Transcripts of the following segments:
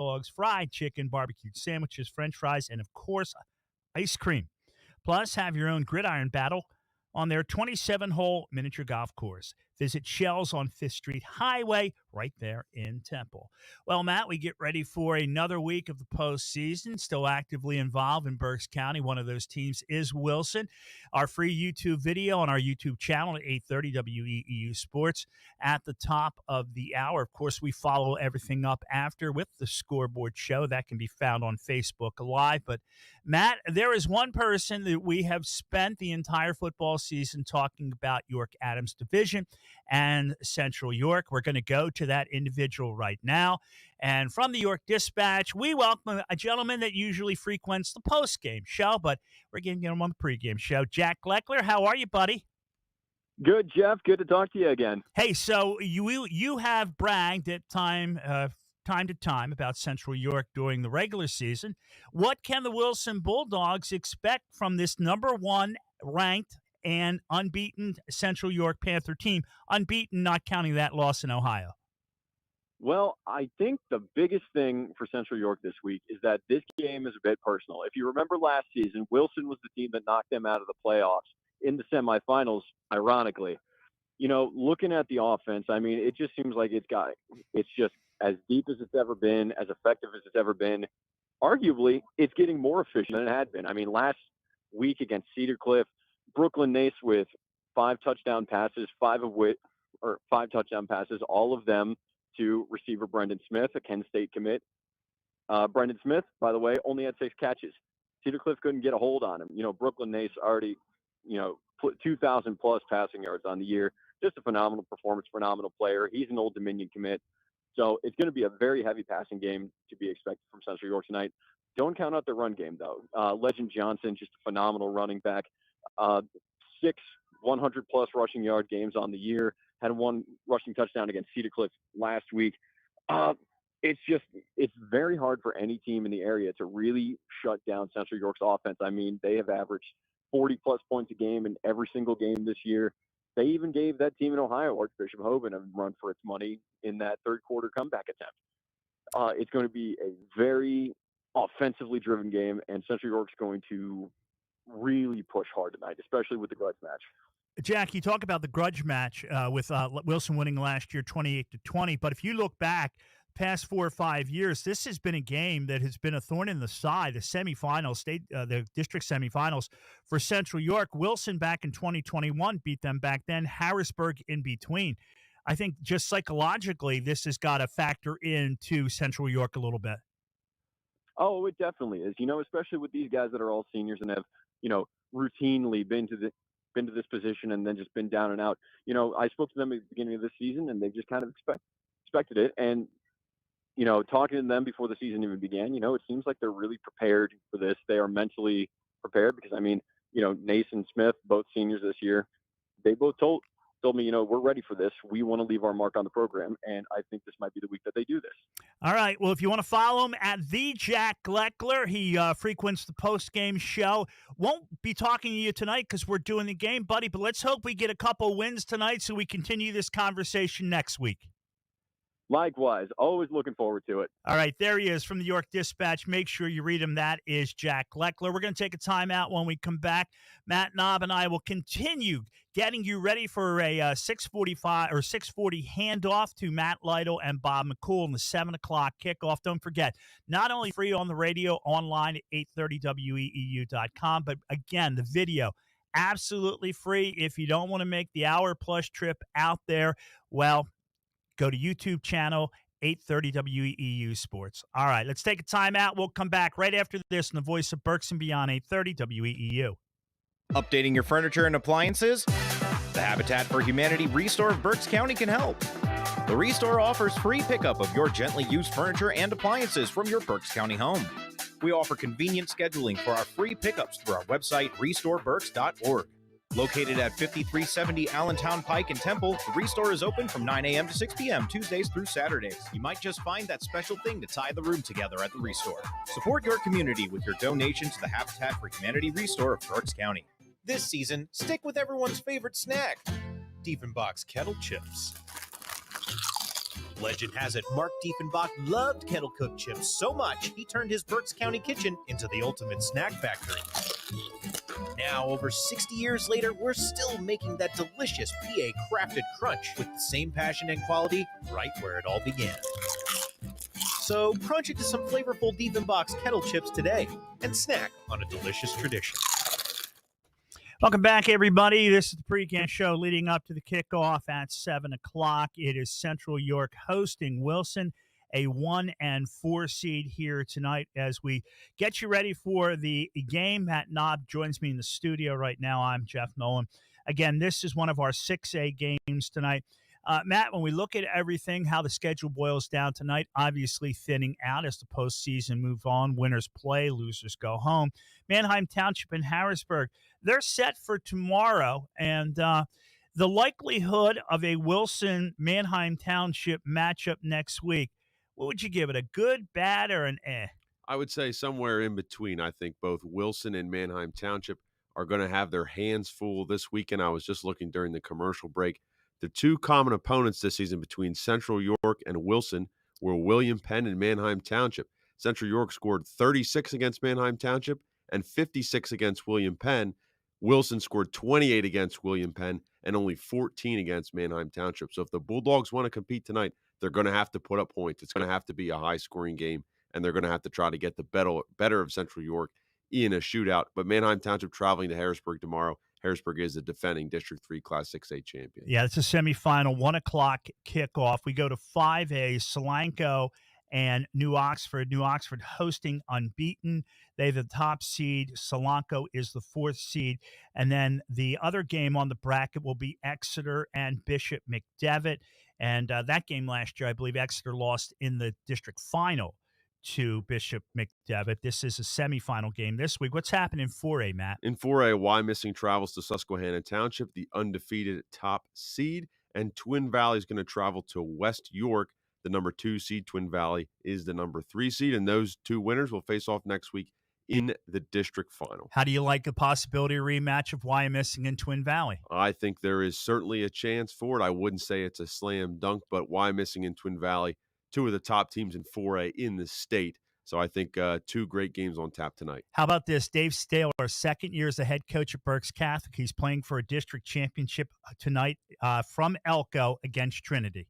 dogs, fried chicken, barbecued sandwiches, french fries, and, of course, ice cream. Plus, have your own gridiron battle on their 27-hole miniature golf course. Visit Shell's on 5th Street Highway right there in Temple. Well, Matt, we get ready for another week of the postseason, still actively involved in Berks County. One of those teams is Wilson. Our free YouTube video on our YouTube channel at 8:30 WEEU Sports at the top of the hour. Of course, we follow everything up after with the scoreboard show. That can be found on Facebook Live. But, Matt, there is one person that we have spent the entire football season talking about York Adams Division and Central York. We're going to go to that individual right now. And from the York Dispatch, we welcome a gentleman that usually frequents the post-game show, but we're going to get him on the pregame show. Jack Leckler, how are you, buddy? Good, Jeff. Good to talk to you again. Hey, so you have bragged at time to time about Central York during the regular season. What can the Wilson Bulldogs expect from this number one ranked and unbeaten Central York Panther team? Unbeaten, not counting that loss in Ohio. Well, I think the biggest thing for Central York this week is that this game is a bit personal. If you remember last season, Wilson was the team that knocked them out of the playoffs in the semifinals, ironically. You know, looking at the offense, I mean, it just seems like it's just as deep as it's ever been, as effective as it's ever been. Arguably, it's getting more efficient than it had been. I mean, last week against Cedar Cliff, Brooklyn Nace with 5 touchdown passes, 5 touchdown passes, all of them to receiver Brendan Smith, a Kent State commit. Brendan Smith, by the way, only had 6 catches. Cedar Cliff couldn't get a hold on him. You know, Brooklyn Nace already, put 2,000 plus passing yards on the year. Just a phenomenal performance, phenomenal player. He's an Old Dominion commit. So it's going to be a very heavy passing game to be expected from Central York tonight. Don't count out the run game, though. Legend Johnson, just a phenomenal running back. 6 100-plus rushing yard games on the year. Had 1 rushing touchdown against Cedar Cliff last week. It's very hard for any team in the area to really shut down Central York's offense. I mean, they have averaged 40-plus points a game in every single game this year. They even gave that team in Ohio, Archbishop Hoban, a run for its money in that third-quarter comeback attempt. It's going to be a very offensively driven game, and Central York's going to really push hard tonight, especially with the grudge match. Jack, you talk about the grudge match with Wilson winning last year 28-20, but if you look back past 4 or 5 years, this has been a game that has been a thorn in the side, the semifinals, the district semifinals for Central York. Wilson back in 2021 beat them back then, Harrisburg in between. I think just psychologically, this has got to factor into Central York a little bit. Oh, it definitely is. Especially with these guys that are all seniors and have, routinely been to this position and then just been down and out. I spoke to them at the beginning of this season, and they just kind of expected it. And, talking to them before the season even began, it seems like they're really prepared for this. They are mentally prepared because, Nace and Smith, both seniors this year, they both told me, we're ready for this. We want to leave our mark on the program, and I think this might be the week that they do this. All right. Well, if you want to follow him at the Jack Leckler, he frequents the post-game show. Won't be talking to you tonight because we're doing the game, buddy, but let's hope we get a couple wins tonight so we continue this conversation next week. Likewise. Always looking forward to it. All right. There he is from the York Dispatch. Make sure you read him. That is Jack Leckler. We're going to take a timeout. When we come back, Matt Knob and I will continue getting you ready for a 6:45 or 6:40 handoff to Matt Lytle and Bob McCool in the 7 o'clock kickoff. Don't forget, not only free on the radio, online at 830weeu.com, but again, the video, absolutely free. If you don't want to make the hour-plus trip out there, well, go to YouTube channel, 830 WEEU Sports. All right, let's take a timeout. We'll come back right after this in the voice of Berks and Beyond, 830 WEEU. Updating your furniture and appliances? The Habitat for Humanity Restore of Berks County can help. The Restore offers free pickup of your gently used furniture and appliances from your Berks County home. We offer convenient scheduling for our free pickups through our website, restoreberks.org. Located at 5370 Allentown Pike in Temple, the Restore is open from 9 a.m. to 6 p.m. Tuesdays through Saturdays. You might just find that special thing to tie the room together at the Restore. Support your community with your donation to the Habitat for Humanity Restore of Berks County. This season, stick with everyone's favorite snack, Diefenbach's Kettle Chips. Legend has it, Mark Diefenbach loved kettle-cooked chips so much, he turned his Berks County kitchen into the ultimate snack factory. Now, over 60 years later, we're still making that delicious PA-crafted crunch with the same passion and quality right where it all began. So crunch into some flavorful Diefenbach's kettle chips today and snack on a delicious tradition. Welcome back, everybody. This is the pregame show leading up to the kickoff at 7 o'clock. It is Central York hosting Wilson, a 1-4 seed here tonight as we get you ready for the game. Matt Knob joins me in the studio right now. I'm Jeff Nolan. Again, this is one of our 6A games tonight. Matt, when we look at everything, how the schedule boils down tonight, obviously thinning out as the postseason moves on. Winners play, losers go home. Manheim Township and Harrisburg, they're set for tomorrow. And the likelihood of a Wilson-Manheim Township matchup next week, what would you give it, a good, bad, or an eh? I would say somewhere in between. I think both Wilson and Manheim Township are going to have their hands full this weekend. I was just looking during the commercial break. The two common opponents this season between Central York and Wilson were William Penn and Manheim Township. Central York scored 36 against Manheim Township and 56 against William Penn. Wilson scored 28 against William Penn and only 14 against Manheim Township. So if the Bulldogs want to compete tonight, they're going to have to put up points. It's going to have to be a high-scoring game, and they're going to have to try to get the better of Central York in a shootout. But Manheim Township traveling to Harrisburg tomorrow. Harrisburg is the defending District 3 Class 6A champion. Yeah, it's a semifinal, 1 o'clock kickoff. We go to 5A, Solanco and New Oxford. New Oxford hosting unbeaten. They have the top seed. Solanco is the 4th seed. And then the other game on the bracket will be Exeter and Bishop McDevitt. And that game last year, I believe Exeter lost in the district final to Bishop McDevitt. This is a semifinal game this week. What's happening in 4A, Matt? In 4A, Wyomissing travels to Susquehanna Township, the undefeated top seed, and Twin Valley is going to travel to West York, the number 2 seed. Twin Valley is the number 3 seed, and those two winners will face off next week in the district final. How do you like the possibility of rematch of Wyomissing and Twin Valley? I think there is certainly a chance for it. I wouldn't say it's a slam dunk, but Wyomissing and Twin Valley, two of the top teams in 4A in the state. So I think two great games on tap tonight. How about this? Dave Staler, 2nd year as the head coach at Berks Catholic. He's playing for a district championship tonight from Elko against Trinity.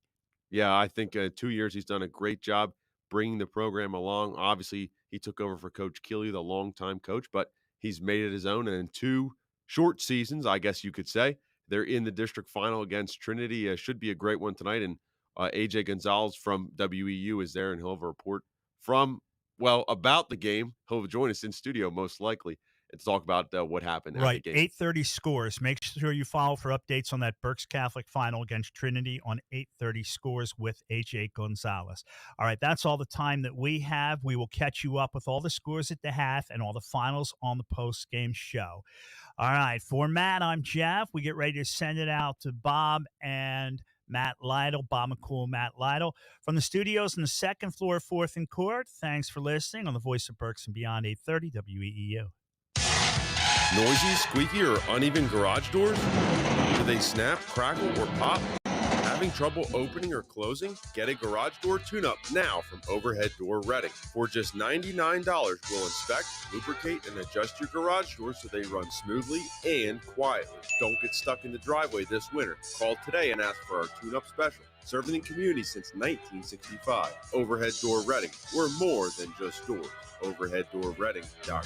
Yeah, I think 2 years he's done a great job bringing the program along. Obviously, he took over for Coach Keeley, the longtime coach, but he's made it his own. And in 2 short seasons, I guess you could say, they're in the district final against Trinity. Should be a great one tonight. And AJ Gonzalez from WEU is there, and he'll have a report about the game. He'll join us in studio most likely and talk about what happened at the game. 8:30 scores. Make sure you follow for updates on that Berks Catholic final against Trinity on 8:30 scores with AJ Gonzalez. All right, that's all the time that we have. We will catch you up with all the scores at the half and all the finals on the post-game show. All right, for Matt, I'm Jeff. We get ready to send it out to Bob and Matt Lytle, Bob McCool, Matt Lytle. From the studios on the 2nd floor, 4th and Court, thanks for listening on the Voice of Berks and Beyond, 830 WEEU. Noisy, squeaky, or uneven garage doors? Do they snap, crackle, or pop? Having trouble opening or closing? Get a garage door tune-up now from Overhead Door Reading. For just $99, we'll inspect, lubricate, and adjust your garage doors so they run smoothly and quietly. Don't get stuck in the driveway this winter. Call today and ask for our tune-up special. Serving the community since 1965. Overhead Door Reading. We're more than just doors. OverheadDoorReading.com.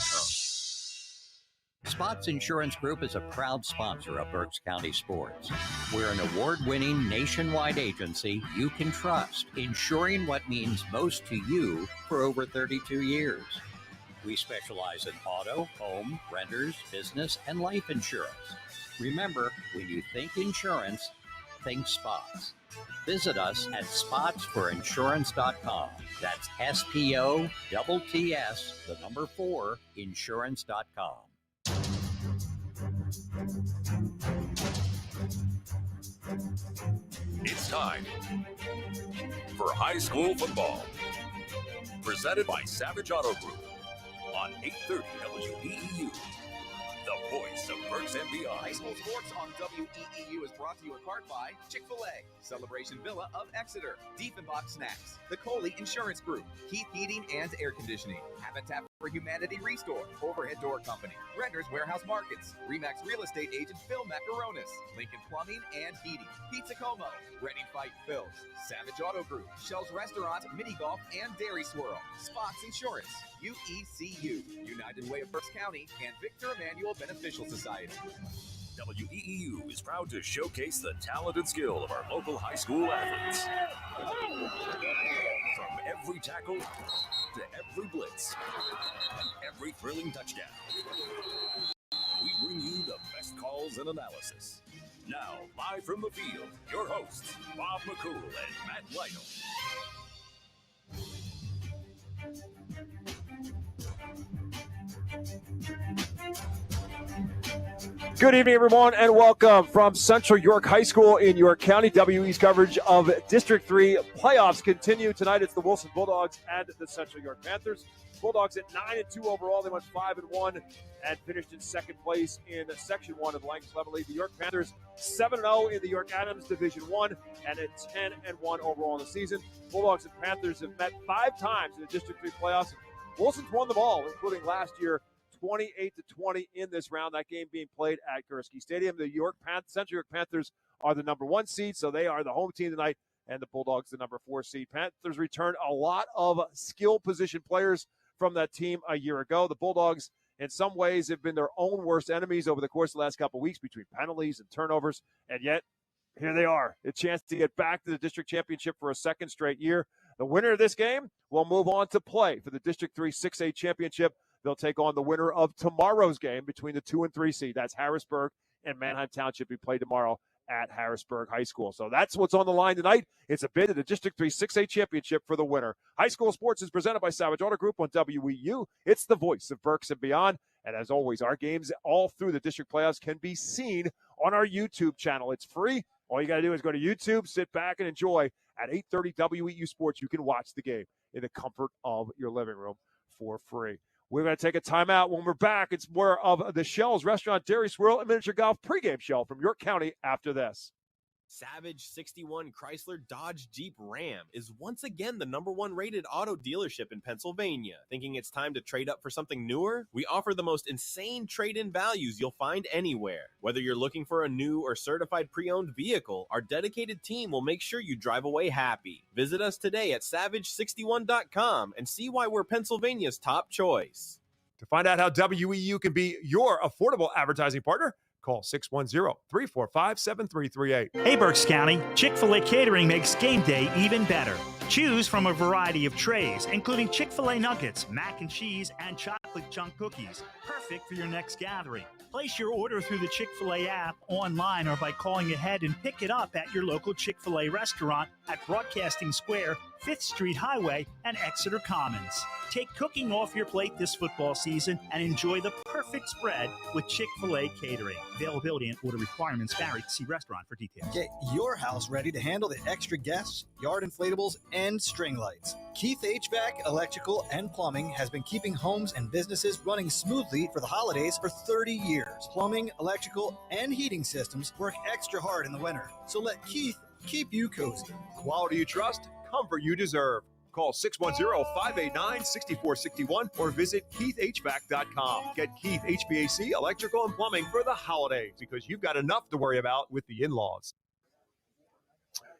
Spots Insurance Group is a proud sponsor of Berks County sports. We're an award-winning nationwide agency you can trust, insuring what means most to you for over 32 years. We specialize in auto, home, renters, business, and life insurance. Remember, when you think insurance, think Spots. Visit us at spotsforinsurance.com. That's SPOTTS, 4, insurance.com. It's time for high school football. Presented by Savage Auto Group on 830 WEEU. the voice of Berks and beyond. High school sports on WEEU is brought to you in part by Chick-fil-A, Celebration Villa of Exeter, Diefenbach Snacks, the Coley Insurance Group, Keith Heating and Air Conditioning, Habitat for Humanity Restore, Overhead Door Company, Renner's Warehouse Markets, Remax Real Estate Agent Phil Macaronis, Lincoln Plumbing and Heating, Pizza Como, Ready Fight Phil's, Savage Auto Group, Shell's Restaurant, Mini Golf and Dairy Swirl, Spots Insurance, UECU, United Way of Berks County, and Victor Emmanuel Beneficial Society. WEEU is proud to showcase the talent and skill of our local high school athletes. From every tackle to every blitz and every thrilling touchdown, we bring you the best calls and analysis. Now, live from the field, your hosts, Bob McCool and Matt Lytle. Good evening, everyone, and welcome from Central York High School in York County. WE's coverage of District 3 playoffs continue. Tonight it's the Wilson Bulldogs and the Central York Panthers. Bulldogs at 9-2 overall. They went 5-1 and finished in second place in Section 1 of the Lancaster Level League. The York Panthers 7-0 in the York Adams Division 1 and at 10-1 overall in the season. Bulldogs and Panthers have met 5 times in the District 3 playoffs. Wilson's won them all, including last year, 28-20 in this round. That game being played at Gursky Stadium. The Central York Panthers are the number 1 seed, so they are the home team tonight, and the Bulldogs the number 4 seed. Panthers returned a lot of skill position players from that team a year ago. The Bulldogs, in some ways, have been their own worst enemies over the course of the last couple of weeks between penalties and turnovers, and yet here they are, a chance to get back to the district championship for a second straight year. The winner of this game will move on to play for the District 3 6A championship. They'll take on the winner of tomorrow's game between the 2 and 3 seed. That's Harrisburg and Manheim Township. We play tomorrow at Harrisburg High School. So that's what's on the line tonight. It's a bid at the District 3 6A championship for the winner. High school sports is presented by Savage Auto Group on WEU. It's the voice of Berks and beyond. And as always, our games all through the district playoffs can be seen on our YouTube channel. It's free. All you got to do is go to YouTube, sit back, and enjoy. At 8:30 WEU Sports, you can watch the game in the comfort of your living room for free. We're going to take a timeout. When we're back, it's more of the Shell's Restaurant, Dairy Swirl, and Miniature Golf pregame show from York County after this. Savage 61 Chrysler Dodge Jeep Ram is once again the #1 rated auto dealership in Pennsylvania. Thinking it's time to trade up for something newer? We offer the most insane trade-in values you'll find anywhere. Whether you're looking for a new or certified pre-owned vehicle, our dedicated team will make sure you drive away happy. Visit us today at savage61.com and see why we're Pennsylvania's top choice. To find out how WEU can be your affordable advertising partner, call 610-345-7338. Hey, Berks County, Chick-fil-A Catering makes game day even better. Choose from a variety of trays, including Chick-fil-A nuggets, mac and cheese, and chocolate chunk cookies. Perfect for your next gathering. Place your order through the Chick-fil-A app, online, or by calling ahead and pick it up at your local Chick-fil-A restaurant at Broadcasting Square, 5th Street Highway, and Exeter Commons. Take cooking off your plate this football season and enjoy the perfect spread with Chick-fil-A Catering. Availability and order requirements vary. See restaurant for details. Get your house ready to handle the extra guests, yard inflatables, and string lights. Keith HVAC, Electrical, and Plumbing has been keeping homes and businesses running smoothly for the holidays for 30 years. Plumbing, electrical, and heating systems work extra hard in the winter. So let Keith keep you cozy. Quality you trust, comfort you deserve. Call 610-589-6461 or visit keithhvac.com. Get Keith HVAC, Electrical, and Plumbing for the holidays because you've got enough to worry about with the in-laws.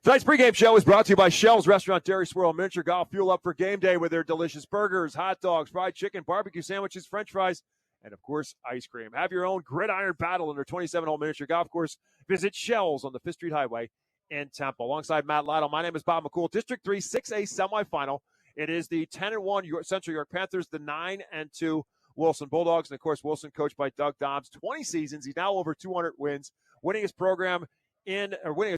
Tonight's pregame show is brought to you by Shell's Restaurant, Dairy Swirl, Miniature Golf. Fuel up for game day with their delicious burgers, hot dogs, fried chicken, barbecue sandwiches, french fries, and, of course, ice cream. Have your own gridiron battle in their 27-hole miniature golf course. Visit Shell's on the 5th Street Highway in Temple. Alongside Matt Lytle, my name is Bob McCool. District 3 6A semifinal. It is the 10-1 Central York Panthers, the 9-2 Wilson Bulldogs, and, of course, Wilson coached by Doug Dobbs. 20 seasons. He's now over 200 wins, winning his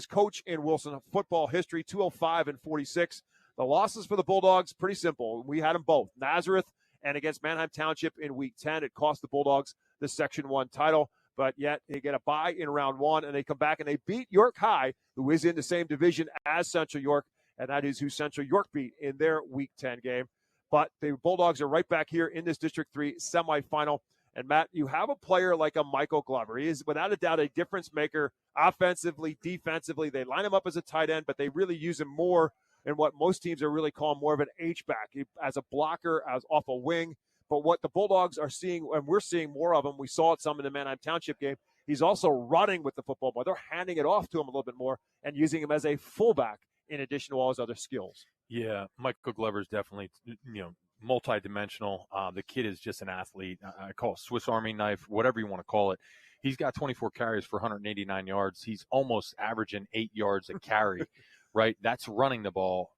coach in Wilson football history, 205-46. The losses for the Bulldogs, pretty simple. We had them both. Nazareth and against Manheim Township in Week 10. It cost the Bulldogs the Section 1 title. But yet they get a bye in round 1, and they come back and they beat York High, who is in the same division as Central York, and that is who Central York beat in their Week 10 game. But the Bulldogs are right back here in this District 3 semifinal, And, Matt, you have a player like a Michael Glover. He is, without a doubt, a difference maker offensively, defensively. They line him up as a tight end, but they really use him more in what most teams are really calling more of an H-back, as a blocker, as off a wing. But what the Bulldogs are seeing, and we're seeing more of him, we saw it some in the Manheim Township game, he's also running with the football, but they're handing it off to him a little bit more and using him as a fullback in addition to all his other skills. Yeah, Michael Glover is definitely, multi-dimensional. The kid is just an athlete. I call it Swiss Army knife, whatever you want to call it. He's got 24 carries for 189 yards. He's almost averaging 8 yards a carry, right? That's running the ball.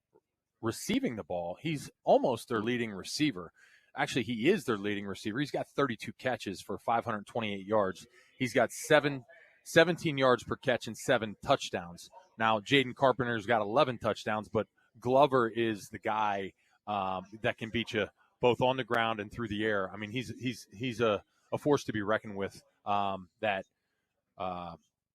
Receiving the ball, he's almost their leading receiver. Actually, he is their leading receiver. He's got 32 catches for 528 yards. He's got 17 yards per catch and 7 touchdowns. Now, Jaden Carpenter's got 11 touchdowns, but Glover is the guy that can beat you both on the ground and through the air. I mean, he's a force to be reckoned with that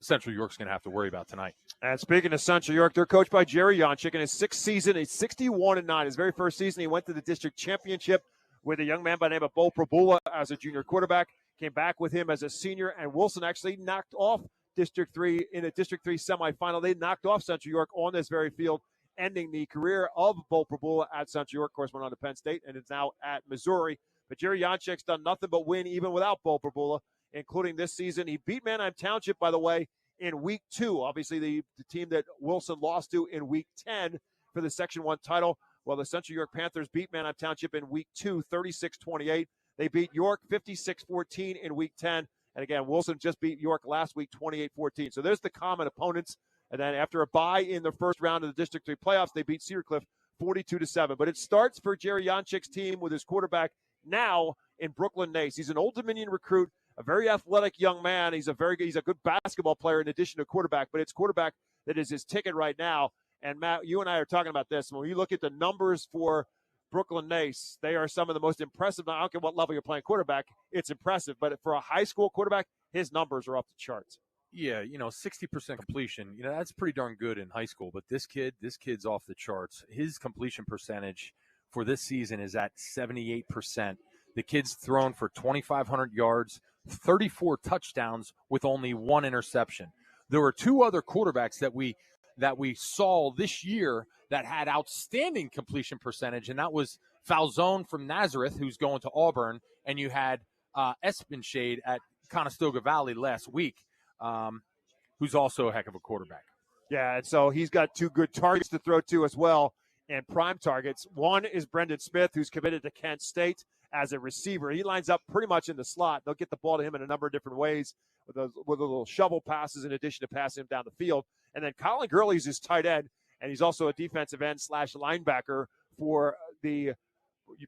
Central York's going to have to worry about tonight. And speaking of Central York, they're coached by Jerry Yonchik in his 6th season. He's 61-9. His very first season, he went to the district championship with a young man by the name of Bo Prabula as a junior quarterback. Came back with him as a senior, and Wilson actually knocked off District 3 in a District 3 semifinal. They knocked off Central York on this very field, ending the career of Bo Prabula at Central York. Of course, went on to Penn State and is now at Missouri. But Jerry Yonchik's done nothing but win even without Bo Prabula, including this season. He beat Manheim Township, by the way, in Week 2. Obviously, the team that Wilson lost to in Week 10 for the Section 1 title. Well, the Central York Panthers beat Manheim Township in Week 2, 36-28. They beat York 56-14 in Week 10. And again, Wilson just beat York last week 28-14. So there's the common opponents. And then after a bye in the first round of the District 3 playoffs, they beat Cedar Cliff 42-7. But it starts for Jerry Yonchik's team with his quarterback now in Brooklyn Nace. He's an Old Dominion recruit, a very athletic young man. He's a good basketball player in addition to quarterback, but it's quarterback that is his ticket right now. And Matt, you and I are talking about this. When you look at the numbers for Brooklyn Nace, they are some of the most impressive. I don't care what level you're playing quarterback, it's impressive. But for a high school quarterback, his numbers are off the charts. Yeah, 60% completion. That's pretty darn good in high school. But this kid's off the charts. His completion percentage for this season is at 78%. The kid's thrown for 2,500 yards, 34 touchdowns with only 1 interception. There were 2 other quarterbacks that we saw this year that had outstanding completion percentage, and that was Falzone from Nazareth, who's going to Auburn, and you had Espenshade at Conestoga Valley last week, who's also a heck of a quarterback. Yeah, and so he's got 2 good targets to throw to as well, and prime targets. One is Brendan Smith, who's committed to Kent State as a receiver. He lines up pretty much in the slot. They'll get the ball to him in a number of different ways with a little shovel passes in addition to passing him down the field. And then Colin Gurley's his tight end, and he's also a defensive end / linebacker for the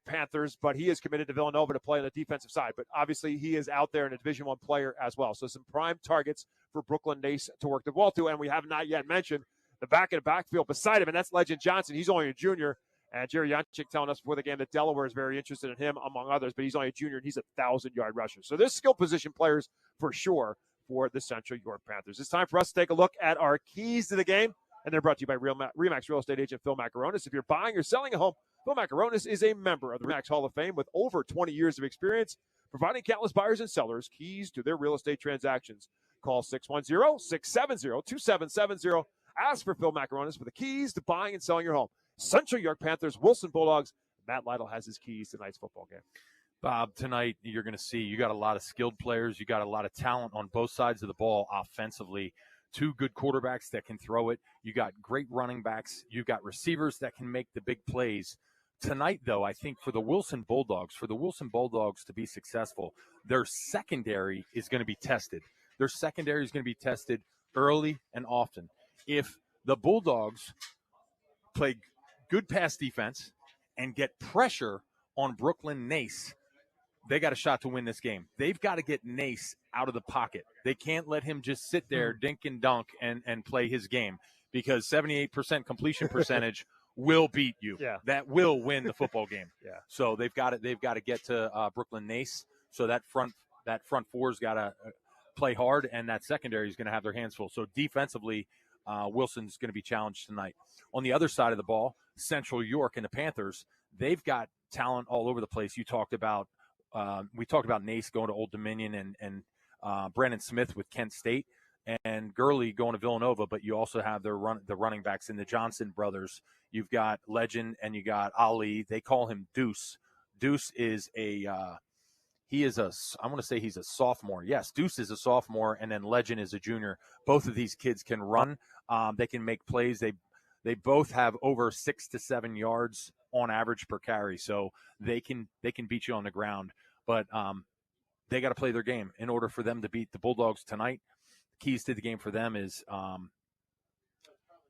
Panthers, but he is committed to Villanova to play on the defensive side. But obviously he is out there and a Division I player as well. So some prime targets for Brooklyn Nace to work the ball to. And we have not yet mentioned the back of the backfield beside him, and that's Legend Johnson. He's only a junior. And Jerry Yonchik telling us before the game that Delaware is very interested in him, among others, but he's only a junior, and he's a 1,000-yard rusher. So there's skill position players for sure for the Central York Panthers. It's time for us to take a look at our keys to the game, and they're brought to you by RE/MAX Real Estate agent Phil Macaronis. If you're buying or selling a home, Phil Macaronis is a member of the RE/MAX Hall of Fame with over 20 years of experience, providing countless buyers and sellers keys to their real estate transactions. Call 610-670-2770. Ask for Phil Macaronis for the keys to buying and selling your home. Central York Panthers, Wilson Bulldogs. Matt Lytle has his keys to tonight's football game. Bob, tonight you're going to see you got a lot of skilled players. You got a lot of talent on both sides of the ball offensively. 2 good quarterbacks that can throw it. You got great running backs. You got receivers that can make the big plays. Tonight, though, I think for the Wilson Bulldogs to be successful, their secondary is going to be tested. Their secondary is going to be tested early and often. If the Bulldogs play good pass defense and get pressure on Brooklyn Nace, they got a shot to win this game. They've got to get Nace out of the pocket. They can't let him just sit there, dink and dunk, and play his game, because 78% completion percentage will beat you. Yeah. That will win the football game. Yeah. So they've got to get to Brooklyn Nace. So that front four's got to play hard, and that secondary is going to have their hands full. So defensively, Wilson's going to be challenged tonight. On the other side of the ball, Central York and the Panthers, they've got talent all over the place. You talked about we talked about Nace going to Old Dominion and Brandon Smith with Kent State and Gurley going to Villanova, but you also have the running backs in the Johnson brothers. You've got Legend and you got Ali. They call him Deuce. Deuce is I want to say he's a sophomore. Yes, Deuce is a sophomore, and then Legend is a junior. Both of these kids can run. They can make plays. They both have over 6 to 7 yards on average per carry, so they can beat you on the ground. But they got to play their game in order for them to beat the Bulldogs tonight. The keys to the game for them is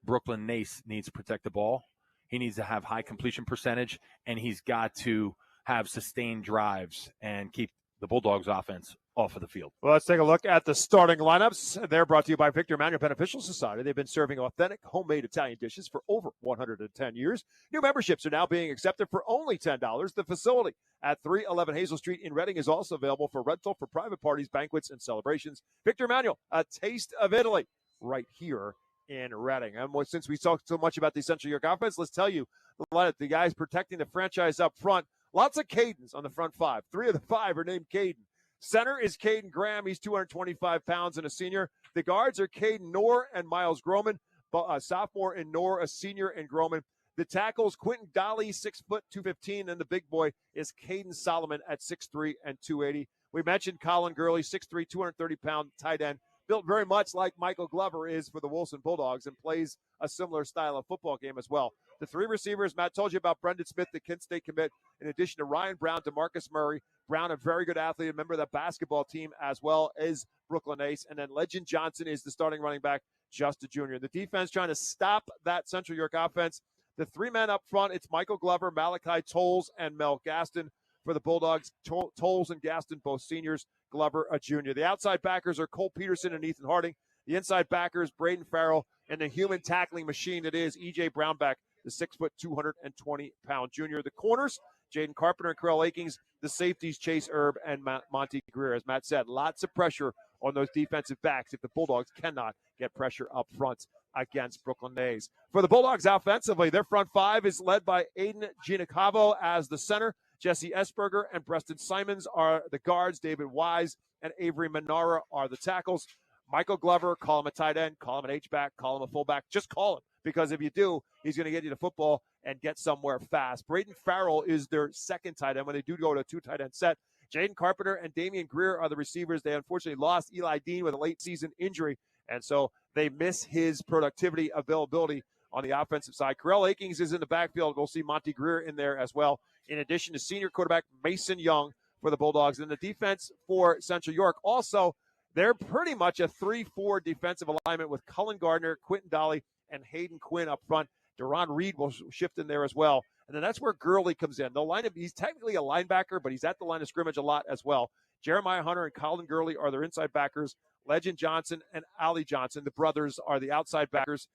Brooklyn Nace needs to protect the ball. He needs to have high completion percentage, and he's got to have sustained drives and keep the Bulldogs offense off of the field. Well, let's take a look at the starting lineups. They're brought to you by Victor Emmanuel Beneficial Society. They've been serving authentic, homemade Italian dishes for over 110 years. New memberships are now being accepted for only $10. The facility at 311 Hazel Street in Reading is also available for rental for private parties, banquets, and celebrations. Victor Emmanuel, a taste of Italy, right here in Reading. And since we talked so much about the Central York offense, let's tell you the guys protecting the franchise up front. Lots of Cadens on the front five. 3 of the 5 are named Caden. Center is Caden Graham. He's 225 pounds and a senior. The guards are Caden Noor and Miles Groman, a sophomore, and Noor, a senior, and Groman. The tackles, Quentin Dolly, 6 foot, 215, and the big boy is Caden Solomon at 6'3 and 280. We mentioned Colin Gurley, 6'3", 230-pound tight end, built very much like Michael Glover is for the Wilson Bulldogs and plays a similar style of football game as well. The 3 receivers, Matt told you about Brendan Smith, the Kent State commit, in addition to Ryan Brown, DeMarcus Murray. Brown, a very good athlete, a member of the basketball team, as well as Brooklyn Ace. And then Legend Johnson is the starting running back, just a junior. The defense trying to stop that Central York offense. The 3 men up front, it's Michael Glover, Malachi Tolles, and Mel Gaston. For the Bulldogs, Tolles and Gaston, both seniors, Glover, a junior. The outside backers are Cole Peterson and Ethan Harding. The inside backers, Braden Farrell, and the human tackling machine that is E.J. Brownback, the 6 foot, 220-pound junior. The corners, Jaden Carpenter and Carell Akings. The safeties, Chase Erb and Monty Greer. As Matt said, lots of pressure on those defensive backs if the Bulldogs cannot get pressure up front against Brooklyn Nays. For the Bulldogs offensively, their front 5 is led by Aiden Giannicavo as the center. Jesse Esberger and Preston Simons are the guards. David Wise and Avery Menara are the tackles. Michael Glover, call him a tight end, call him an H-back, call him a fullback. Just call him, because if you do, he's going to get you the football and get somewhere fast. Braden Farrell is their second tight end when they do go to a 2 tight end set. Jaden Carpenter and Damian Greer are the receivers. They unfortunately lost Eli Dean with a late season injury, and so they miss his productivity availability on the offensive side. Carell Akings is in the backfield. We'll see Monty Greer in there as well, in addition to senior quarterback Mason Young for the Bulldogs. And the defense for Central York, also, they're pretty much a 3-4 defensive alignment with Cullen Gardner, Quentin Dolly, and Hayden Quinn up front. Deron Reed will shift in there as well. And then that's where Gurley comes in. They'll line up. He's technically a linebacker, but he's at the line of scrimmage a lot as well. Jeremiah Hunter and Colin Gurley are their inside backers. Legend Johnson and Ali Johnson, the brothers, are the outside backers.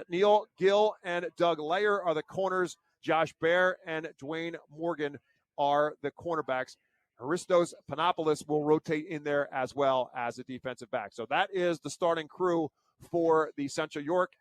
Neil Gill and Doug Layer are the corners. Josh Bear and Dwayne Morgan are the cornerbacks. Haristos Panopoulos will rotate in there as well as a defensive back. So that is the starting crew for the Central York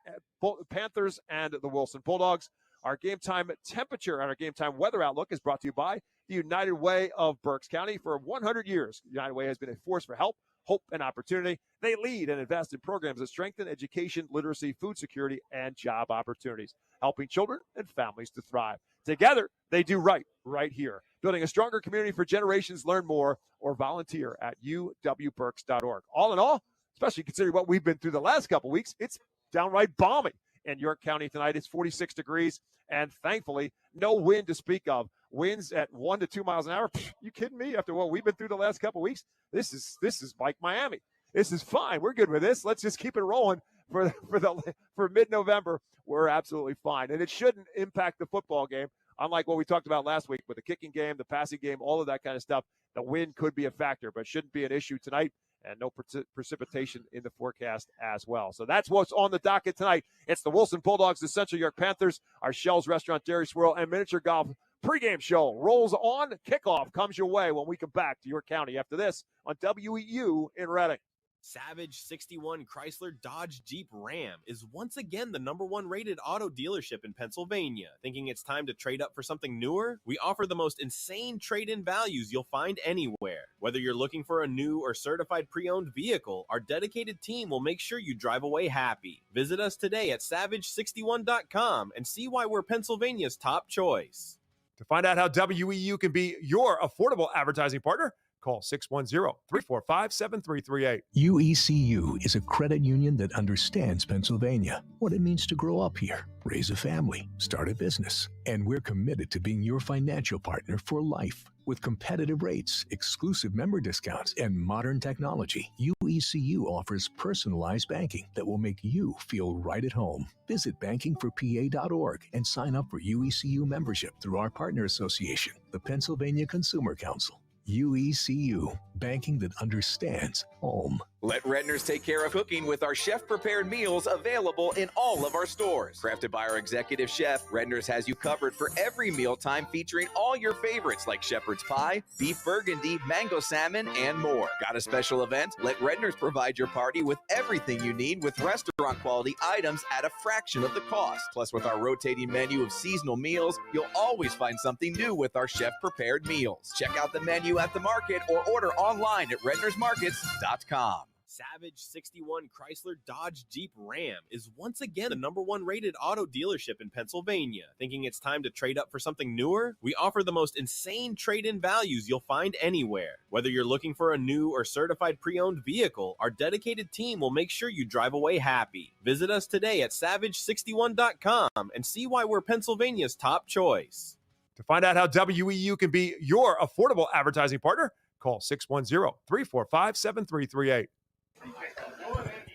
Panthers and the Wilson Bulldogs. Our game time temperature and our game time weather outlook is brought to you by the United Way of Berks County. For 100 years, United Way has been a force for help, hope, and opportunity. They lead and invest in programs that strengthen education, literacy, food security, and job opportunities, helping children and families to thrive. Together, they do right here. Building a stronger community for generations. Learn more or volunteer at uwberks.org. All in all, especially considering what we've been through the last couple weeks, it's downright balmy in York County tonight. It's 46 degrees, and thankfully, no wind to speak of. Winds at 1 to 2 miles an hour. Pfft, you kidding me? After what we've been through the last couple weeks, this is like Miami. This is fine. We're good with this. Let's just keep it rolling for mid-November. We're absolutely fine, and it shouldn't impact the football game. Unlike what we talked about last week with the kicking game, the passing game, all of that kind of stuff, the wind could be a factor, but shouldn't be an issue tonight. And no precipitation in the forecast as well. So that's what's on the docket tonight. It's the Wilson Bulldogs, the Central York Panthers, our Shell's Restaurant, Dairy Swirl, and Miniature Golf pregame show rolls on. Kickoff comes your way when we come back to York County after this on WEEU in Reading. Savage 61 Chrysler Dodge Jeep Ram is once again the #1 rated auto dealership in Pennsylvania. Thinking it's time to trade up for something newer? We offer the most insane trade-in values you'll find anywhere. Whether you're looking for a new or certified pre-owned vehicle, our dedicated team will make sure you drive away happy. Visit us today at savage61.com and see why we're Pennsylvania's top choice. To find out how WEU can be your affordable advertising partner, call 610-345-7338. UECU is a credit union that understands Pennsylvania, what it means to grow up here, raise a family, start a business. And we're committed to being your financial partner for life. With competitive rates, exclusive member discounts, and modern technology, UECU offers personalized banking that will make you feel right at home. Visit bankingforpa.org and sign up for UECU membership through our partner association, the Pennsylvania Consumer Council. UECU, banking that understands home. Let Redner's take care of cooking with our chef-prepared meals available in all of our stores. Crafted by our executive chef, Redner's has you covered for every mealtime, featuring all your favorites like shepherd's pie, beef burgundy, mango salmon, and more. Got a special event? Let Redner's provide your party with everything you need with restaurant-quality items at a fraction of the cost. Plus, with our rotating menu of seasonal meals, you'll always find something new with our chef-prepared meals. Check out the menu at the market or order online at rednersmarkets.com. Savage 61 Chrysler Dodge Jeep Ram is once again the #1 rated auto dealership in Pennsylvania. Thinking it's time to trade up for something newer? We offer the most insane trade-in values you'll find anywhere. Whether you're looking for a new or certified pre-owned vehicle, our dedicated team will make sure you drive away happy. Visit us today at savage61.com and see why we're Pennsylvania's top choice. To find out how WEU can be your affordable advertising partner, call 610-345-7338.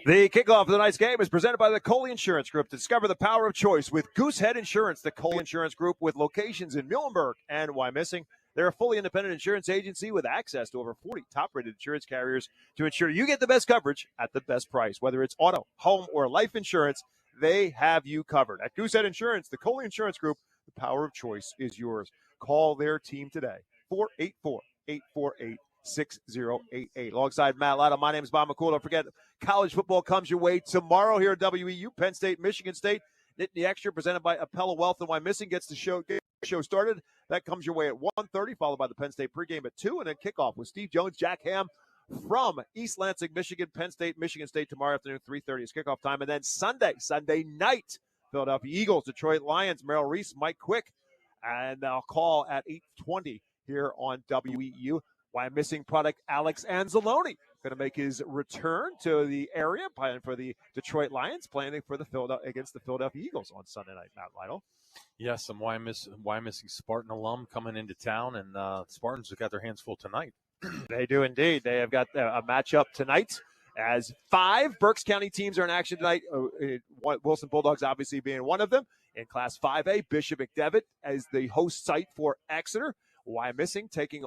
The kickoff of tonight's game is presented by the Coley Insurance Group. Discover the power of choice with Goosehead Insurance, the Coley Insurance Group with locations in Muhlenberg and Wyomissing. They're a fully independent insurance agency with access to over 40 top-rated insurance carriers to ensure you get the best coverage at the best price. Whether it's auto, home, or life insurance, they have you covered. At Goosehead Insurance, the Coley Insurance Group, the power of choice is yours. Call their team today, 484-848-6088. Alongside Matt Latta, my name is Bob McCool. Don't forget, college football comes your way tomorrow here at WEU. Penn State, Michigan State. Nittany Extra, presented by Appella Wealth and Wyomissing, gets the show started. That comes your way at 1:30, followed by the Penn State pregame at 2, and then kickoff with Steve Jones, Jack Ham from East Lansing, Michigan. Penn State, Michigan State tomorrow afternoon, 3:30 is kickoff time. And then Sunday night, Philadelphia Eagles, Detroit Lions, Merrill Reese, Mike Quick, and I'll call at 8:20 here on WEU. Wyomissing product Alex Anzalone going to make his return to the area, playing for the Detroit Lions, playing for against the Philadelphia Eagles on Sunday night. Matt Lytle. Yes, some Wyomissing Spartan alum coming into town, and Spartans have got their hands full tonight. They do indeed. They have got a matchup tonight as 5 Berks County teams are in action tonight. Wilson Bulldogs obviously being one of them. In Class 5A, Bishop McDevitt as the host site for Exeter. Wyomissing taking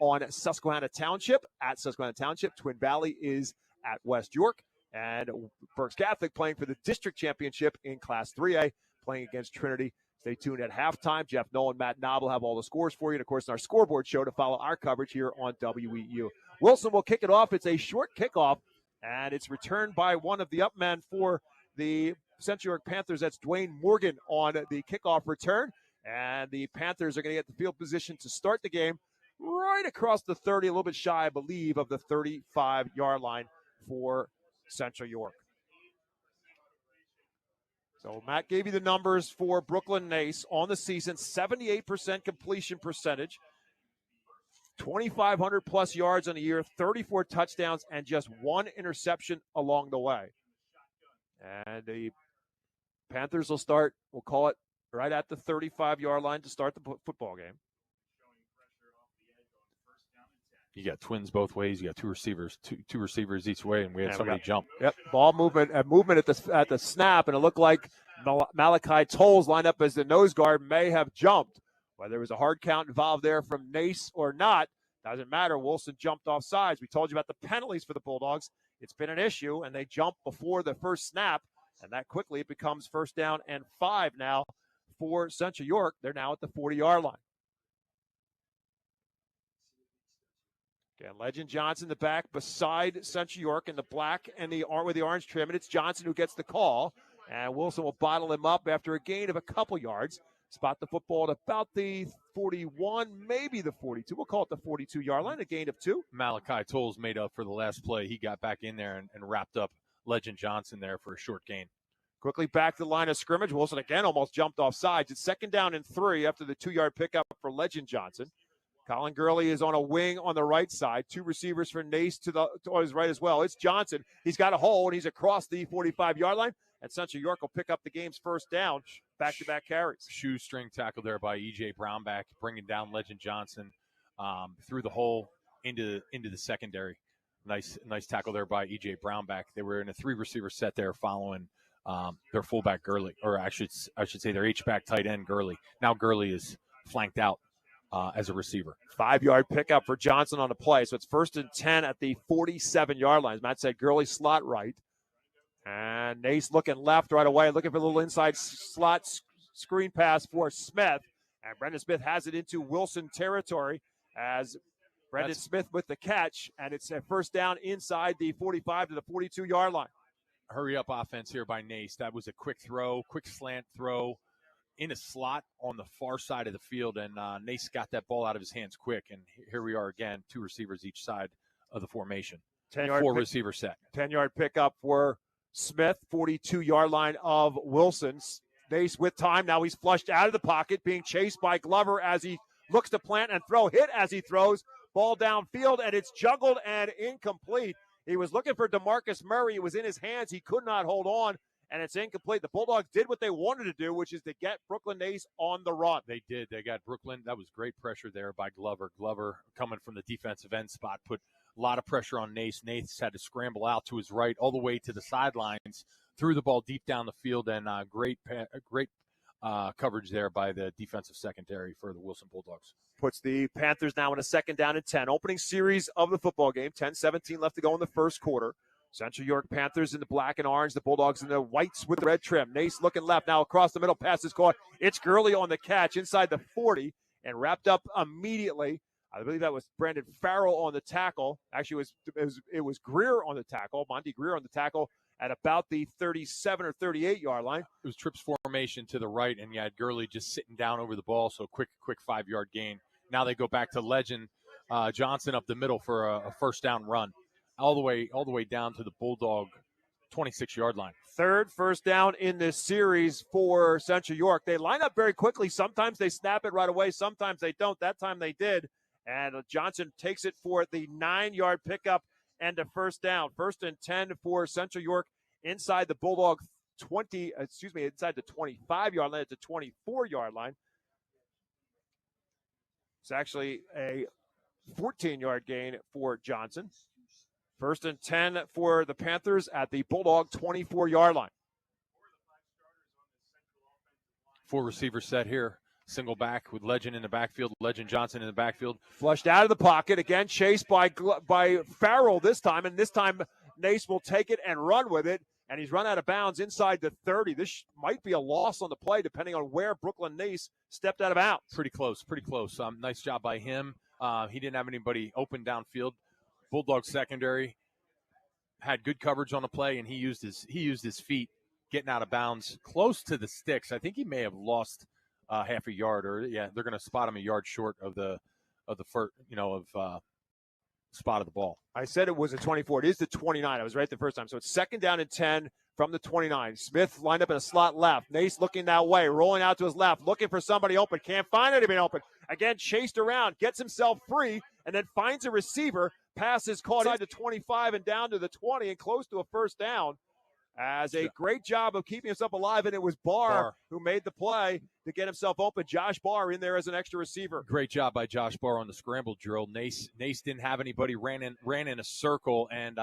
on Susquehanna Township at Susquehanna Township. Twin Valley is at West York. And Berks Catholic playing for the district championship in Class 3A, playing against Trinity. Stay tuned at halftime. Jeff Nolan, Matt Knob will have all the scores for you. And, of course, in our scoreboard show to follow our coverage here on WEU. Wilson will kick it off. It's a short kickoff, and it's returned by one of the up men for the Central York Panthers. That's Dwayne Morgan on the kickoff return. And the Panthers are going to get the field position to start the game right across the 30, a little bit shy, I believe, of the 35-yard line for Central York. So Matt gave you the numbers for Brooklyn Nace on the season: 78% completion percentage, 2,500-plus yards on the year, 34 touchdowns, and just 1 interception along the way. And the Panthers will start, we'll call it, right at the 35-yard line to start the football game. You got twins both ways. You got two receivers each way, and we had somebody jump. Yep, ball movement at the snap, and it looked like Malachi Tolles lined up as the nose guard, may have jumped. Whether there was a hard count involved there from Nace or not, doesn't matter. Wilson jumped off sides. We told you about the penalties for the Bulldogs. It's been an issue, and they jump before the first snap, and that quickly it becomes 1st down and 5 now for Central York. They're now at the 40-yard line. And Legend Johnson, the back beside Central York in the black and with the orange trim. And it's Johnson who gets the call. And Wilson will bottle him up after a gain of a couple yards. Spot the football at about the 41, maybe the 42. We'll call it the 42-yard line, a gain of 2. Malachi Tolles made up for the last play. He got back in there and wrapped up Legend Johnson there for a short gain. Quickly back to the line of scrimmage. Wilson again almost jumped off sides. It's 2nd down and 3 after the 2-yard pickup for Legend Johnson. Colin Gurley is on a wing on the right side. 2 receivers for Nace to his right as well. It's Johnson. He's got a hole, and he's across the 45-yard line. And Central York will pick up the game's first down. Back-to-back carries. Shoestring tackle there by E.J. Brownback, bringing down Legend Johnson through the hole into the secondary. Nice tackle there by E.J. Brownback. They were in a 3-receiver set there following their fullback Gurley, or I should say their H-back tight end Gurley. Now Gurley is flanked out as a receiver. 5-yard pickup for Johnson on the play. So it's 1st and 10 at the 47-yard line. As Matt said, Gurley slot right. And Nace looking left right away, looking for a little inside slot screen pass for Smith. And Brendan Smith has it into Wilson territory as Brendan Smith with the catch. And it's a first down inside the 45 to the 42-yard line. Hurry up offense here by Nace. That was a quick slant throw in a slot on the far side of the field. And Nace got that ball out of his hands quick. And here we are again, 2 receivers each side of the formation. 4-receiver set. 10-yard pickup for Smith, 42-yard line of Wilson. Nace with time. Now he's flushed out of the pocket, being chased by Glover as he looks to plant and throw. Hit as he throws. Ball downfield, and it's juggled and incomplete. He was looking for DeMarcus Murray. It was in his hands. He could not hold on, and it's incomplete. The Bulldogs did what they wanted to do, which is to get Brooklyn Nace on the run. They did. They got Brooklyn. That was great pressure there by Glover. Glover coming from the defensive end spot put a lot of pressure on Nace. Nace had to scramble out to his right all the way to the sidelines, threw the ball deep down the field, and great coverage there by the defensive secondary for the Wilson Bulldogs. Puts the Panthers now in a 2nd down and 10. Opening series of the football game. 10-17 left to go in the first quarter. Central York Panthers in the black and orange. The Bulldogs in the whites with the red trim. Nace looking left. Now across the middle. Pass is caught. It's Gurley on the catch inside the 40 and wrapped up immediately. I believe that was Brandon Farrell on the tackle. Actually, it was Greer on the tackle. Monty Greer on the tackle at about the 37 or 38-yard line. It was trips formation to the right, and you had Gurley just sitting down over the ball, so quick 5-yard gain. Now they go back to Legend Johnson up the middle for a first down run, all the way down to the Bulldog 26-yard line. 3rd first down in this series for Central York. They line up very quickly. Sometimes they snap it right away. Sometimes they don't. That time they did. And Johnson takes it for the 9-yard pickup and a first down. 1st and 10 for Central York inside the Bulldog inside the 25-yard line at the 24-yard line. It's actually a 14-yard gain for Johnson. 1st and 10 for the Panthers at the Bulldog 24-yard line. 4-receiver set here. Single back with Legend in the backfield. Legend Johnson in the backfield. Flushed out of the pocket. Again, chased by Farrell this time. And this time, Nace will take it and run with it. And he's run out of bounds inside the 30. This might be a loss on the play, depending on where Brooklyn Nace stepped out of bounds. Pretty close. Nice job by him. He didn't have anybody open downfield. Bulldog secondary had good coverage on the play, and he used his feet getting out of bounds close to the sticks. I think he may have lost half a yard, or they're going to spot him a yard short of the first, spot of the ball. I said it was a 24. It is the 29. I was right the first time. So it's 2nd down and 10 from the 29. Smith lined up in a slot left. Nace looking that way, rolling out to his left, looking for somebody open. Can't find anybody open. Again, chased around, gets himself free, and then finds a receiver. Pass is caught inside the 25 and down to the 20 and close to a first down. As a great job of keeping himself alive, and it was Barr who made the play to get himself open. Josh Barr in there as an extra receiver. Great job by Josh Barr on the scramble drill. Nace didn't have anybody, ran in a circle and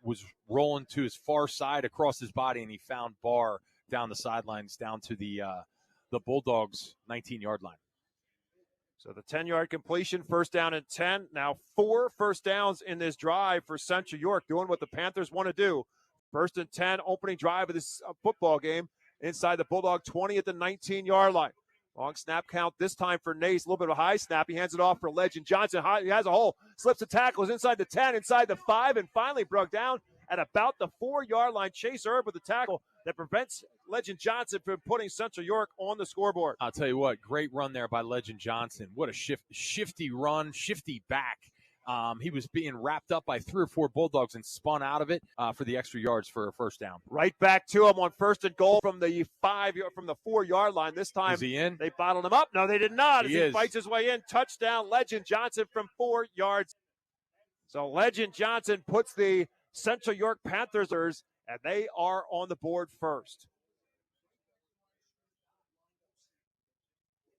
was rolling to his far side across his body, and he found Barr down the sidelines down to the Bulldogs' 19-yard line. So the 10-yard completion, 1st down and 10. Now 4 first downs in this drive for Central York, doing what the Panthers want to do. 1st and 10, opening drive of this football game inside the Bulldog 20 at the 19-yard line. Long snap count this time for Nace. A little bit of a high snap. He hands it off for Legend Johnson. He has a hole. Slips a tackle. Is inside the 10, inside the 5, and finally broke down at about the 4-yard line. Chase Erb with the tackle that prevents Legend Johnson from putting Central York on the scoreboard. I'll tell you what, great run there by Legend Johnson. What a shifty run, shifty back. He was being wrapped up by 3 or 4 Bulldogs and spun out of it for the extra yards for a first down. Right back to him on 1st and goal from the 4-yard line. This time is he in? They bottled him up. No, they did not. He fights his way in. Touchdown, Legend Johnson from 4 yards. So Legend Johnson puts the Central York Panthers, and they are on the board first.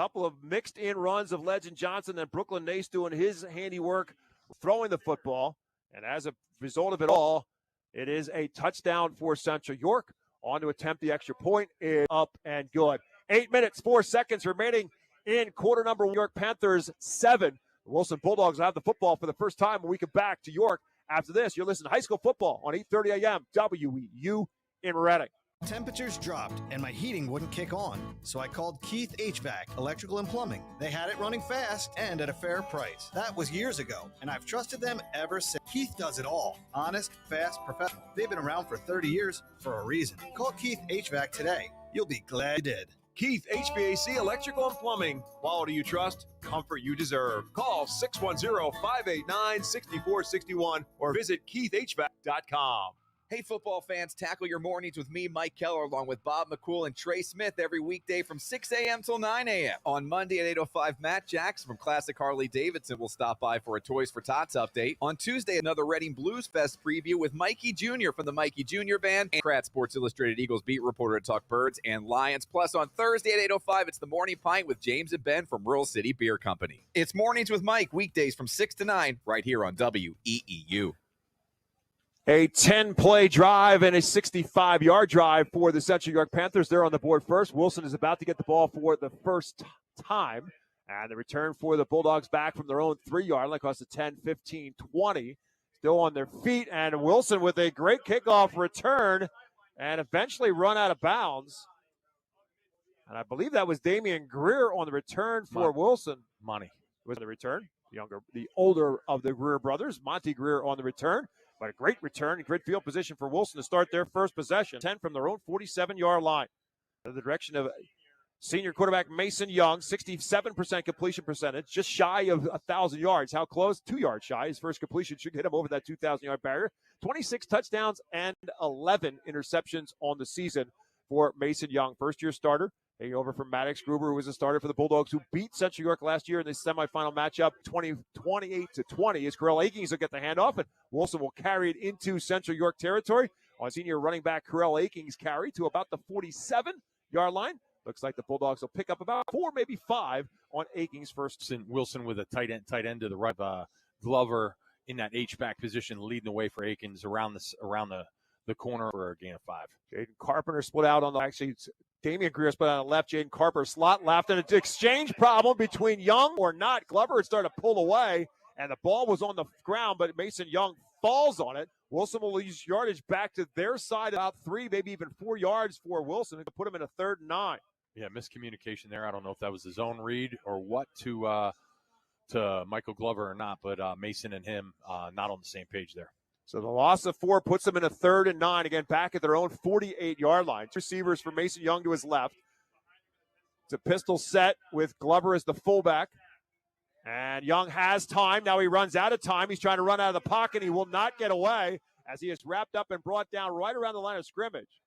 Couple of mixed in runs of Legend Johnson and Brooklyn Nace doing his handiwork throwing the football. And as a result of it all, it is a touchdown for Central York. On to attempt the extra point. Is up and good. 8 minutes, 4 seconds remaining in quarter number 1. York Panthers 7. The Wilson Bulldogs will have the football for the first time when we come back to York. After this, you're listening to High School Football on 8:30 a.m. WEEU in Reading. Temperatures dropped and my heating wouldn't kick on, so I called Keith HVAC Electrical and Plumbing. They had it running fast and at a fair price. That was years ago, and I've trusted them ever since. Keith does it all. Honest, fast, professional. They've been around for 30 years for a reason. Call Keith HVAC today. You'll be glad you did. Keith HVAC Electrical and Plumbing. Quality you trust, comfort you deserve. Call 610-589-6461 or visit keithhvac.com. Hey, football fans, tackle your mornings with me, Mike Keller, along with Bob McCool and Trey Smith every weekday from 6 a.m. till 9 a.m. On Monday at 8:05, Matt Jackson from Classic Harley-Davidson will stop by for a Toys for Tots update. On Tuesday, another Reading Blues Fest preview with Mikey Jr. from the Mikey Jr. Band and Pratt Sports Illustrated Eagles beat reporter to talk Birds and Lions. Plus, on Thursday at 8:05, it's the Morning Pint with James and Ben from Rural City Beer Company. It's Mornings with Mike, weekdays from 6 to 9, right here on WEEU. A 10-play drive and a 65-yard drive for the Central York Panthers. They're on the board first. Wilson is about to get the ball for the first time. And the return for the Bulldogs back from their own 3-yard line across the 10, 15, 20. Still on their feet. And Wilson with a great kickoff return and eventually run out of bounds. And I believe that was Damian Greer on the return for Wilson. Money was the return. The older of the Greer brothers. Monty Greer on the return. But a great return and great field position for Wilson to start their first possession. 10 from their own 47-yard line. In the direction of senior quarterback Mason Young, 67% completion percentage, just shy of 1,000 yards. How close? 2 yards shy. His first completion should get him over that 2,000-yard barrier. 26 touchdowns and 11 interceptions on the season for Mason Young. First-year starter. Taking over from Maddox Gruber, who was a starter for the Bulldogs, who beat Central York last year in the semifinal matchup 28-20. As Corell Akings will get the handoff, and Wilson will carry it into Central York territory. On senior running back Corell Akings carry to about the 47-yard line. Looks like the Bulldogs will pick up about 4, maybe 5 on Akings first. Wilson with a tight end to the right. Glover in that H-back position, leading the way for Akins around the corner for a gain of 5. Jaden Carpenter split out on the Damian Greer split out on the left. Jaden Carpenter slot left, and an exchange problem between Young or not. Glover had started to pull away, and the ball was on the ground, but Mason Young falls on it. Wilson will use yardage back to their side, about 3, maybe even 4 yards for Wilson to put him in a 3rd and 9. Yeah, miscommunication there. I don't know if that was his own read or what to Michael Glover or not, but Mason and him not on the same page there. So the loss of 4 puts them in a 3rd and 9, again, back at their own 48-yard line. Receivers for Mason Young to his left. It's a pistol set with Glover as the fullback. And Young has time. Now he runs out of time. He's trying to run out of the pocket. He will not get away as he is wrapped up and brought down right around the line of scrimmage.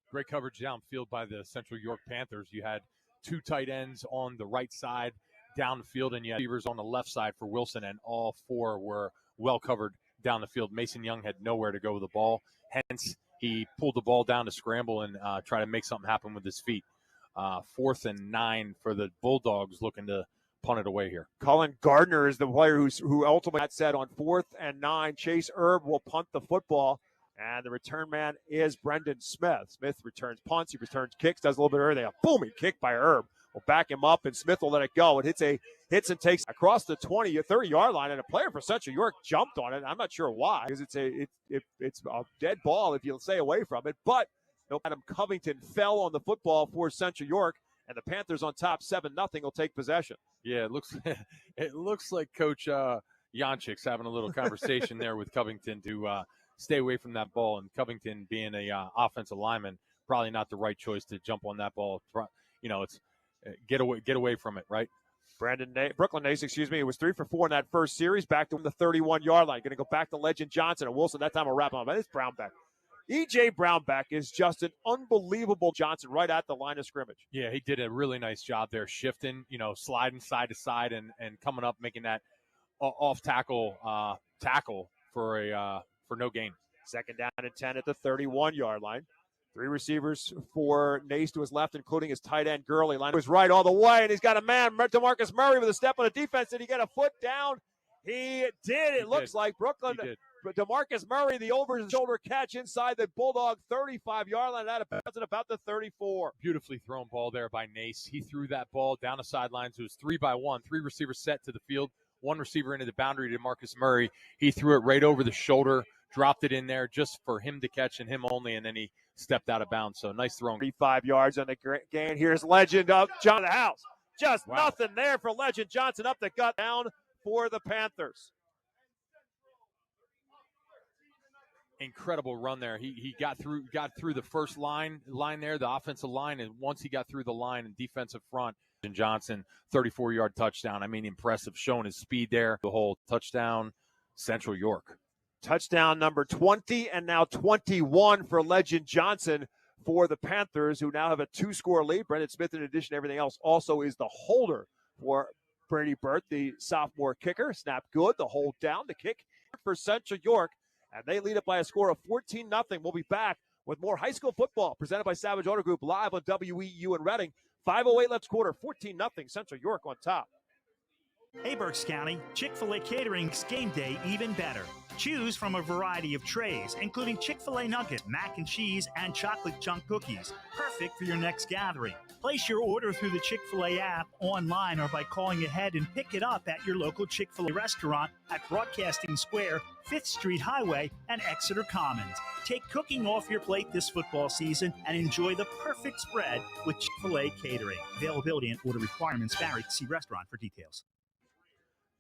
Great coverage downfield by the Central York Panthers. You had 2 tight ends on the right side down the field, and you had receivers on the left side for Wilson, and all 4 were well covered down the field. Mason Young had nowhere to go with the ball. Hence, he pulled the ball down to scramble and try to make something happen with his feet. 4th and 9 for the Bulldogs looking to punt it away here. Cullen Gardner is the player who ultimately said on 4th and 9, Chase Erb will punt the football. And the return man is Brendan Smith. Smith returns punts, he returns kicks, does a little bit earlier. A booming kick by Erb will back him up, and Smith will let it go. It hits and takes across the 20 or 30-yard line, and a player for Central York jumped on it. I'm not sure why, because it's a dead ball if you'll stay away from it. But Adam Covington fell on the football for Central York, and the Panthers on top 7-0 will take possession. Yeah, it looks like Coach Janchik's having a little conversation there with Covington to stay away from that ball, and Covington being a offensive lineman, probably not the right choice to jump on that ball. It's get away from it, right? Brooklyn Nace, who was 3 for 4 in that first series, back to the 31-yard line. Going to go back to Legend Johnson and Wilson. That time will wrap him up. It's Brownback. E.J. Brownback is just an unbelievable Johnson right at the line of scrimmage. Yeah, he did a really nice job there, shifting, sliding side to side and coming up, making that off tackle for no gain. Second down and 10 at the 31-yard line. 3 receivers for Nace to his left, including his tight end Gurley. Line to his right all the way, and he's got a man, DeMarcus Murray, with a step on the defense. Did he get a foot down? He did. It looks like Brooklyn. DeMarcus Murray, the over-shoulder catch inside the Bulldog 35-yard line. That about about the 34. Beautifully thrown ball there by Nace. He threw that ball down the sidelines. It was 3-by-1. 3 receivers set to the field. 1 receiver into the boundary to Marcus Murray. He threw it right over the shoulder, dropped it in there just for him to catch and him only, and then he stepped out of bounds. So nice throwing. 35 yards on the gain. Here's Legend up John the house. Just nothing there for Legend Johnson up the gut down for the Panthers. Incredible run there. He got through the first line there, the offensive line, and once he got through the line and defensive front, and Johnson, 34-yard touchdown. I mean, impressive, showing his speed there. The whole touchdown, Central York. Touchdown number 20 and now 21 for Legend Johnson for the Panthers, who now have a 2-score lead. Brendan Smith, in addition to everything else, also is the holder for Brady Burt, the sophomore kicker. Snap good, the hold down, the kick for Central York. And they lead it by a score of 14-0. We'll be back with more high school football presented by Savage Auto Group live on WEEU in Reading. 5:08 left quarter, 14-0. Central York on top. Hey, Berks County, Chick-fil-A Catering's game day even better. Choose from a variety of trays, including Chick-fil-A nuggets, mac and cheese, and chocolate chunk cookies. Perfect for your next gathering. Place your order through the Chick-fil-A app, online, or by calling ahead and pick it up at your local Chick-fil-A restaurant at Broadcasting Square, 5th Street Highway, and Exeter Commons. Take cooking off your plate this football season and enjoy the perfect spread with Chick-fil-A Catering. Availability and order requirements vary. See restaurant for details.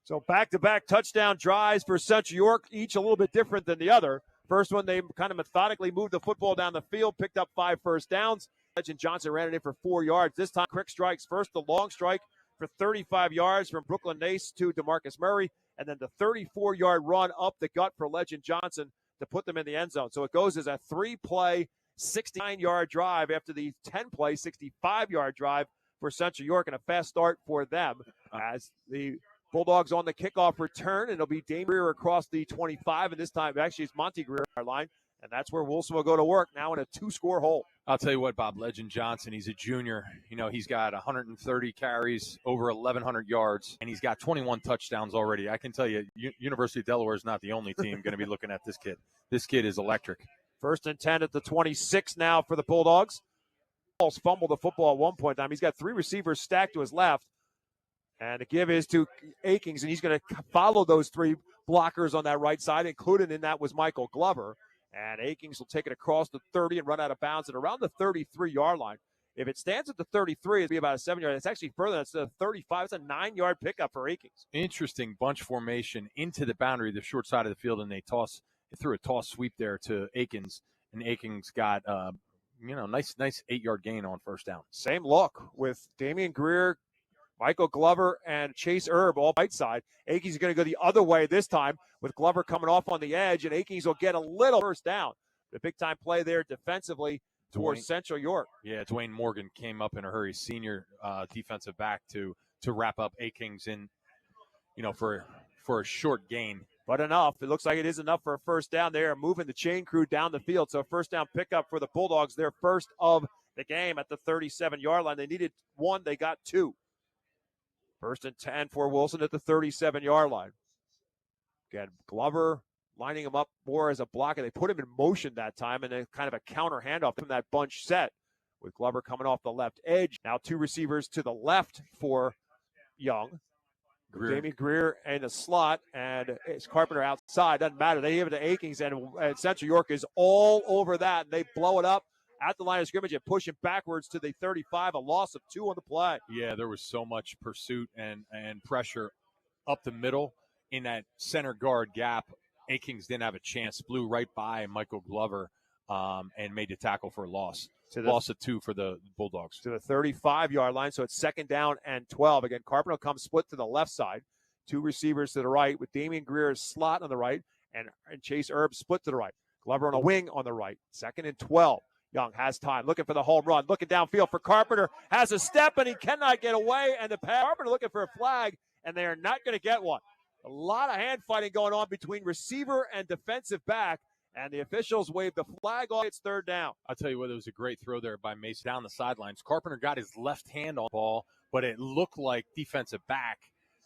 So back-to-back touchdown drives for Central York, each a little bit different than the other. First one, they kind of methodically moved the football down the field, picked up 5 first downs. Legend Johnson ran it in for 4 yards. This time, quick strikes. First, the long strike for 35 yards from Brooklyn Nace to DeMarcus Murray, and then the 34-yard run up the gut for Legend Johnson to put them in the end zone. So it goes as a 3-play, 69-yard drive after the 10-play, 65-yard drive for Central York, and a fast start for them as the Bulldogs on the kickoff return, and it'll be Dame Greer across the 25, and this time actually it's Monty Greer on our line, and that's where Wilson will go to work now in a 2-score hole. I'll tell you what, Bob, Legend Johnson, he's a junior. He's got 130 carries, over 1,100 yards, and he's got 21 touchdowns already. I can tell you, University of Delaware is not the only team going to be looking at this kid. This kid is electric. 1st and 10 at the 26 now for the Bulldogs. Balls fumbled the football at one point in time. He's got 3 receivers stacked to his left. And the give is to Akings, and he's going to follow those 3 blockers on that right side. Included in that was Michael Glover. And Akings will take it across the 30 and run out of bounds at around the 33-yard line. If it stands at the 33, it'll be about a 7-yard. It's actually further. It's a 35. It's a 9-yard pickup for Akings. Interesting bunch formation into the boundary, the short side of the field, and they threw a toss sweep there to Akins, and Akings got nice 8-yard gain on first down. Same look with Damian Greer, Michael Glover, and Chase Erb all right side. Akings is going to go the other way this time with Glover coming off on the edge, and Akings will get a little first down. The big-time play there defensively towards Central York. Yeah, Dwayne Morgan came up in a hurry, senior defensive back to wrap up Akings in, for a short gain. But enough. It looks like it is enough for a first down. They are moving the chain crew down the field. So first down pickup for the Bulldogs, their first of the game at the 37-yard line. They needed 1. They got 2. 1st and 10 for Wilson at the 37-yard line. Again, Glover lining him up more as a blocker. They put him in motion that time, and then kind of a counter handoff from that bunch set with Glover coming off the left edge. Now 2 receivers to the left for Young. Jamie Greer in the slot, and it's Carpenter outside. Doesn't matter. They give it to Akings, and Central York is all over that. And they blow it up at the line of scrimmage and push him backwards to the 35, a loss of 2 on the play. Yeah, there was so much pursuit and pressure up the middle in that center guard gap. Akings didn't have a chance, blew right by Michael Glover and made the tackle for a loss. Loss of 2 for the Bulldogs. To the 35-yard line, so it's 2nd down and 12. Again, Carpenter comes split to the left side. 2 receivers to the right with Damian Greer's slot on the right and Chase Erb split to the right. Glover on a wing on the right. 2nd and 12. Young has time, looking for the home run, looking downfield for Carpenter, has a step, and he cannot get away, and the Carpenter looking for a flag, and they are not going to get one. A lot of hand fighting going on between receiver and defensive back, and the officials wave the flag off. It's 3rd down. I'll tell you what, it was a great throw there by Mason down the sidelines. Carpenter got his left hand on the ball, but it looked like defensive back.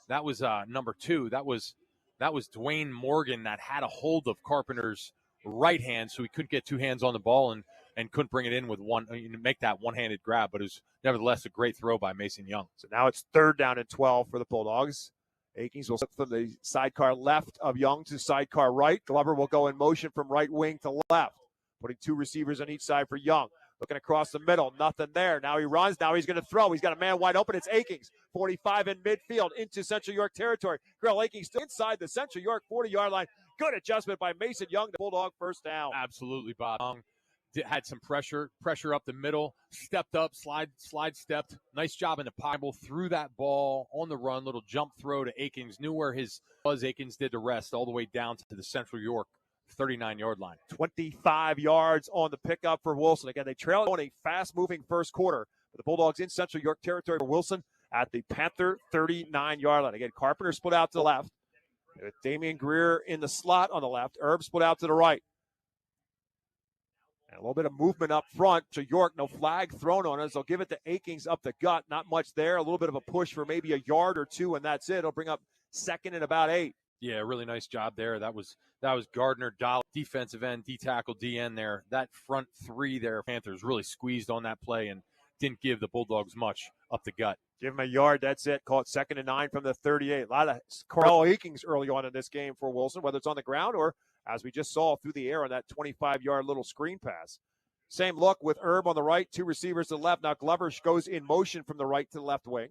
That was number 2. That was Dwayne Morgan that had a hold of Carpenter's right hand, so he couldn't get 2 hands on the ball and couldn't bring it in with one, make that one-handed grab. But it was nevertheless a great throw by Mason Young. So now it's 3rd down and 12 for the Bulldogs. Akings will slip from the sidecar left of Young to sidecar right. Glover will go in motion from right wing to left, putting 2 receivers on each side for Young. Looking across the middle, nothing there. Now he runs. Now he's going to throw. He's got a man wide open. It's Akings, 45 in midfield into Central York territory. Grill Akings still inside the Central York 40-yard line. Good adjustment by Mason Young, the Bulldog 1st down. Absolutely, Bob. Young had some pressure up the middle, stepped up, slide stepped. Nice job in the pocket, threw that ball on the run, little jump throw to Akings. Knew where his was. Akings did the rest all the way down to the Central York 39-yard line. 25 yards on the pickup for Wilson. Again, they trail on a fast-moving first quarter. But the Bulldogs in Central York territory for Wilson at the Panther 39-yard line. Again, Carpenter split out to the left. With Damian Greer in the slot on the left. Erb split out to the right. And a little bit of movement up front to York. No flag thrown on us. They'll give it to Akings up the gut. Not much there. A little bit of a push for maybe a yard or 2, and that's it. It'll bring up 2nd and about 8. Yeah, really nice job there. That was Gardner, Dollar, defensive end, D-tackle, DN there. That front 3 there, Panthers really squeezed on that play and didn't give the Bulldogs much up the gut. Give him a yard. That's it. Call it 2nd and 9 from the 38. A lot of Carl Akings early on in this game for Wilson, whether it's on the ground or, as we just saw, through the air on that 25-yard little screen pass. Same look with Erb on the right, 2 receivers to the left. Now Glover goes in motion from the right to the left wing.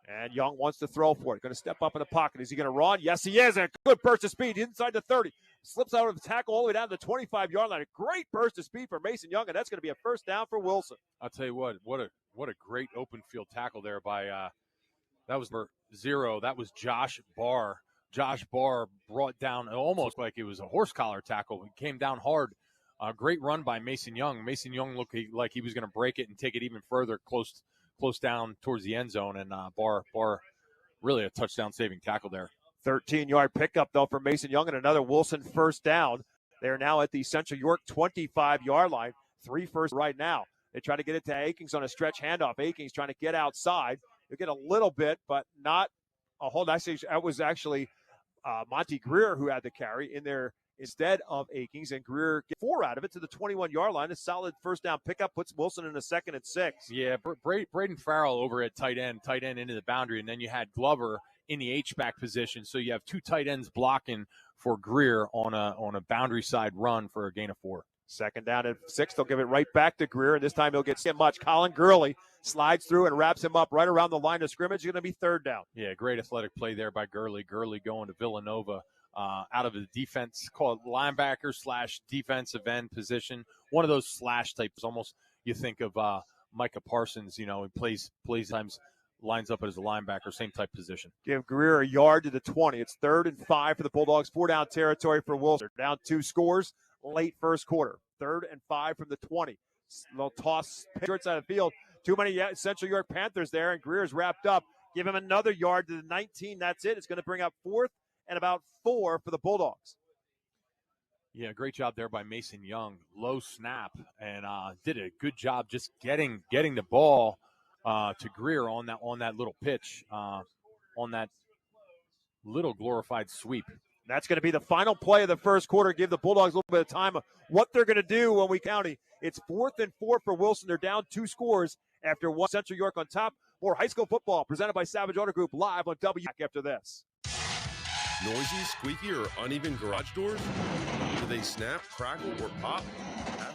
And Young wants to throw for it. Going to step up in the pocket. Is he going to run? Yes, he is. And a good burst of speed inside the 30. Slips out of the tackle all the way down to the 25-yard line. A great burst of speed for Mason Young, and that's going to be a 1st down for Wilson. I'll tell you what a great open field tackle there by that was number 0. That was Josh Barr. Josh Barr brought down almost like it was a horse collar tackle. He came down hard. Great run by Mason Young. Mason Young looked like he was going to break it and take it even further close down towards the end zone, and Barr really a touchdown-saving tackle there. 13-yard pickup, though, for Mason Young, and another Wilson 1st down. They're now at the Central York 25-yard line. 3 first right now. They try to get it to Akings on a stretch handoff. Akings trying to get outside. They get a little bit, but not a whole. That was actually Monty Greer who had the carry in there instead of Akings, and Greer get 4 out of it to the 21-yard line. A solid 1st down pickup puts Wilson in a 2nd and 6. Yeah, Braden Farrell over at tight end into the boundary, and then you had Glover in the H-back position. So you have 2 tight ends blocking for Greer on a boundary side run for a gain of 4. 2nd down and 6. They'll give it right back to Greer, and this time he'll get much. Colin Gurley slides through and wraps him up right around the line of scrimmage. It's going to be 3rd down. Yeah, great athletic play there by Gurley. Gurley going to Villanova. Out of the defense, call it linebacker / defensive end position. One of those slash types. Almost you think of Micah Parsons, he plays times, lines up as a linebacker, same type position. Give Greer a yard to the 20. It's 3rd and 5 for the Bulldogs. 4 down territory for Wilson. Down 2 scores, late first quarter. 3rd and 5 from the 20. Little toss short side of the field. Too many Central York Panthers there, and Greer's wrapped up. Give him another yard to the 19. That's it. It's going to bring up 4th and about 4 for the Bulldogs. Yeah, great job there by Mason Young. Low snap, and did a good job just getting the ball to Greer on that little pitch, on that little glorified sweep. That's going to be the final play of the first quarter. Give the Bulldogs a little bit of time of what they're going to do when we county. It's 4th and 4 for Wilson. They're down 2 scores after 1. Central York on top. More high school football presented by Savage Auto Group live on W. After this. Noisy, squeaky, or uneven garage doors? Do they snap, crackle, or pop?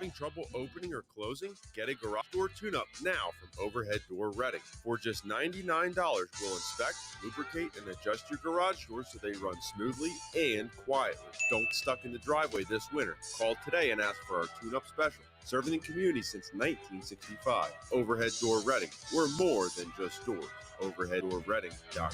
Having trouble opening or closing? Get a garage door tune-up now from Overhead Door Reading. For just $99, we'll inspect, lubricate, and adjust your garage doors so they run smoothly and quietly. Don't get stuck in the driveway this winter. Call today and ask for our tune-up special. Serving the community since 1965. Overhead Door Reading. We're more than just doors. OverheadDoorReading.com.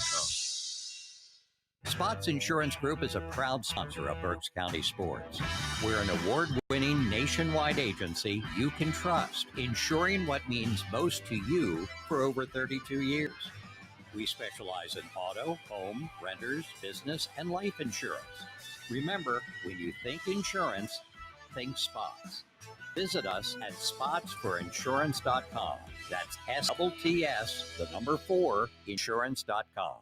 Spots Insurance Group is a proud sponsor of Berks County sports. We're an award-winning nationwide agency you can trust, insuring what means most to you for over 32 years. We specialize in auto, home, renters, business, and life insurance. Remember, when you think insurance, think Spots. Visit us at spotsforinsurance.com. That's STS4, insurance.com.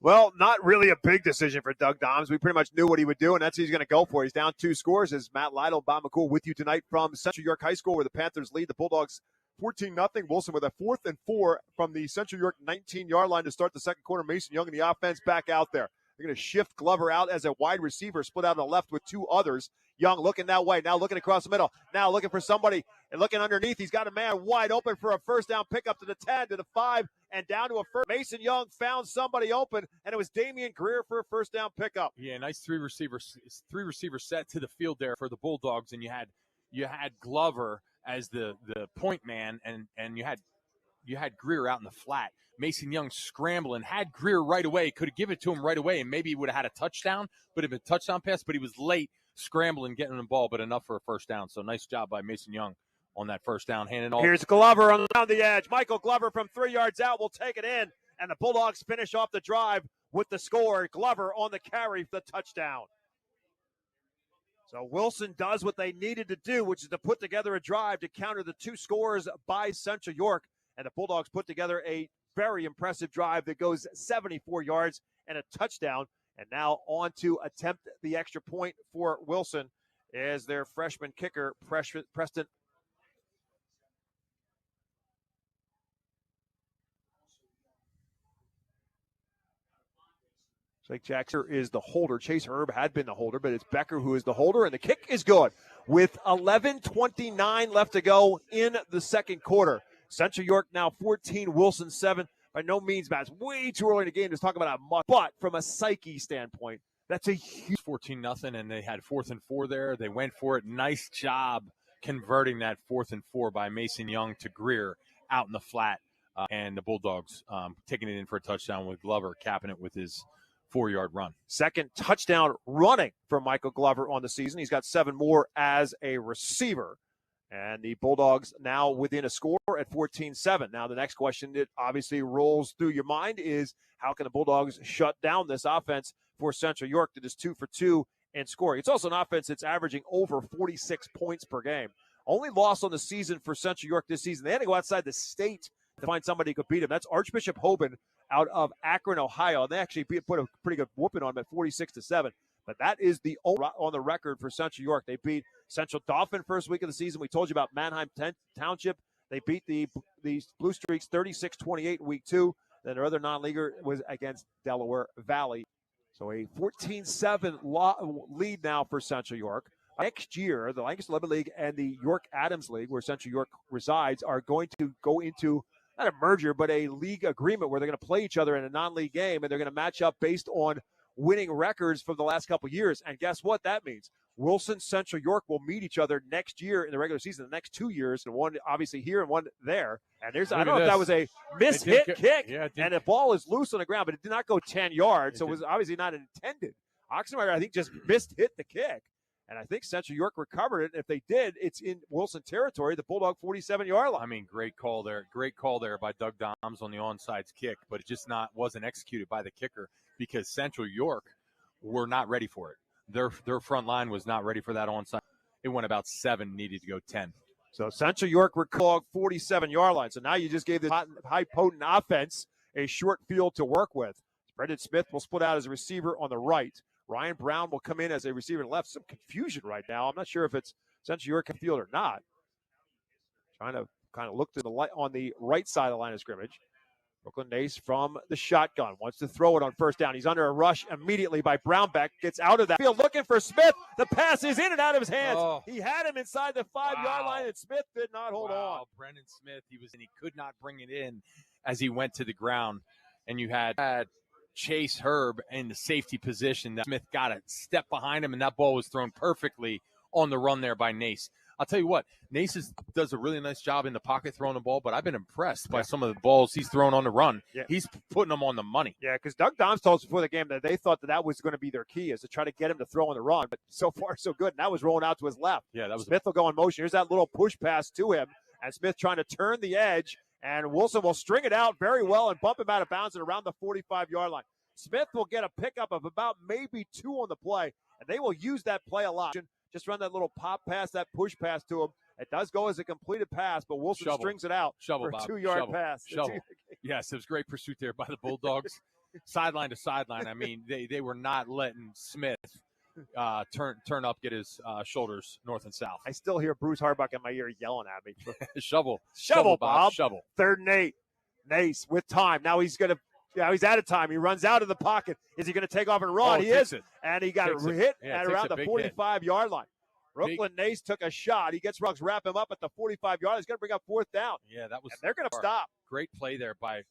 Well, not really a big decision for Doug Doms. We pretty much knew what he would do, and that's what he's going to go for. He's down 2 scores. As Matt Lytle, Bob McCool with you tonight from Central York High School, where the Panthers lead the Bulldogs 14-0. Wilson with a 4th and 4 from the Central York 19-yard line to start the second quarter. Mason Young and the offense back out there. They're going to shift Glover out as a wide receiver, split out on the left with 2 others. Young looking that way, now looking across the middle, now looking for somebody and looking underneath. He's got a man wide open for a first down pickup to the 10, to the 5, and down to a first. Mason Young found somebody open, and it was Damian Greer for a first down pickup. Yeah, nice three receiver set to the field there for the Bulldogs, and you had Glover as the point man, and you had Greer out in the flat. Mason Young scrambling, had Greer right away, could have given it to him right away, and maybe he would have had a touchdown, but if a touchdown pass, but he was late scrambling, getting the ball, but enough for a first down. So nice job by Mason Young on that first down. Handing off. Here's Glover around the edge. Michael Glover from 3 yards out will take it in, and the Bulldogs finish off the drive with the score. Glover on the carry for the touchdown. So Wilson does what they needed to do, which is to put together a drive to counter the 2 scores by Central York, and the Bulldogs put together a very impressive drive that goes 74 yards and a touchdown. And now on to attempt the extra point for Wilson as their freshman kicker, Preston. Jake Jackson is the holder. Chase Herb had been the holder, but it's Becker who is the holder, and the kick is good with 11:29 left to go in the second quarter. Central York now 14, Wilson 7. By no means, Matt, it's way too early in the game to talk about a much, but from a psyche standpoint, that's a huge 14-0, and they had 4th and 4 there. They went for it. Nice job converting that 4th and 4 by Mason Young to Greer out in the flat, and the Bulldogs taking it in for a touchdown with Glover capping it with his 4-yard run. Second touchdown running for Michael Glover on the season. He's got 7 more as a receiver. And the Bulldogs now within a score at 14-7. Now, the next question that obviously rolls through your mind is, how can the Bulldogs shut down this offense for Central York that is 2 for 2 in scoring? It's also an offense that's averaging over 46 points per game. Only loss on the season for Central York this season. They had to go outside the state to find somebody who could beat them. That's Archbishop Hoban out of Akron, Ohio. And they actually put a pretty good whooping on them at 46-7. But that is the only on the record for Central York. They beat Central Dauphin first week of the season. We told you about Manheim Township. They beat the Blue Streaks 36-28 in week 2. Then their other non-leaguer was against Delaware Valley. So a 14-7 lead now for Central York. Next year, the Lancaster Levin League and the York Adams League, where Central York resides, are going to go into not a merger, but a league agreement where they're going to play each other in a non-league game, and they're going to match up based on winning records from the last couple of years. And guess what that means? Wilson, Central York will meet each other next year in the regular season, the next 2 years, and one obviously here and one there. And there's, I don't know if that was a mishit kick, and the ball is loose on the ground, but it did not go 10 yards, so it was obviously not intended. Oxenmeyer, I think, just hit the kick. And I think Central York recovered it. If they did, it's in Wilson territory, the Bulldog 47-yard line. I mean, great call there. Great call there by Doug Doms on the onside kick, but it just wasn't executed by the kicker because Central York were not ready for it. Their front line was not ready for that onside. It went about 7, needed to go 10. So Central York recalled 47-yard line. So now you just gave the high potent offense a short field to work with. Brendan Smith will split out as a receiver on the right. Ryan Brown will come in as a receiver left. Some confusion right now. I'm not sure if it's Central York field or not. Trying to kind of look to the light on the right side of the line of scrimmage. Brooklyn Nace from the shotgun. Wants to throw it on first down. He's under a rush immediately by Brownback. Gets out of that field looking for Smith. The pass is in and out of his hands. Oh. He had him inside the 5-yard line, and Smith did not hold on. Brendan Smith, he could not bring it in as he went to the ground. And you had Chase Herb in the safety position. That Smith got a step behind him, and that ball was thrown perfectly on the run there by Nace. I'll tell you what, Nace does a really nice job in the pocket throwing the ball, but I've been impressed by some of the balls he's thrown on the run. Yeah. He's putting them on the money. Yeah, because Doug Doms told us before the game that they thought that was going to be their key, is to try to get him to throw on the run. But so far, so good. And that was rolling out to his left. Yeah, that was Smith will go in motion. Here's that little push pass to him, and Smith trying to turn the edge, and Wilson will string it out very well and bump him out of bounds at around the 45-yard line. Smith will get a pickup of about maybe 2 on the play, and they will use that play a lot. Just run that little pop pass, that push pass to him. It does go as a completed pass, but Wilson strings it out for a 2-yard pass. Yes, it was great pursuit there by the Bulldogs. Sideline to sideline. I mean, they were not letting Smith turn up, get his shoulders north and south. I still hear Bruce Harbuck in my ear yelling at me. Shovel, Bob. Shovel. 3rd and 8. Nace with time. Now he's going to. Yeah, he's out of time. He runs out of the pocket. Is he going to take off and run? He is. And he got hit at around the 45-yard line. Brooklyn Nace took a shot. He gets Ruggs, wrap him up at the 45-yard line. He's going to bring up 4th down. Yeah, that was. And they're going to stop. Great play there by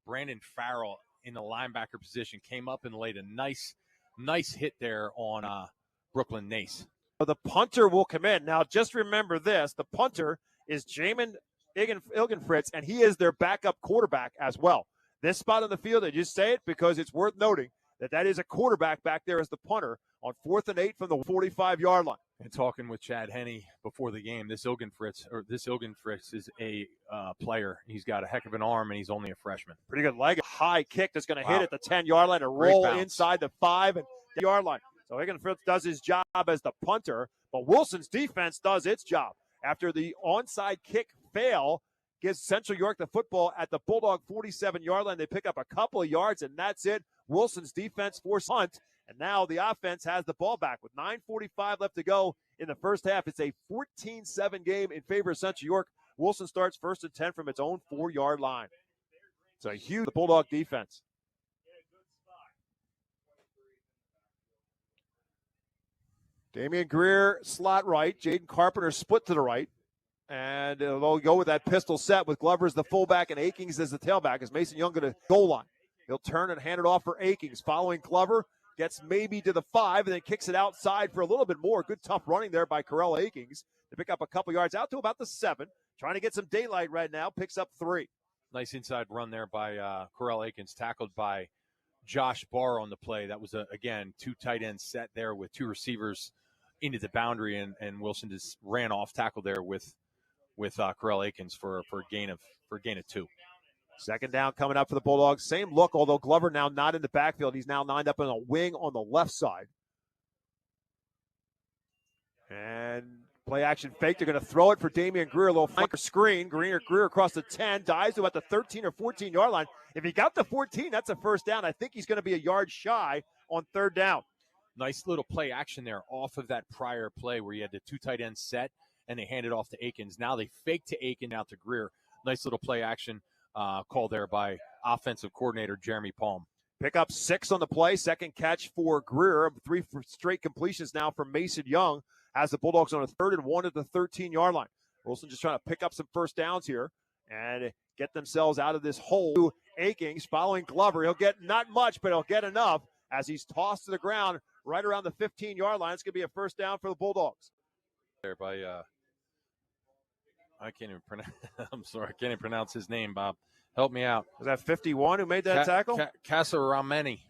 Brandon Farrell in the linebacker position. Came up and laid a nice hit there on Brooklyn Nace. The punter will come in. Now, just remember this. The punter is Jamin Ilgenfritz, and he is their backup quarterback as well. This spot on the field, I just say it because it's worth noting that is a quarterback back there as the punter on 4th and 8 from the 45-yard line. And talking with Chad Henne before the game, this Ilgenfritz is a player. He's got a heck of an arm, and he's only a freshman. Pretty good leg. High kick that's going to hit at the 10-yard line and roll inside the 5-yard line. So Ilgenfritz does his job as the punter, but Wilson's defense does its job. After the onside kick fail, gives Central York the football at the Bulldog 47-yard line. They pick up a couple of yards, and that's it. Wilson's defense forced punt, and now the offense has the ball back with 9:45 left to go in the first half. It's a 14-7 game in favor of Central York. Wilson starts 1st and 10 from its own 4-yard line. It's a huge Bulldog defense. Damian Greer slot right. Jaden Carpenter split to the right. And they'll go with that pistol set with Glover as the fullback and Akings as the tailback. As Mason Young going to goal line. He'll turn and hand it off for Akings. Following Glover, gets maybe to the 5 and then kicks it outside for a little bit more. Good tough running there by Corell Akings to pick up a couple yards out to about the 7. Trying to get some daylight right now. Picks up 3. Nice inside run there by Corell Akins, tackled by Josh Barr on the play. That was, again, 2 tight ends set there with 2 receivers into the boundary, and Wilson just ran off tackle there with Corell Akins for a gain of 2. 2nd down coming up for the Bulldogs. Same look, although Glover now not in the backfield. He's now lined up in a wing on the left side. And play action fake. They're going to throw it for Damian Greer. A little flanker screen. Greer across the 10. Dives to about the 13 or 14-yard line. If he got the 14, that's a 1st down. I think he's going to be a yard shy on 3rd down. Nice little play action there off of that prior play where you had the 2 tight ends set and they handed off to Akins. Now they fake to Akins out to Greer. Nice little play action call there by offensive coordinator Jeremy Palm. Pick up 6 on the play. 2nd catch for Greer. 3 straight completions now from Mason Young. Has the Bulldogs on a 3rd and 1 at the 13-yard line. Wilson just trying to pick up some 1st downs here and get themselves out of this hole. Akings following Glover. He'll get not much, but he'll get enough as he's tossed to the ground right around the 15-yard line. It's going to be a 1st down for the Bulldogs. There by I can't even pronounce. I'm sorry, I can't even pronounce his name. Bob, help me out. Was that 51 who made that tackle? Casa Rameni.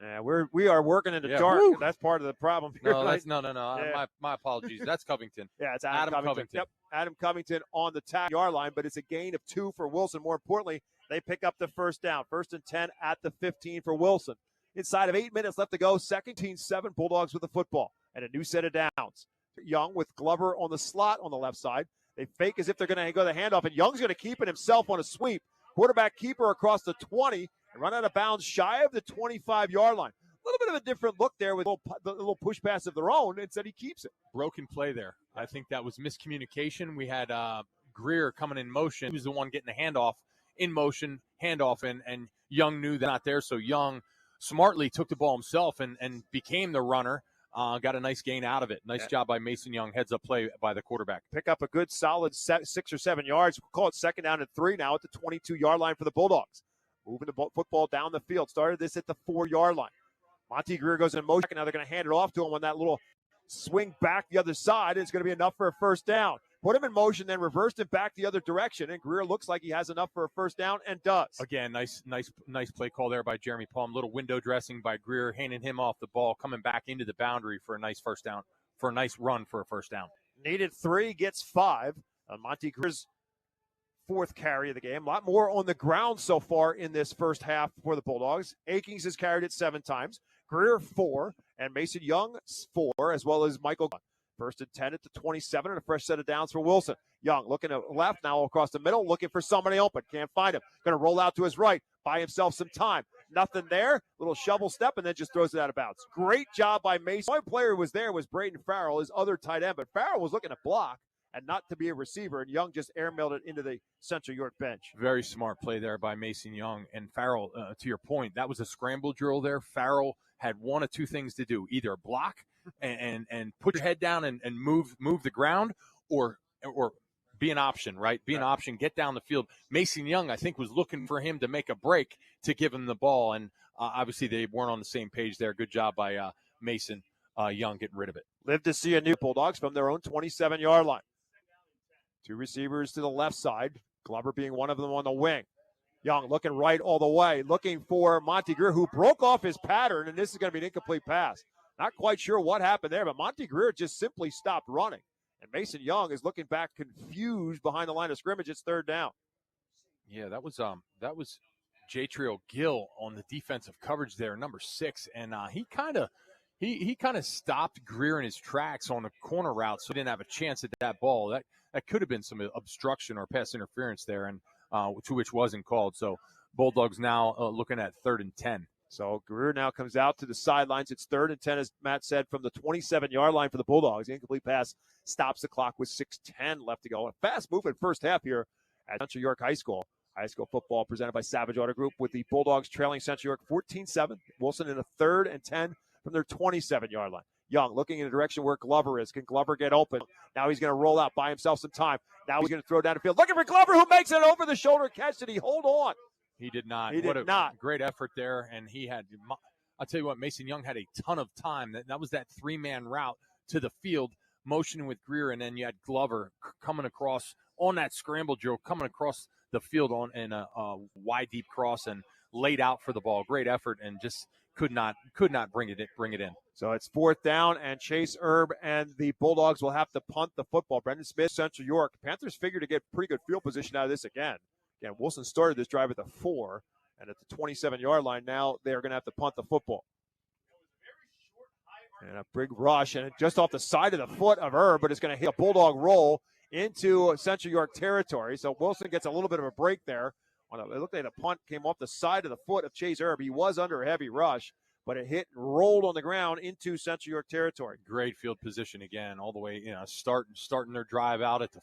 Yeah, we are working in the dark. Woo. That's part of the problem here. No, Yeah. My apologies. That's Covington. Yeah, it's Adam Covington. Yep, Adam Covington on the yard line, but it's a gain of 2 for Wilson. More importantly, they pick up the 1st down. 1st and 10 at the 15 for Wilson. Inside of 8 minutes left to go. 17-7 Bulldogs with the football and a new set of downs. Young with Glover on the slot on the left side. They fake as if they're going to go the handoff, and Young's going to keep it himself on a sweep. Quarterback keeper across the 20 and run out of bounds shy of the 25-yard line. A little bit of a different look there with the little push pass of their own. Instead, he keeps it. Broken play there. I think that was miscommunication. We had Greer coming in motion. He was the one getting the handoff. in motion, handoff, and Young knew that not there, so Young smartly took the ball himself and became the runner. Got a nice gain out of it. Nice job by Mason Young. Heads up play by the quarterback. Pick up a good solid 6 or 7 yards. We'll call it 2nd down and 3 now at the 22-yard line for the Bulldogs. Moving the football down the field. Started this at the 4-yard line. Monty Greer goes in motion. Now they're going to hand it off to him on that little swing back the other side. It's going to be enough for a 1st down. Put him in motion, then reversed him back the other direction, and Greer looks like he has enough for a 1st down and does. Again, nice play call there by Jeremy Palm. Little window dressing by Greer, handing him off the ball, coming back into the boundary for a nice 1st down, for a nice run for a 1st down. Needed 3, gets 5. Monty Greer's 4th carry of the game. A lot more on the ground so far in this first half for the Bulldogs. Akings has carried it 7 times. Greer 4, and Mason Young 4, as well as Michael Gunn. 1st and 10 at the 27, and a fresh set of downs for Wilson. Young looking to left, now across the middle, looking for somebody open. Can't find him. Going to roll out to his right, buy himself some time. Nothing there. Little shovel step, and then just throws it out of bounds. Great job by Mason. One player who was there was Braden Farrell, his other tight end, but Farrell was looking to block and not to be a receiver, and Young just airmailed it into the Central York bench. Very smart play there by Mason Young. And Farrell, to your point, that was a scramble drill there. Farrell had one of 2 things to do: either block and put your head down and move the ground, or be an option, right? Be an option, get down the field. Mason Young, I think, was looking for him to make a break to give him the ball, and obviously they weren't on the same page there. Good job by Mason Young getting rid of it. Live to see a new Bulldogs from their own 27-yard line. 2 receivers to the left side, Glover being one of them on the wing. Young looking right all the way, looking for Monty Greer, who broke off his pattern, and this is going to be an incomplete pass. Not quite sure what happened there, but Monty Greer just simply stopped running. And Mason Young is looking back confused behind the line of scrimmage. It's 3rd down. Yeah, that was J-Trio Gill on the defensive coverage there, number 6, and he kind of stopped Greer in his tracks on a corner route, so he didn't have a chance at that ball. That could have been some obstruction or pass interference there, and to which wasn't called. So Bulldogs now looking at 3rd and 10. So Greer now comes out to the sidelines. It's 3rd and 10, as Matt said, from the 27-yard line for the Bulldogs. The incomplete pass stops the clock with 6:10 left to go. A fast-moving first half here at Central York High School. High school football presented by Savage Auto Group, with the Bulldogs trailing Central York 14-7. Wilson in a 3rd and 10 from their 27-yard line. Young looking in the direction where Glover is. Can Glover get open? Now he's going to roll out, buy himself some time. Now he's going to throw down the field. Looking for Glover, who makes it over the shoulder catch. Did he hold on? He did not. He did not. Great effort there, and he had – I'll tell you what, Mason Young had a ton of time. That was that 3-man route to the field, motioning with Greer, and then you had Glover coming across on that scramble drill, coming across the field on in a wide deep cross and laid out for the ball. Great effort, and just could not bring it in. So it's 4th down, and Chase Erb and the Bulldogs will have to punt the football. Brendan Smith, Central York. Panthers figure to get pretty good field position out of this again. Again, Wilson started this drive at the 4, and at the 27-yard line now they're going to have to punt the football. And a big rush, and just off the side of the foot of Erb, but it's going to hit a Bulldog roll into Central York territory. So Wilson gets a little bit of a break there. It looked like the punt came off the side of the foot of Chase Erb. He was under a heavy rush, but it hit and rolled on the ground into Central York territory. Great field position again, all the way, starting their drive out at the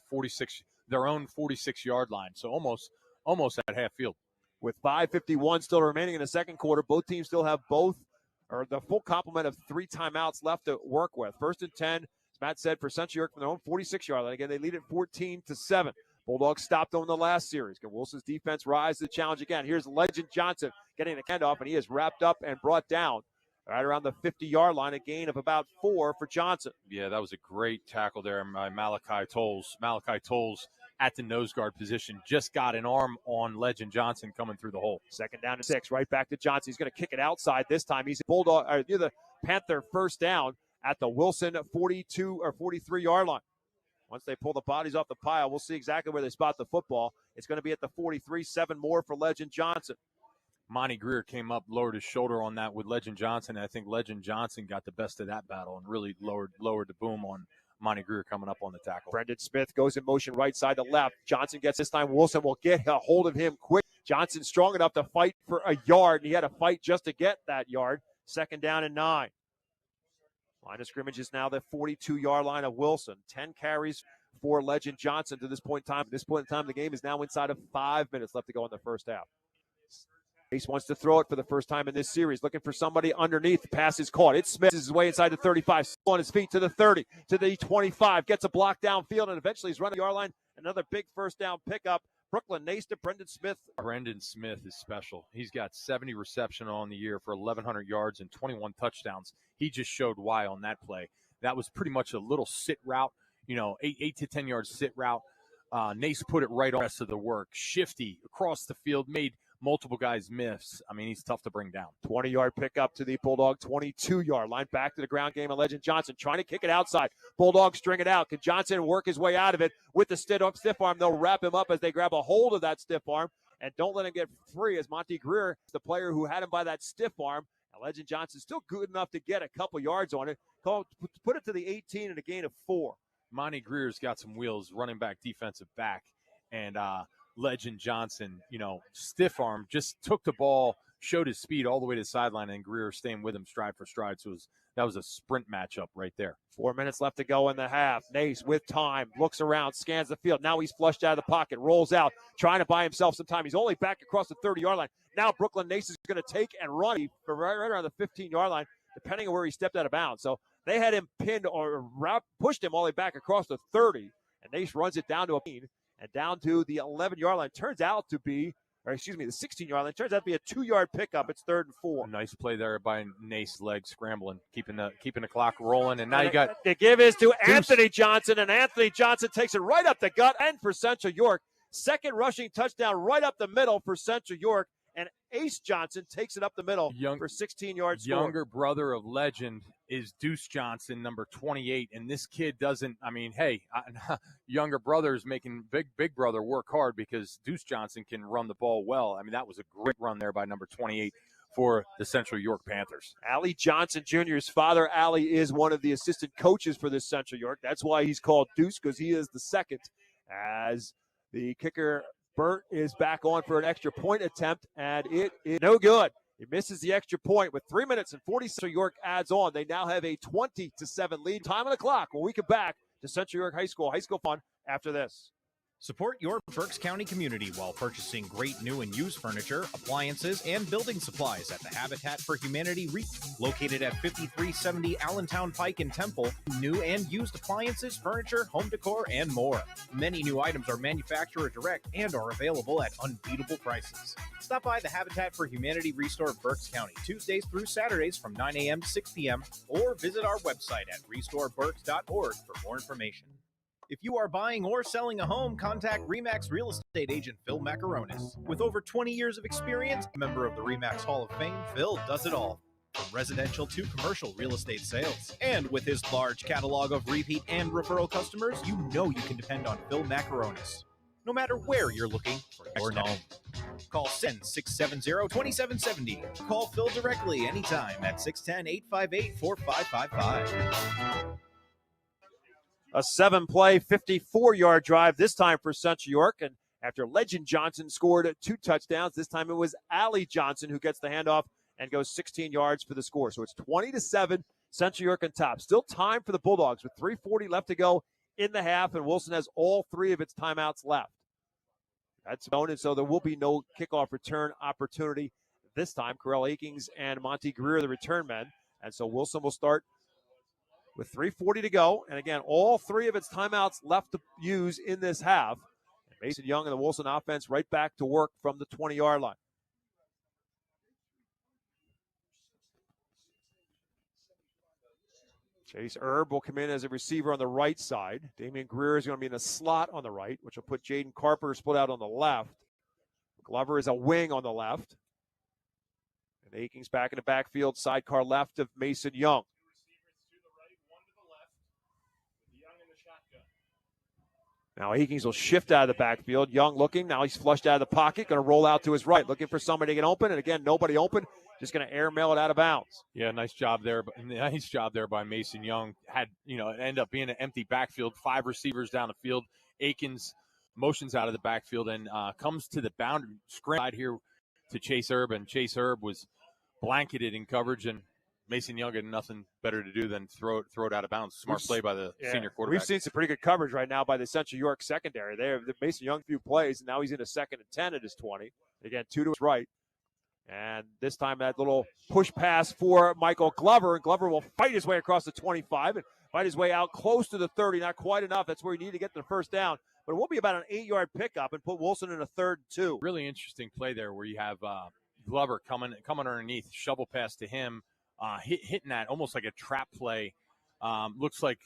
their own 46-yard line. So almost at half field. With 5:51 still remaining in the second quarter, both teams still have the full complement of 3 timeouts left to work with. 1st and 10, as Matt said, for Central York from their own 46-yard line. Again, they lead at 14-7. Bulldogs stopped on the last series. Can Wilson's defense rise to the challenge again? Here's Legend Johnson getting the handoff, and he is wrapped up and brought down right around the 50-yard line, a gain of about 4 for Johnson. Yeah, that was a great tackle there by Malachi Tolles. Malachi Tolles at the nose guard position just got an arm on Legend Johnson coming through the hole. 2nd down and 6, right back to Johnson. He's going to kick it outside this time. He's near the Panther 1st down at the Wilson 42 or 43-yard line. Once they pull the bodies off the pile, we'll see exactly where they spot the football. It's going to be at the 43, 7 more for Legend Johnson. Monty Greer came up, lowered his shoulder on that with Legend Johnson. And I think Legend Johnson got the best of that battle and really lowered the boom on Monty Greer coming up on the tackle. Brendan Smith goes in motion right side to left. Johnson gets this time. Wilson will get a hold of him quick. Johnson strong enough to fight for a yard, and he had to fight just to get that yard. 2nd down and 9. Line of scrimmage is now the 42-yard line of Wilson. 10 carries for Legend Johnson to this point in time. At this point in time, the game is now inside of 5 minutes left to go in the first half. Ace wants to throw it for the first time in this series, looking for somebody underneath. The pass is caught. It's Smith. His way inside the 35, on his feet to the 30, to the 25, gets a block downfield, and eventually he's running the yard line. Another big first down pickup. Brooklyn Nace to Brendan Smith. Brendan Smith is special. He's got 70 reception on the year for 1,100 yards and 21 touchdowns. He just showed why on that play. That was pretty much a little sit route, 8 to 10 yard sit route. Nace put it right on the rest of the work. Shifty across the field, made multiple guys miss. I mean, he's tough to bring down. 20-yard pickup to the Bulldog 22-yard line. Back to the ground game of Legend Johnson, trying to kick it outside. Bulldogs string it out. Can Johnson work his way out of it with the stiff arm? They'll wrap him up as they grab a hold of that stiff arm and don't let him get free, as Monty Greer, the player who had him by that stiff arm. And Legend Johnson still good enough to get a couple yards on it. Put it to the 18 and a gain of 4. Monty Greer's got some wheels, running back, defensive back, and Legend Johnson, stiff arm, just took the ball, showed his speed all the way to the sideline, and Greer staying with him stride for stride. So that was a sprint matchup right there. 4 minutes left to go in the half. Nace with time, looks around, scans the field. Now he's flushed out of the pocket, rolls out, trying to buy himself some time. He's only back across the 30-yard line. Now Brooklyn Nace is going to take and run right around the 15-yard line, depending on where he stepped out of bounds. So they had him pinned or pushed him all the way back across the 30, and Nace runs it down to a and down to the 11-yard line. Turns out to be, the 16-yard line. Turns out to be a 2-yard pickup. It's 3rd and 4. A nice play there by Nace, leg scrambling, keeping the clock rolling. And now you got the give is to Anthony Johnson, and Anthony Johnson takes it right up the gut and for Central York. Second rushing touchdown right up the middle for Central York, and Ace Johnson takes it up the middle for 16 yards. Younger brother of Legend is Deuce Johnson, number 28, and this kid doesn't. I mean, hey, younger brother is making big brother work hard, because Deuce Johnson can run the ball well. I mean, that was a great run there by number 28 for the Central York Panthers. Allie Johnson Jr.'s father, Allie, is one of the assistant coaches for this Central York. That's why he's called Deuce, because he is the second, as the kicker Burt is back on for an extra point attempt, and it is no good. He misses the extra point with 3 minutes and 40 Central York adds on. They now have a 20-7 lead. Time on the clock when we come back to Central York High School fun after this. Support your Berks County community while purchasing great new and used furniture, appliances, and building supplies at the Habitat for Humanity REIT, located at 5370 Allentown Pike in Temple. New and used appliances, furniture, home decor, and more. Many new items are manufacturer direct and are available at unbeatable prices. Stop by the Habitat for Humanity Restore of Berks County Tuesdays through Saturdays from 9 a.m. to 6 p.m. or visit our website at restoreberks.org for more information. If you are buying or selling a home, contact RE/MAX real estate agent Phil Macaronis. With over 20 years of experience, a member of the RE/MAX Hall of Fame, Phil does it all, from residential to commercial real estate sales. And with his large catalog of repeat and referral customers, you know you can depend on Phil Macaronis, no matter where you're looking for your next home. Call 670-2770. Call Phil directly anytime at 610-858-4555. A 7-play, 54-yard drive this time for Central York. And after Legend Johnson scored 2 touchdowns, this time it was Allie Johnson who gets the handoff and goes 16 yards for the score. So it's 20-7, Central York on top. Still time for the Bulldogs with 3:40 left to go in the half, and Wilson has all 3 of its timeouts left. That's known, and so there will be no kickoff return opportunity this time. Corell Akings and Monty Greer, the return men. And so Wilson will start with 3:40 to go. And again, all 3 of its timeouts left to use in this half. And Mason Young and the Wilson offense right back to work from the 20-yard line. Chase Erb will come in as a receiver on the right side. Damian Greer is going to be in a slot on the right, which will put Jaden Carper split out on the left. Glover is a wing on the left. And Akings back in the backfield, sidecar left of Mason Young. Now Akings will shift out of the backfield. Young looking. Now he's flushed out of the pocket. Going to roll out to his right. Looking for somebody to get open. And again, nobody open. Just going to airmail it out of bounds. Yeah, nice job there. Nice job there by Mason Young. Had, end up being an empty backfield. 5 receivers down the field. Akins motions out of the backfield and comes to the boundary screen side here to Chase Erb. And Chase Erb was blanketed in coverage. And Mason Young had nothing better to do than throw it out of bounds. Smart play by the senior quarterback. We've seen some pretty good coverage right now by the Central York secondary. They have the Mason Young few plays, and now he's in a 2nd and 10 at his 20. Again, 2 to his right. And this time that little push pass for Michael Glover, and Glover will fight his way across the 25 and fight his way out close to the 30. Not quite enough. That's where you need to get the first down. But it will be about an 8-yard pickup and put Wilson in a 3rd and 2. Really interesting play there where you have Glover coming underneath, shovel pass to him, hitting that almost like a trap play. Looks like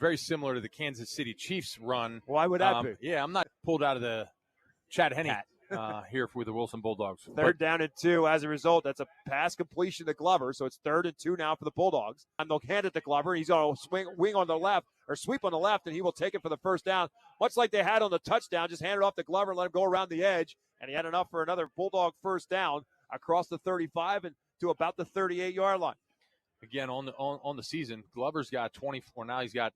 very similar to the Kansas City Chiefs run. Why would that be? Yeah, I'm not pulled out of the Chad Henne hat here for the Wilson Bulldogs. 3rd down and 2. As a result, that's a pass completion to Glover, so it's 3rd and 2 now for the Bulldogs. And they'll hand it to Glover. He's going to wing on the left, or sweep on the left, and he will take it for the first down. Much like they had on the touchdown, just hand it off to Glover and let him go around the edge. And he had enough for another Bulldog first down across the 35 and to about the 38-yard line. Again, on the season, Glover's got 24. Now he's got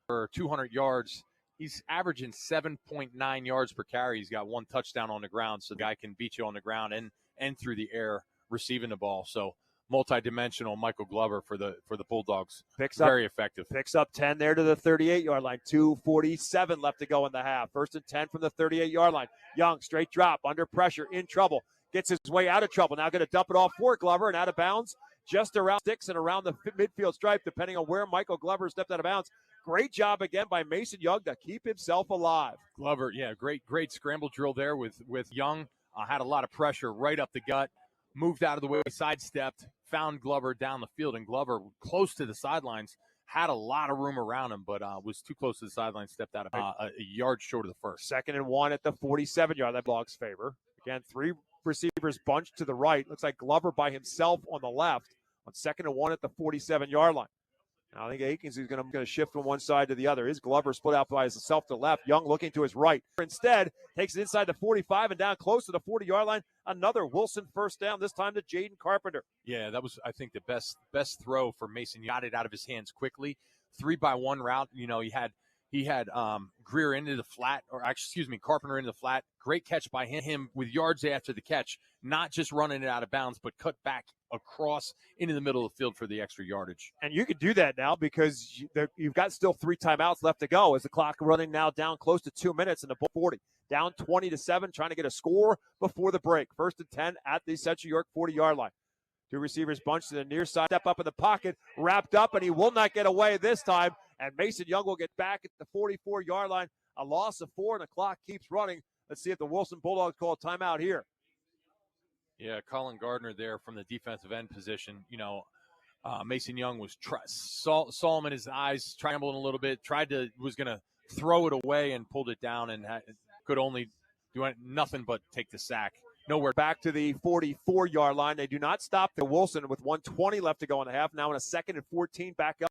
200 yards. He's averaging 7.9 yards per carry. He's got 1 touchdown on the ground, so the guy can beat you on the ground and through the air receiving the ball. So multi-dimensional Michael Glover for the Bulldogs. Very effective. Picks up 10 there to the 38-yard line. 2:47 left to go in the half. 1st and 10 from the 38-yard line. Young, straight drop, under pressure, in trouble. Gets his way out of trouble. Now going to dump it off for Glover and out of bounds. Just around sticks and around the midfield stripe, depending on where Michael Glover stepped out of bounds. Great job again by Mason Young to keep himself alive. Glover, yeah, great scramble drill there with Young. Had a lot of pressure right up the gut. Moved out of the way, sidestepped, found Glover down the field, and Glover close to the sidelines. Had a lot of room around him, but was too close to the sideline, stepped out of a yard short of the first. 2nd and 1 at the 47-yard. That Bulldogs favor. Again, 3 receivers bunched to the right. Looks like Glover by himself on the left on 2nd and 1 at the 47-yard line. Now I think Akins is going to shift from one side to the other. His Glover split out by himself to the left. Young looking to his right. Instead, takes it inside the 45 and down close to the 40-yard line. Another Wilson first down, this time to Jaden Carpenter. Yeah, that was, I think, the best throw for Mason. He got it out of his hands quickly. 3-by-1 route. You know, he had Greer into the flat, Carpenter into the flat. Great catch by him with yards after the catch, not just running it out of bounds, but cut back across into the middle of the field for the extra yardage. And you can do that now because you've got still 3 timeouts left to go as the clock running now down close to 2 minutes in the 40. Down 20-7, trying to get a score before the break. 1st and 10 at the Central York 40-yard line. 2 receivers bunched to the near side, step up in the pocket, wrapped up, and he will not get away this time. And Mason Young will get back at the 44-yard line. A loss of 4, and the clock keeps running. Let's see if the Wilson Bulldogs call a timeout here. Yeah, Colin Gardner there from the defensive end position. You know, Mason Young was saw him in his eyes, trembling a little bit, was going to throw it away and pulled it down and could only do nothing but take the sack. Nowhere. Back to the 44-yard line. They do not stop the Wilson with 1:20 left to go in the half. Now in a 2nd and 14, back up.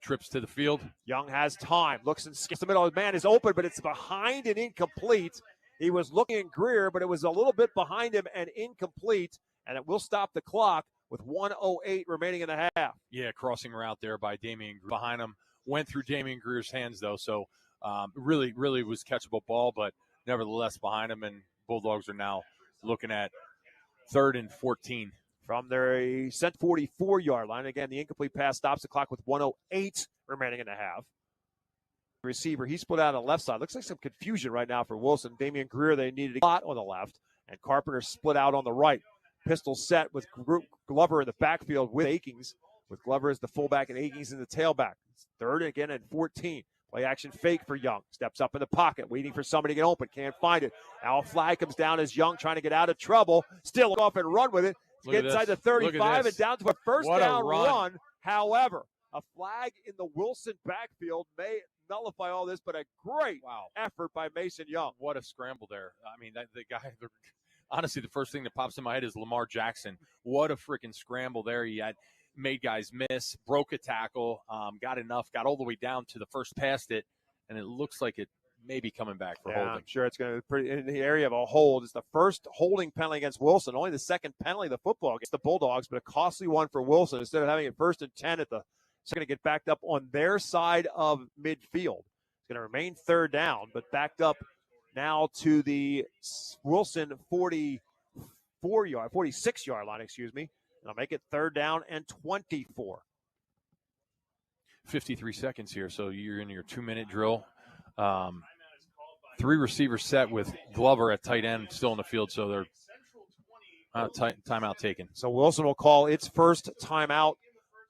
Trips to the field. Young has time. Looks and skips the middle. The man is open, but it's behind and incomplete. He was looking at Greer, but it was a little bit behind him and incomplete. And it will stop the clock with 1:08 remaining in the half. Yeah, crossing route there by Damian Greer. Behind him. Went through Damian Greer's hands, though. So really was catchable ball, but nevertheless behind him. And Bulldogs are now looking at 3rd and 14. From their 44-yard line. Again, the incomplete pass stops the clock with 1:08 remaining in the half. Receiver, he split out on the left side. Looks like some confusion right now for Wilson. Damian Greer, they needed a lot on the left. And Carpenter split out on the right. Pistol set with Glover in the backfield with Akins. With Glover as the fullback and Akins in the tailback. It's 3rd again and 14. Play action fake for Young. Steps up in the pocket, waiting for somebody to get open. Can't find it. Now a flag comes down as Young trying to get out of trouble. Still off and run with it. Get inside the 35 and down to a first down run. However, a flag in the Wilson backfield may nullify all this, but a great effort by Mason Young. What a scramble there. I mean, the guy, honestly, the first thing that pops in my head is Lamar Jackson. What a freaking scramble there. He had made guys miss, broke a tackle, got all the way down to the first past it, and it looks like it may be coming back for holding. I'm sure it's going to be pretty in the area of a hold. It's the first holding penalty against Wilson, only the 2nd penalty of the football against the Bulldogs, but a costly one for Wilson. Instead of having it 1st and 10 at the, it's going to get backed up on their side of midfield. It's going to remain 3rd down, but backed up now to the Wilson 46-yard line, They'll make it 3rd down and 24. 53 seconds here, so you're in your 2-minute drill. 3 receivers set with Glover at tight end still in the field, so they're timeout taken. So Wilson will call its first timeout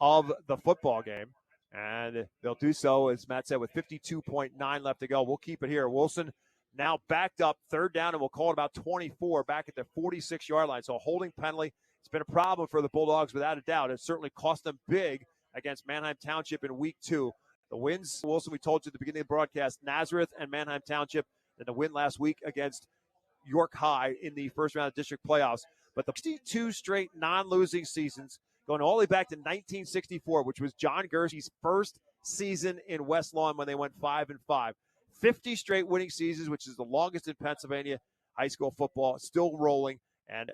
of the football game, and they'll do so, as Matt said, with 52.9 left to go. We'll keep it here. Wilson now backed up 3rd down, and we'll call it about 24 back at the 46-yard line. So a holding penalty. It's been a problem for the Bulldogs without a doubt. It certainly cost them big against Manheim Township in week 2. The wins, Wilson, we told you at the beginning of the broadcast, Nazareth and Manheim Township, and the win last week against York High in the first round of district playoffs. But the 62 straight non-losing seasons, going all the way back to 1964, which was John Gersey's first season in West Lawn when they went 5-5. 50 straight winning seasons, which is the longest in Pennsylvania high school football, still rolling. And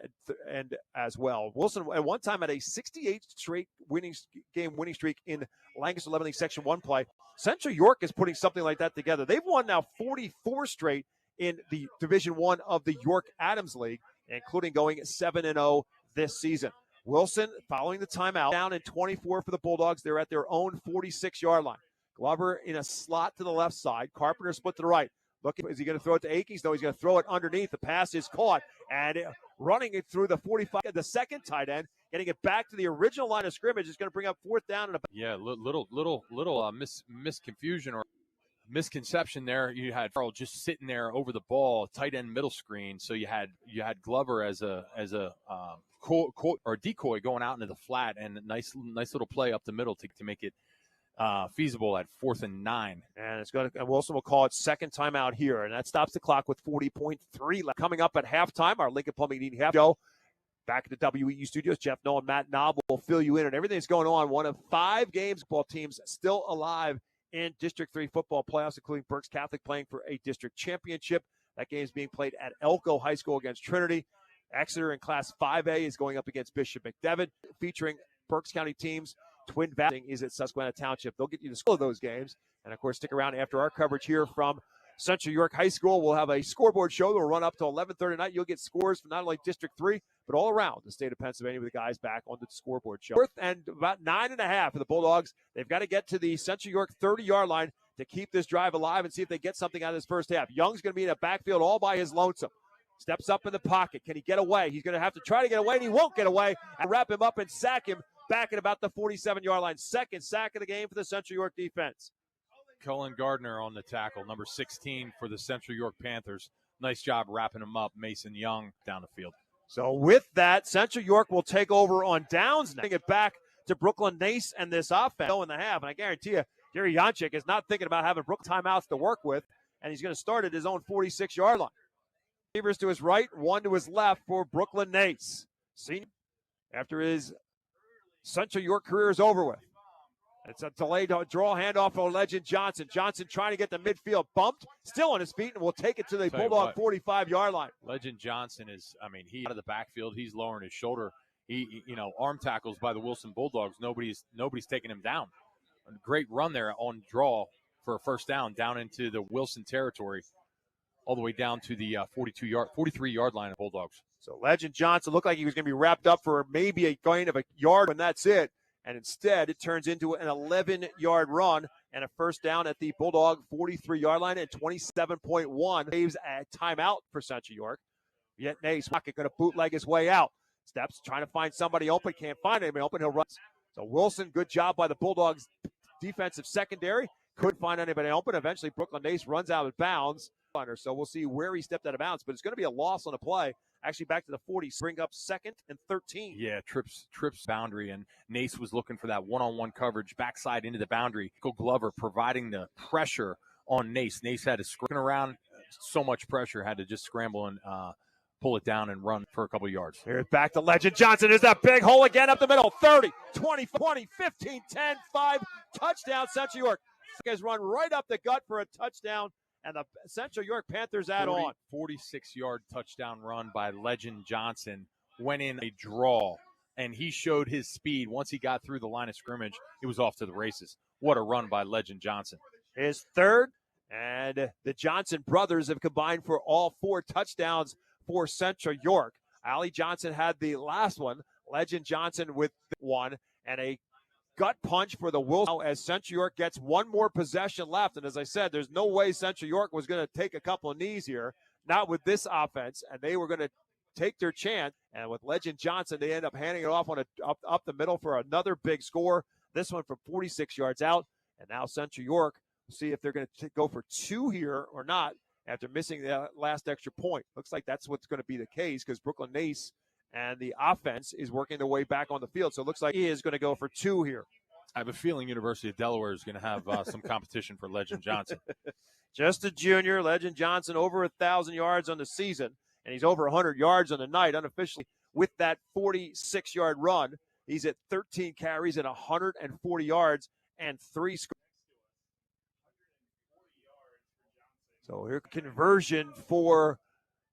as well, Wilson at one time had a 68 straight winning streak in Lancaster 11 League Section 1 play. Central York is putting something like that together. They've won now 44 straight in the Division 1 of the York Adams League, including going 7-0 this season. Wilson, following the timeout, down in 24 for the Bulldogs. They're at their own 46-yard line. Glover in a slot to the left side. Carpenter split to the right. Looking, is he going to throw it to Akins? No, he's going to throw it underneath. The pass is caught, and running it through the 45, the second tight end, getting it back to the original line of scrimmage is going to bring up 4th down. Little misconfusion or misconception there. You had Farrell just sitting there over the ball, tight end middle screen. So you had Glover as a decoy going out into the flat, and nice little play up the middle to make it feasible at 4th and 9. And Wilson will call it second timeout here, and that stops the clock with 40.3 left. Coming up at halftime, our Lincoln Plumbing Heating half show. Back at the WEEU studios, Jeff Noel and Matt Knob will fill you in on everything that's going on. One of 5 games football teams still alive in District 3 football playoffs, including Berks Catholic playing for a district championship. That game is being played at Elko High School against Trinity. Exeter in Class 5A is going up against Bishop McDevitt, featuring Berks County teams. Twin Valley is at Susquehanna Township. They'll get you the score of those games. And, of course, stick around after our coverage here from Central York High School. We'll have a scoreboard show that will run up to 11:30 tonight. You'll get scores from not only District 3, but all around the state of Pennsylvania with the guys back on the scoreboard show. 4th and about 9.5 for the Bulldogs. They've got to get to the Central York 30-yard line to keep this drive alive and see if they get something out of this first half. Young's going to be in a backfield all by his lonesome. Steps up in the pocket. Can he get away? He's going to have to try to get away, and he won't get away. And wrap him up and sack him back at about the 47-yard line. Second sack of the game for the Central York defense. Cullen Gardner on the tackle, number 16 for the Central York Panthers. Nice job wrapping him up. Mason Young down the field. So with that, Central York will take over on downs now. Bring it back to Brooklyn Nace and this offense in the half. And I guarantee you, Gary Janchik is not thinking about having Brooklyn timeouts to work with, and he's going to start at his own 46-yard line. Receivers to his right, one to his left for Brooklyn Nace. Senior, after his Central York career is over with. It's a delayed draw handoff for Legend Johnson. Johnson trying to get the midfield, bumped, still on his feet, and will take it to the Bulldog 45-yard line. Legend Johnson is, he out of the backfield. He's lowering his shoulder. He arm tackles by the Wilson Bulldogs. Nobody's taking him down. A great run there on draw for a first down into the Wilson territory, all the way down to the 43-yard line of Bulldogs. So Legend Johnson looked like he was going to be wrapped up for maybe a gain of a yard, and that's it. And instead, it turns into an 11-yard run and a first down at the Bulldog 43-yard line at 27.1. Saves a timeout for Central York. Yet Nace going to bootleg his way out. Steps, trying to find somebody open. Can't find anybody open. He'll run. So Wilson, good job by the Bulldogs defensive secondary. Couldn't find anybody open. Eventually, Brooklyn Nace runs out of bounds. So we'll see where he stepped out of bounds. But it's going to be a loss on a play. Actually back to the 40, bring up 2nd and 13. Yeah, trips boundary, and Nace was looking for that one-on-one coverage, backside into the boundary. Glover providing the pressure on Nace. Nace had to scramble around, so much pressure, had to just scramble and pull it down and run for a couple yards. Here's back to Legend Johnson. There's that big hole again up the middle. 30, 20, 20, 15, 10, 5. Touchdown, Central York. Has run right up the gut for a touchdown. And the Central York Panthers add on. 46-yard touchdown run by Legend Johnson. Went in a draw, and he showed his speed. Once he got through the line of scrimmage, he was off to the races. What a run by Legend Johnson. His third, and the Johnson brothers have combined for all 4 touchdowns for Central York. Allie Johnson had the last one. Legend Johnson with one, and a gut punch for the Wilson as Central York gets one more possession left. And as I said, there's no way Central York was going to take a couple of knees here, not with this offense, and they were going to take their chance. And with Legend Johnson, they end up handing it off on up the middle for another big score. This one from 46 yards out. And now Central York, we'll see if they're going to go for two here or not after missing the last extra point. Looks like that's what's going to be the case because Brooklyn Nace and the offense is working their way back on the field. So it looks like he is going to go for two here. I have a feeling University of Delaware is going to have some competition for Legend Johnson. Just a junior, Legend Johnson, over 1,000 yards on the season, and he's over 100 yards on the night unofficially with that 46-yard run. He's at 13 carries and 140 yards and 3 scores. So here, conversion for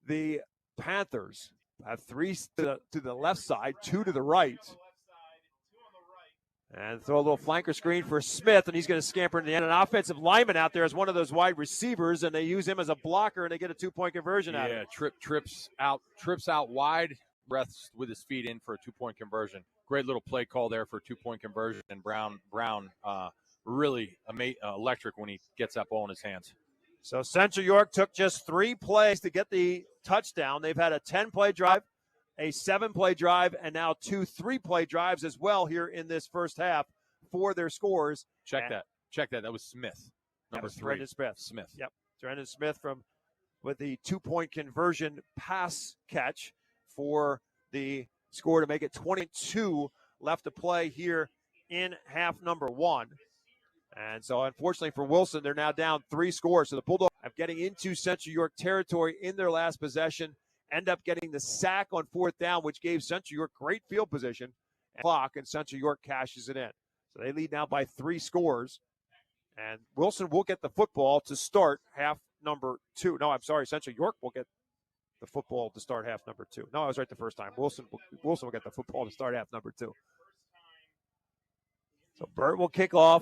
the Panthers. Have 3 to the left side, 2 to the right. And throw a little flanker screen for Smith, and he's going to scamper in the end. An offensive lineman out there as one of those wide receivers, and they use him as a blocker, and they get a 2-point conversion out of it. Yeah, trips out wide, rests with his feet in for a 2-point conversion. Great little play call there for a 2-point conversion, and Brown really electric when he gets that ball in his hands. So Central York took just 3 plays to get the touchdown. They've had a 10-play drive, a 7-play drive, and now 2 3-play drives as well here in this first half for their scores. Check that. That was Smith, number 3. Brendan Smith. Yep. Brendan Smith with the 2-point conversion pass catch for the score to make it 22 left to play here in half number 1. And so, unfortunately for Wilson, they're now down 3 scores. So the Bulldogs are getting into Central York territory in their last possession, end up getting the sack on 4th down, which gave Central York great field position and clock, and Central York cashes it in. So they lead now by 3 scores. And Wilson will get the football to start half number 2. No, I'm sorry, Central York will get the football to start half number 2. No, I was right the first time. Wilson will get the football to start half number 2. So Burt will kick off.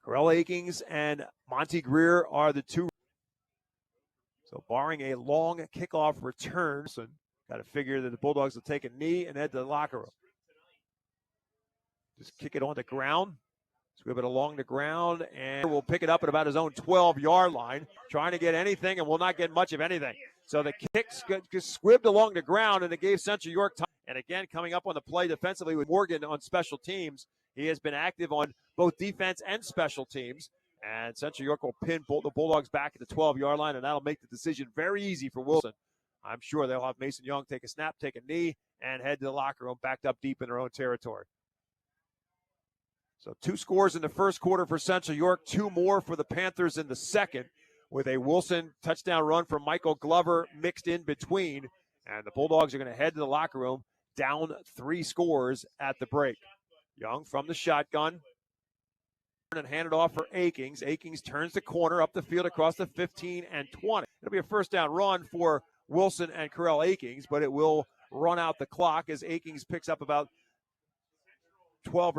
Corell Akings and Monty Greer are the 2. So barring a long kickoff return, so got to figure that the Bulldogs will take a knee and head to the locker room. Just kick it on the ground. Squib it along the ground, and we'll pick it up at about his own 12-yard line, trying to get anything, and will not get much of anything. So the kick's squibbed along the ground, and it gave Central York time. And again, coming up on the play defensively with Morgan on special teams. He has been active on both defense and special teams. And Central York will pin the Bulldogs back at the 12-yard line, and that'll make the decision very easy for Wilson. I'm sure they'll have Mason Young take a snap, take a knee, and head to the locker room backed up deep in their own territory. So 2 scores in the first quarter for Central York, 2 more for the Panthers in the second, with a Wilson touchdown run from Michael Glover mixed in between. And the Bulldogs are going to head to the locker room down 3 scores at the break. Young from the shotgun and hand it off for Akings. Akings turns the corner up the field across the 15 and 20. It'll be a first down run for Wilson and Corell Akings, but it will run out the clock as Akings picks up about 12.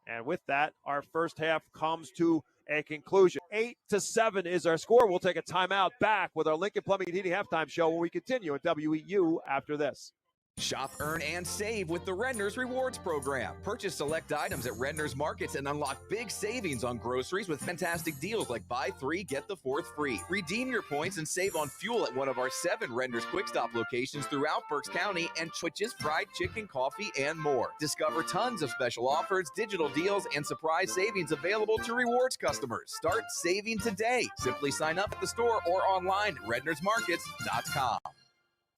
And with that, our first half comes to a conclusion. 8-7 is our score. We'll take a timeout. Back with our Lincoln Plumbing and Heating halftime show when we continue at WEEU after this. Shop, earn, and save with the Redner's Rewards Program. Purchase select items at Redner's Markets and unlock big savings on groceries with fantastic deals like buy 3, get the 4th free. Redeem your points and save on fuel at one of our 7 Redner's Quick Stop locations throughout Berks County and Twitch's fried chicken, coffee, and more. Discover tons of special offers, digital deals, and surprise savings available to rewards customers. Start saving today. Simply sign up at the store or online at rednersmarkets.com.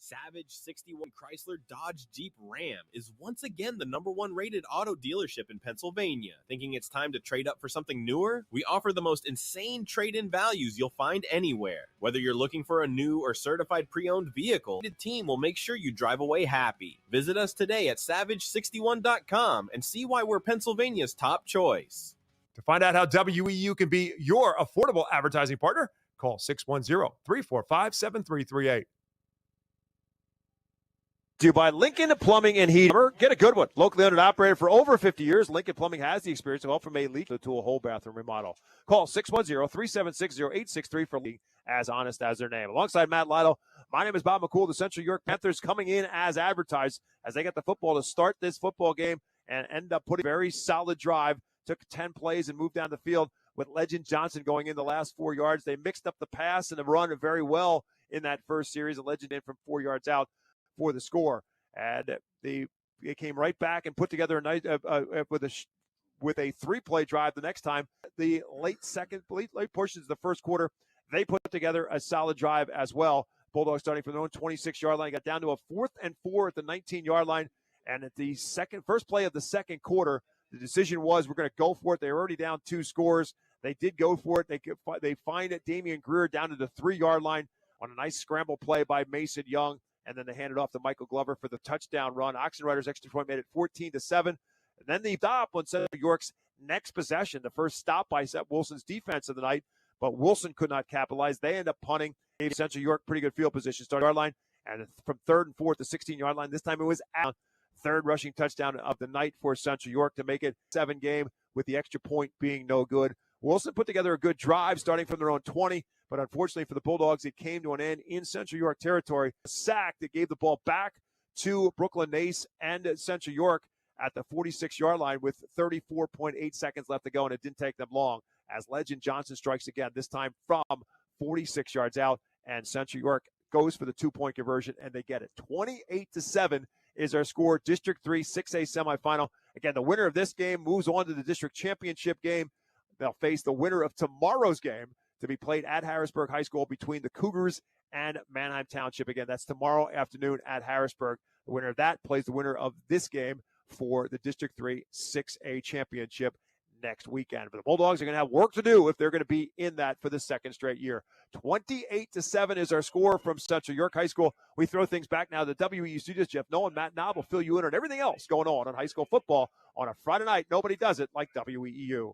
Savage 61 Chrysler Dodge Jeep Ram is once again the #1 rated auto dealership in Pennsylvania. Thinking it's time to trade up for something newer? We offer the most insane trade-in values you'll find anywhere. Whether you're looking for a new or certified pre-owned vehicle, the team will make sure you drive away happy. Visit us today at savage61.com and see why we're Pennsylvania's top choice. To find out how WEEU can be your affordable advertising partner, call 610-345-7338. To by Lincoln Plumbing and Heating. Get a good one. Locally owned and operated for over 50 years, Lincoln Plumbing has the experience to go from a leak to a whole bathroom remodel. Call 610-376-0863 for as honest as their name. Alongside Matt Lytle, my name is Bob McCool. The Central York Panthers coming in as advertised as they get the football to start this football game and end up putting a very solid drive. Took 10 plays and moved down the field with Legend Johnson going in the last 4 yards. They mixed up the pass and the run very well in that first series. A Legend in from 4 yards out for the score, and they came right back and put together a nice with a 3-play drive the next time. The late portions of the first quarter, they put together a solid drive as well. Bulldogs starting from their own 26-yard line, got down to a 4th and 4 at the 19-yard line, and at the first play of the second quarter, the decision was we're going to go for it. They were already down 2 scores. They did go for it. They find it. Damian Greer down to the 3-yard line on a nice scramble play by Mason Young. And then they handed off to Michael Glover for the touchdown run. Oxenrider's extra point made it 14-7. And then the stop on Central York's next possession, the first stop by Wilson's defense of the night, but Wilson could not capitalize. They end up punting. Gave Central York pretty good field position, start yard line, and from 3rd and 4th, the 16-yard line. This time it was out. 3rd rushing touchdown of the night for Central York to make it 7 game with the extra point being no good. Wilson put together a good drive starting from their own 20. But unfortunately for the Bulldogs, it came to an end in Central York territory. A sack that gave the ball back to Brooklyn Nace and Central York at the 46-yard line with 34.8 seconds left to go, and it didn't take them long as Legend Johnson strikes again, this time from 46 yards out, and Central York goes for the 2-point conversion, and they get it. 28-7 is our score. District 3 6A semifinal. Again, the winner of this game moves on to the district championship game. They'll face the winner of tomorrow's game to be played at Harrisburg High School between the Cougars and Manheim Township. Again, that's tomorrow afternoon at Harrisburg. The winner of that plays the winner of this game for the District 3 6A championship next weekend. But the Bulldogs are going to have work to do if they're going to be in that for the second straight year. 28-7 is our score from Central York High School. We throw things back now to the WEEU studios. Jeff Nolan, Matt Knob will fill you in on everything else going on high school football on a Friday night. Nobody does it like WEEU.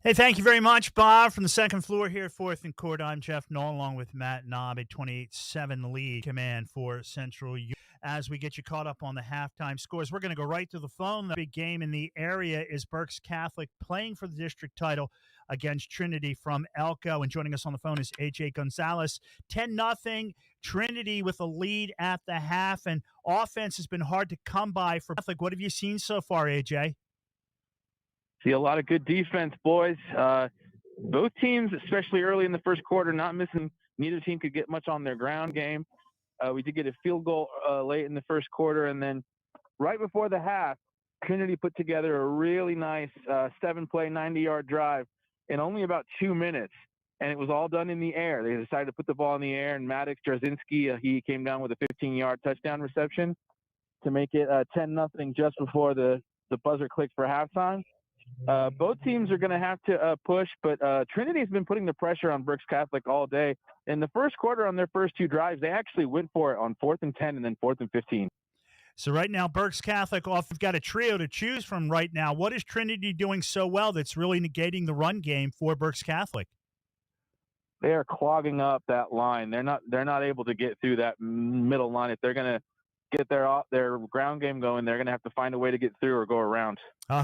Hey, thank you very much, Bob. From the second floor here at 4th and Court, I'm Jeff Nolan, along with Matt Knob, a 28-7 lead command for Central York. As we get you caught up on the halftime scores, we're going to go right to the phone. The big game in the area is Berks Catholic playing for the district title against Trinity from Elko. And joining us on the phone is AJ Gonzalez. 10-0, Trinity with a lead at the half, and offense has been hard to come by for Catholic. What have you seen so far, AJ? See a lot of good defense, boys. Both teams, especially early in the first quarter, not missing. Neither team could get much on their ground game. We did get a field goal late in the first quarter, and then right before the half, Trinity put together a really nice 7-play, 90-yard drive in only about 2 minutes, and it was all done in the air. They decided to put the ball in the air, and Maddox Jarzinski, he came down with a 15-yard touchdown reception to make it 10-0 just before the buzzer clicked for halftime. Both teams are going to have to push, but Trinity's been putting the pressure on Berks Catholic all day. In the first quarter, on their first 2 drives, they actually went for it on 4th and 10 and then 4th and 15. So right now, Berks Catholic we've got a trio to choose from right now. What is Trinity doing so well that's really negating the run game for Berks Catholic? They are clogging up that line. They're not able to get through that middle line. If they're going to get their ground game going, they're going to have to find a way to get through or go around.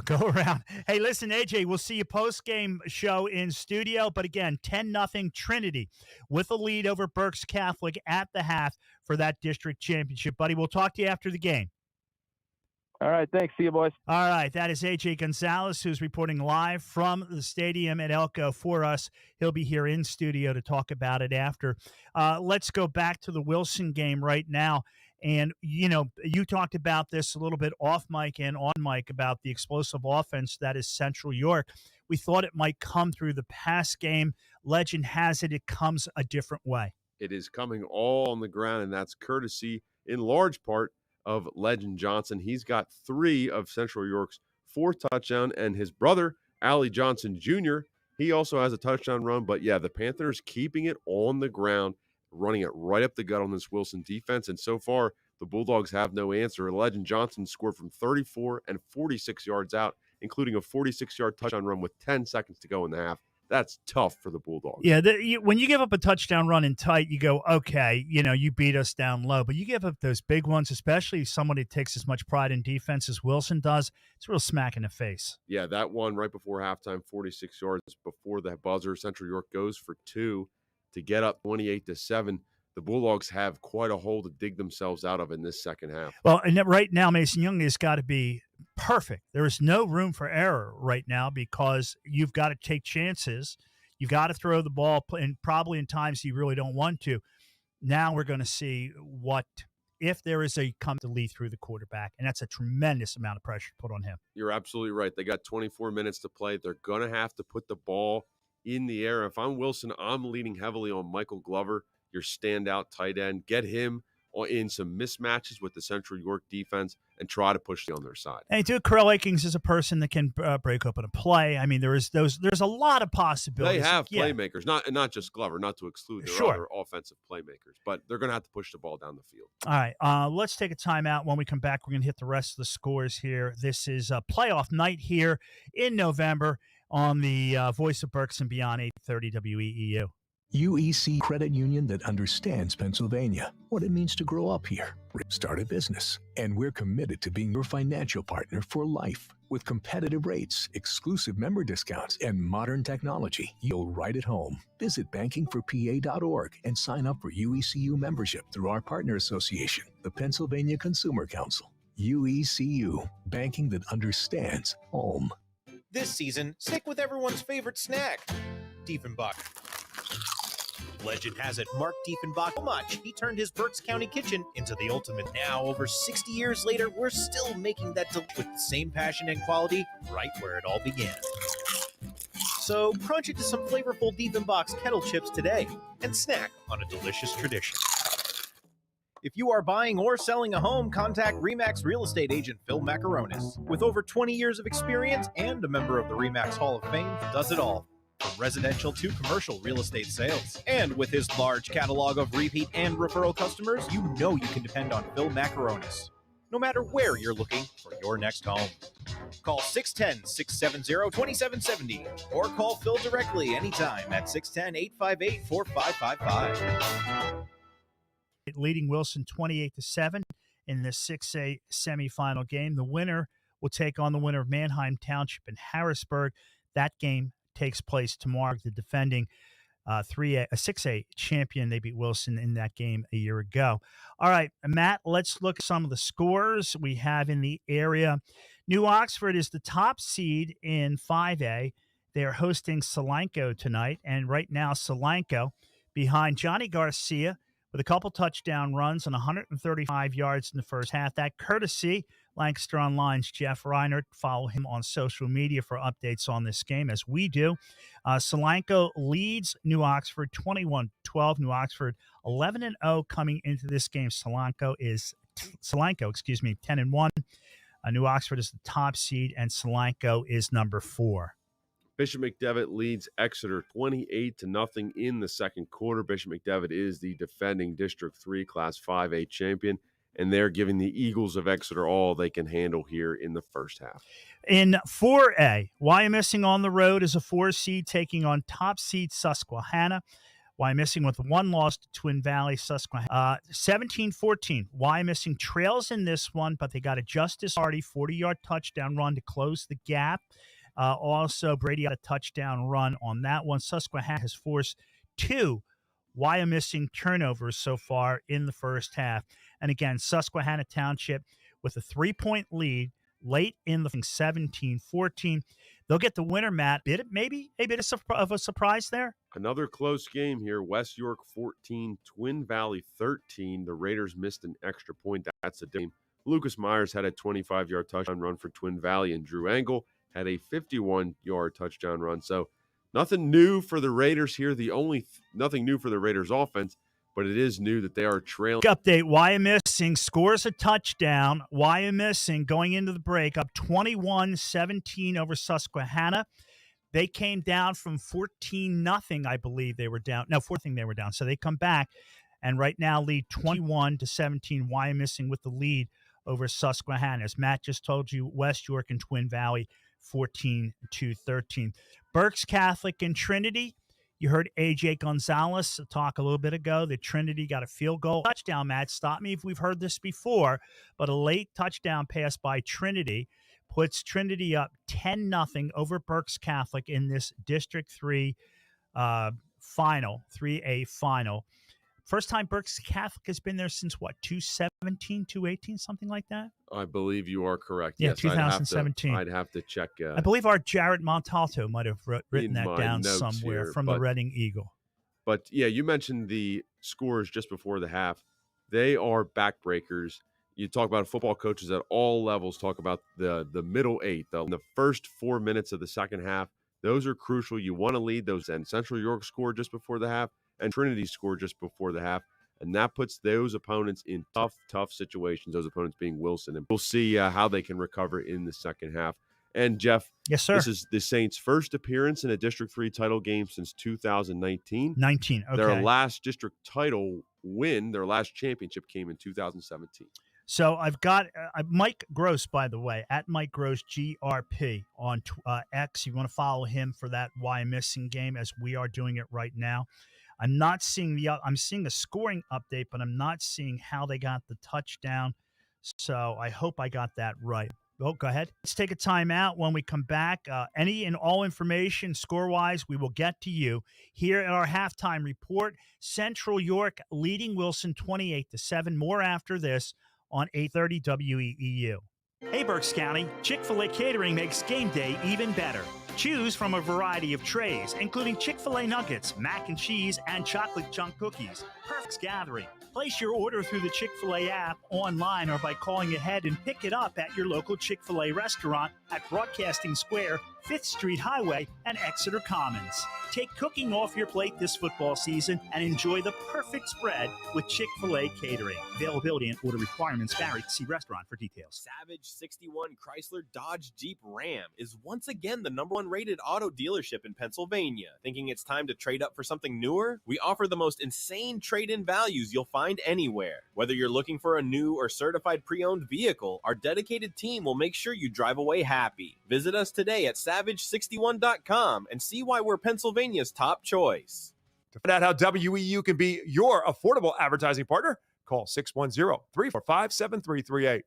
Go around. Hey, listen, AJ, we'll see you post-game show in studio. But again, 10-0 Trinity with a lead over Berks Catholic at the half for that district championship. Buddy, we'll talk to you after the game. All right, thanks. See you, boys. All right, that is AJ Gonzalez, who's reporting live from the stadium at Elko for us. He'll be here in studio to talk about it after. Let's go back to the Wilson game right now. And, you talked about this a little bit off mic and on mic about the explosive offense that is Central York. We thought it might come through the pass game. Legend has it comes a different way. It is coming all on the ground, and that's courtesy, in large part, of Legend Johnson. He's got 3 of Central York's 4 touchdowns, and his brother, Allie Johnson Jr., he also has a touchdown run. But, yeah, the Panthers keeping it on the ground, running it right up the gut on this Wilson defense. And so far, the Bulldogs have no answer. Legend Johnson scored from 34 and 46 yards out, including a 46-yard touchdown run with 10 seconds to go in the half. That's tough for the Bulldogs. Yeah, when you give up a touchdown run in tight, you go, okay, you beat us down low. But you give up those big ones, especially somebody that takes as much pride in defense as Wilson does, it's a real smack in the face. Yeah, that one right before halftime, 46 yards before the buzzer. Central York goes for 2 to get up 28-7. The Bulldogs have quite a hole to dig themselves out of in this second half. Well, and right now, Mason Young has got to be perfect. There is no room for error right now because you've got to take chances. You've got to throw the ball, and probably in times you really don't want to. Now we're going to see if there is a come to lead through the quarterback, and that's a tremendous amount of pressure to put on him. You're absolutely right. They got 24 minutes to play. They're going to have to put the ball in the air. If I'm Wilson, I'm leaning heavily on Michael Glover, your standout tight end. Get him in some mismatches with the Central York defense and try to push on their side. And dude, Carell Akings is a person that can break open a play. I mean, there's a lot of possibilities. They have playmakers, not just Glover, not to exclude their other offensive playmakers, but they're going to have to push the ball down the field. All right, let's take a timeout. When we come back, we're going to hit the rest of the scores here. This is a playoff night here in November on the Voice of Berks and Beyond 830 WEEU. UEC Credit Union that understands Pennsylvania, what it means to grow up here, start a business. And we're committed to being your financial partner for life. With competitive rates, exclusive member discounts, and modern technology, you'll right at home. Visit bankingforpa.org and sign up for UECU membership through our partner association, the Pennsylvania Consumer Council. UECU, banking that understands home. This season, stick with everyone's favorite snack, Diefenbach. Legend has it, Mark Diefenbach so much, he turned his Berks County kitchen into the ultimate. Now, over 60 years later, we're still making that with the same passion and quality right where it all began. So, crunch into some flavorful Diefenbach's kettle chips today and snack on a delicious tradition. If you are buying or selling a home, contact RE/MAX real estate agent Phil Macaronis. With over 20 years of experience and a member of the RE/MAX Hall of Fame, does it all. From residential to commercial real estate sales. And with his large catalog of repeat and referral customers, you know you can depend on Phil Macaronis, no matter where you're looking for your next home. Call 610-670-2770 or call Phil directly anytime at 610-858-4555. Leading Wilson 28-7 in the 6A semifinal game. The winner will take on the winner of Manheim Township and Harrisburg. That game takes place tomorrow. The defending 6A champion. They beat Wilson in that game a year ago. All right, Matt, let's look at some of the scores we have in the area. New Oxford is the top seed in 5A. They are hosting Solanco tonight, and right now Solanco behind Johnny Garcia with a couple touchdown runs and 135 yards in the first half. That courtesy Lancaster Online's Jeff Reinert. Follow him on social media for updates on this game, as we do. Solanco leads New Oxford 21-12. New Oxford 11-0 coming into this game. Solanco, 10-1. New Oxford is the top seed, and Solanco is number 4. Bishop McDevitt leads Exeter 28-0 in the second quarter. Bishop McDevitt is the defending District 3 Class 5A champion, and they're giving the Eagles of Exeter all they can handle here in the first half. In 4A, Wyomissing on the road is a 4 seed taking on top seed Susquehanna. Wyomissing with one loss to Twin Valley, Susquehanna. 17-14. Wyomissing trails in this one, but they got a Justice Hardy 40-yard touchdown run to close the gap. Also, Brady got a touchdown run on that one. Susquehanna has forced 2 Wyomissing turnovers so far in the first half. And again, Susquehanna Township with a 3-point lead late in the 17-14. They'll get the winner, Matt. Maybe a bit of a surprise there. Another close game here. West York 14, Twin Valley 13. The Raiders missed an extra point. That's the game. Lucas Myers had a 25-yard touchdown run for Twin Valley, and Drew Angle had a 51-yard touchdown run. So nothing new for the Raiders here. Nothing new for the Raiders offense, but it is new that they are trailing. Update, Wyomissing scores a touchdown. Wyomissing going into the break up 21-17 over Susquehanna. They came down from 14-0, I believe they were down. No, 14 they were down. So they come back and right now lead 21-17. Wyomissing with the lead over Susquehanna. As Matt just told you, West York and Twin Valley 14-13. Berks Catholic and Trinity. You heard AJ Gonzalez talk a little bit ago that Trinity got a field goal touchdown, Matt. Stop me if we've heard this before, but a late touchdown pass by Trinity puts Trinity up 10-0 over Berks Catholic in this District 3 final, 3A final. First time Berks Catholic has been there since what, 2017, 2018, something like that? I believe you are correct. Yeah, Yes, 2017. I'd have to check. I believe our Jared Montalto might have written that down somewhere here, from the Reading Eagle. But yeah, you mentioned the scores just before the half. They are backbreakers. You talk about football coaches at all levels talk about the middle eight, the first 4 minutes of the second half. Those are crucial. You want to lead those. And Central York scored just before the half, and Trinity scored just before the half. And that puts those opponents in tough situations, those opponents being Wilson. And we'll see how they can recover in the second half. And, Jeff, yes, sir. This is the Saints' first appearance in a District 3 title game since 2019. Okay. Their last district title win, their last championship came in 2017. So I've got Mike Gross, by the way, at Mike Gross GRP on X. You want to follow him for that Why Missing game as we are doing it right now. I'm not seeing I'm seeing a scoring update, but I'm not seeing how they got the touchdown. So I hope I got that right. Oh, go ahead. Let's take a timeout. When we come back, any and all information score-wise, we will get to you here at our halftime report. Central York leading Wilson 28-7. More after this on 830 WEEU. Hey, Berks County, Chick-fil-A Catering makes game day even better. Choose from a variety of trays, including Chick-fil-A nuggets, mac and cheese, and chocolate chunk cookies. Perfect gathering. Place your order through the Chick-fil-A app, online, or by calling ahead and pick it up at your local Chick-fil-A restaurant at Broadcasting Square, 5th Street Highway, and Exeter Commons. Take cooking off your plate this football season and enjoy the perfect spread with Chick-fil-A Catering. Availability and order requirements vary. See restaurant for details. Savage 61 Chrysler Dodge Jeep Ram is once again the #1 rated auto dealership in Pennsylvania. Thinking it's time to trade up for something newer? We offer the most insane trade-in values you'll find anywhere. Whether you're looking for a new or certified pre-owned vehicle, our dedicated team will make sure you drive away happy. Visit us today at savage61.com and see why we're Pennsylvania's top choice. To find out how WEU can be your affordable advertising partner, call 610-345-7338.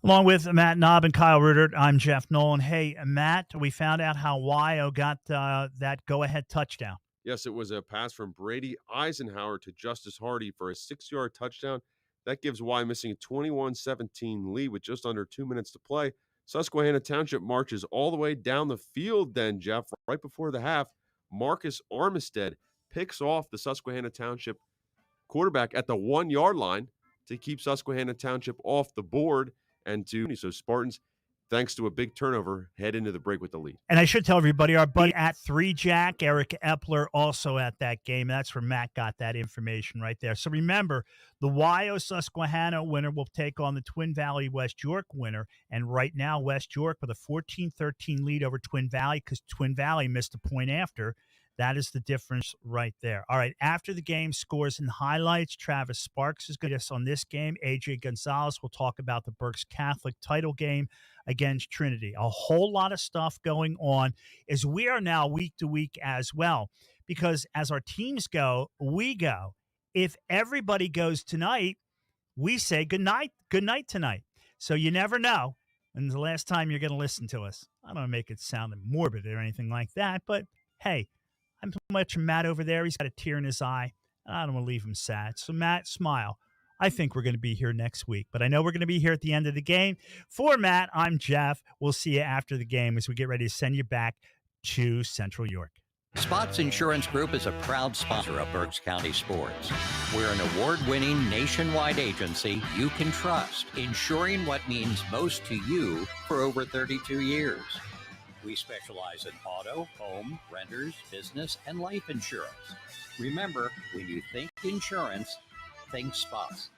Along with Matt Knob and Kyle Rudert, I'm Jeff Nolan. Hey, Matt, we found out how WEEU got that go-ahead touchdown. Yes, it was a pass from Brady Eisenhower to Justice Hardy for a 6-yard touchdown. That gives WEEU missing a 21-17 lead with just under 2 minutes to play. Susquehanna Township marches all the way down the field then, Jeff. Right before the half, Marcus Armistead picks off the Susquehanna Township quarterback at the 1-yard line to keep Susquehanna Township off the board. So Spartans, thanks to a big turnover, head into the break with the lead. And I should tell everybody, our buddy at 3 Jack, Eric Epler, also at that game. That's where Matt got that information right there. So remember, the WEEU Susquehanna winner will take on the Twin Valley West York winner. And right now, West York with a 14-13 lead over Twin Valley because Twin Valley missed a point after. That is the difference right there. All right, after the game, scores and highlights, Travis Sparks is going to us on this game. AJ Gonzalez will talk about the Berks Catholic title game against Trinity. A whole lot of stuff going on as we are now week to week as well, because as our teams go, we go. If everybody goes tonight, we say good night tonight. So you never know. And the last time you're going to listen to us. I don't want to make it sound morbid or anything like that, but hey, I'm watching Matt over there. He's got a tear in his eye. I don't want to leave him sad. So, Matt, smile. I think we're going to be here next week, but I know we're going to be here at the end of the game. For Matt, I'm Jeff. We'll see you after the game as we get ready to send you back to Central York. Spots Insurance Group is a proud sponsor of Berks County sports. We're an award-winning nationwide agency you can trust, insuring what means most to you for over 32 years. We specialize in auto, home, renters, business, and life insurance. Remember, when you think insurance, think Spots.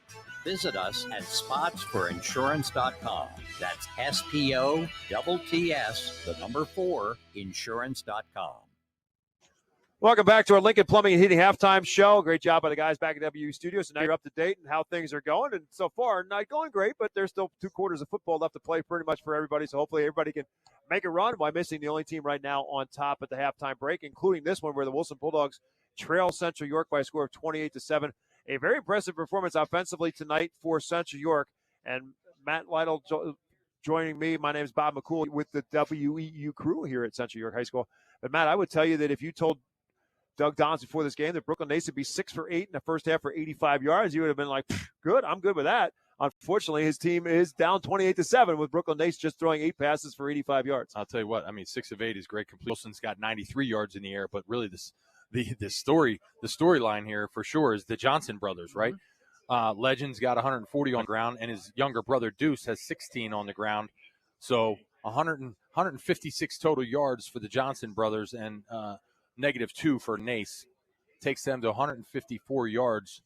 Visit us at spotsforinsurance.com. That's SPOTTS, the number 4, insurance.com. Welcome back to our Lincoln Plumbing and Heating halftime show. Great job by the guys back at WEEU Studios. So now you're up to date and how things are going. And so far, not going great, but there's still 2 quarters of football left to play pretty much for everybody. So hopefully everybody can make a run by missing the only team right now on top at the halftime break, including this one where the Wilson Bulldogs trail Central York by a score of 28-7. A very impressive performance offensively tonight for Central York. And Matt Lytle joining me. My name is Bob McCool with the WEEU crew here at Central York High School. But, Matt, I would tell you that if you told Doug Dons before this game that Brooklyn Nace would be 6 for 8 in the first half for 85 yards, he would have been like, good, I'm good with that. Unfortunately, his team is down 28-7 with Brooklyn Nace just throwing 8 passes for 85 yards. I'll tell you what, 6 of 8 is great. Wilson's got 93 yards in the air, but really the storyline here for sure is the Johnson brothers, right? Legend's got 140 on the ground, and his younger brother Deuce has 16 on the ground. So 156 total yards for the Johnson brothers, and -2 for Nace. Takes them to 154 yards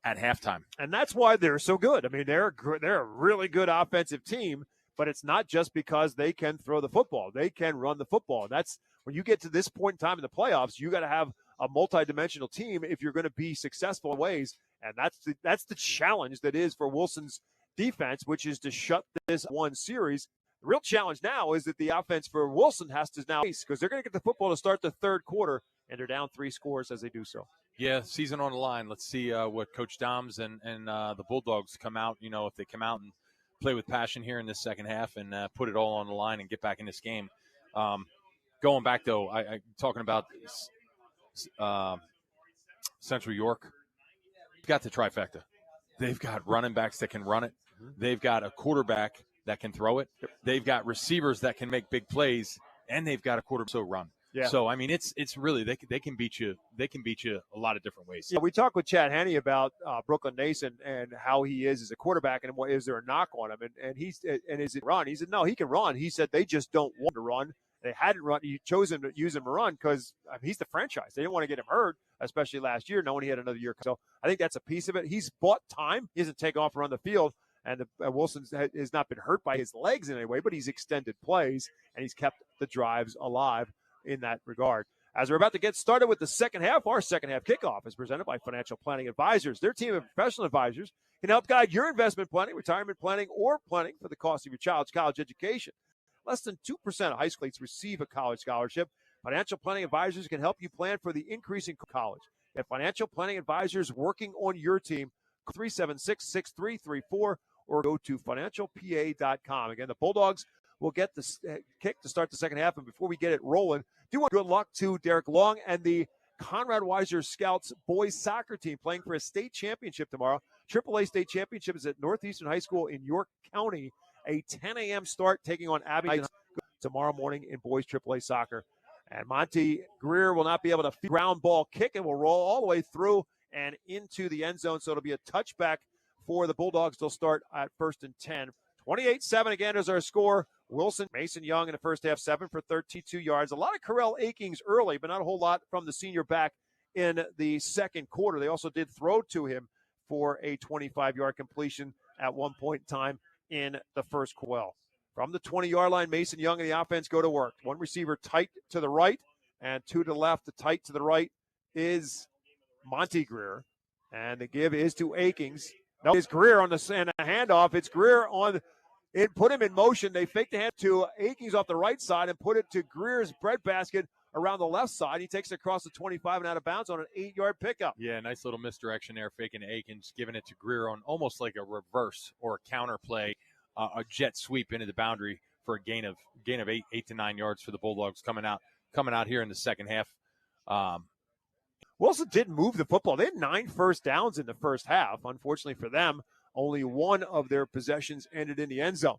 at halftime. And that's why they're so good. I mean, they're a really good offensive team, but it's not just because they can throw the football. They can run the football. And that's when you get to this point in time in the playoffs, you got to have a multi-dimensional team if you're going to be successful in ways. And that's the challenge that is for Wilson's defense, which is to shut this one series. The real challenge now is that the offense for Wilson has to now, because they're going to get the football to start the third quarter, and they're down 3 scores as they do so. Yeah, season on the line. Let's see what Coach Doms and the Bulldogs come out, if they come out and play with passion here in this second half and put it all on the line and get back in this game. Going back, though, I talking about Central York, got the trifecta. They've got running backs that can run it. They've got a quarterback that can throw it. They've got receivers that can make big plays, and they've got a quarterback so run. Yeah. So it's really they can beat you. They can beat you a lot of different ways. Yeah, we talked with Chad Henne about Brooklyn Nace and how he is as a quarterback, and what is there a knock on him? And is it run? He said no, he can run. He said they just don't want to run. They hadn't run. You chose him to use him to run because he's the franchise. They didn't want to get him hurt, especially last year, knowing he had another year. So I think that's a piece of it. He's bought time. He hasn't taken off around the field. And Wilson has not been hurt by his legs in any way, but he's extended plays, and he's kept the drives alive in that regard. As we're about to get started with the second half, our second half kickoff is presented by Financial Planning Advisors. Their team of professional advisors can help guide your investment planning, retirement planning, or planning for the cost of your child's college education. Less than 2% of high schools receive a college scholarship. Financial Planning Advisors can help you plan for the increase in college. At Financial Planning Advisors working on your team, 376-6334, or go to financialpa.com. Again, the Bulldogs will get the kick to start the second half. And before we get it rolling, do want good luck to Derek Long and the Conrad Weiser Scouts boys soccer team playing for a state championship tomorrow. AAA state championship is at Northeastern High School in York County. A 10 a.m. start taking on Abington tomorrow morning in boys AAA soccer. And Monty Greer will not be able to ground ball kick and will roll all the way through and into the end zone. So it'll be a touchback for the Bulldogs. They'll start at 1st and 10. 28-7 again is our score. Wilson, Mason Young in the first half, 7 for 32 yards. A lot of Correll Akings early, but not a whole lot from the senior back in the second quarter. They also did throw to him for a 25-yard completion at one point in time in the first quarter. From the 20-yard line, Mason Young and the offense go to work. One receiver tight to the right and 2 to the left. The tight to the right is Monty Greer. And the give is to Akings. No, it's Greer on the handoff. It's Greer on it. Put him in motion. They fake the hand to Akings off the right side and put it to Greer's breadbasket around the left side. He takes it across the 25 and out of bounds on an 8-yard pickup. Yeah, nice little misdirection there, faking to Akins, giving it to Greer on almost like a reverse or a counter play, a jet sweep into the boundary for a gain of 8 to 9 yards for the Bulldogs coming out here in the second half. Wilson didn't move the football. They had 9 first downs in the first half. Unfortunately for them, only one of their possessions ended in the end zone.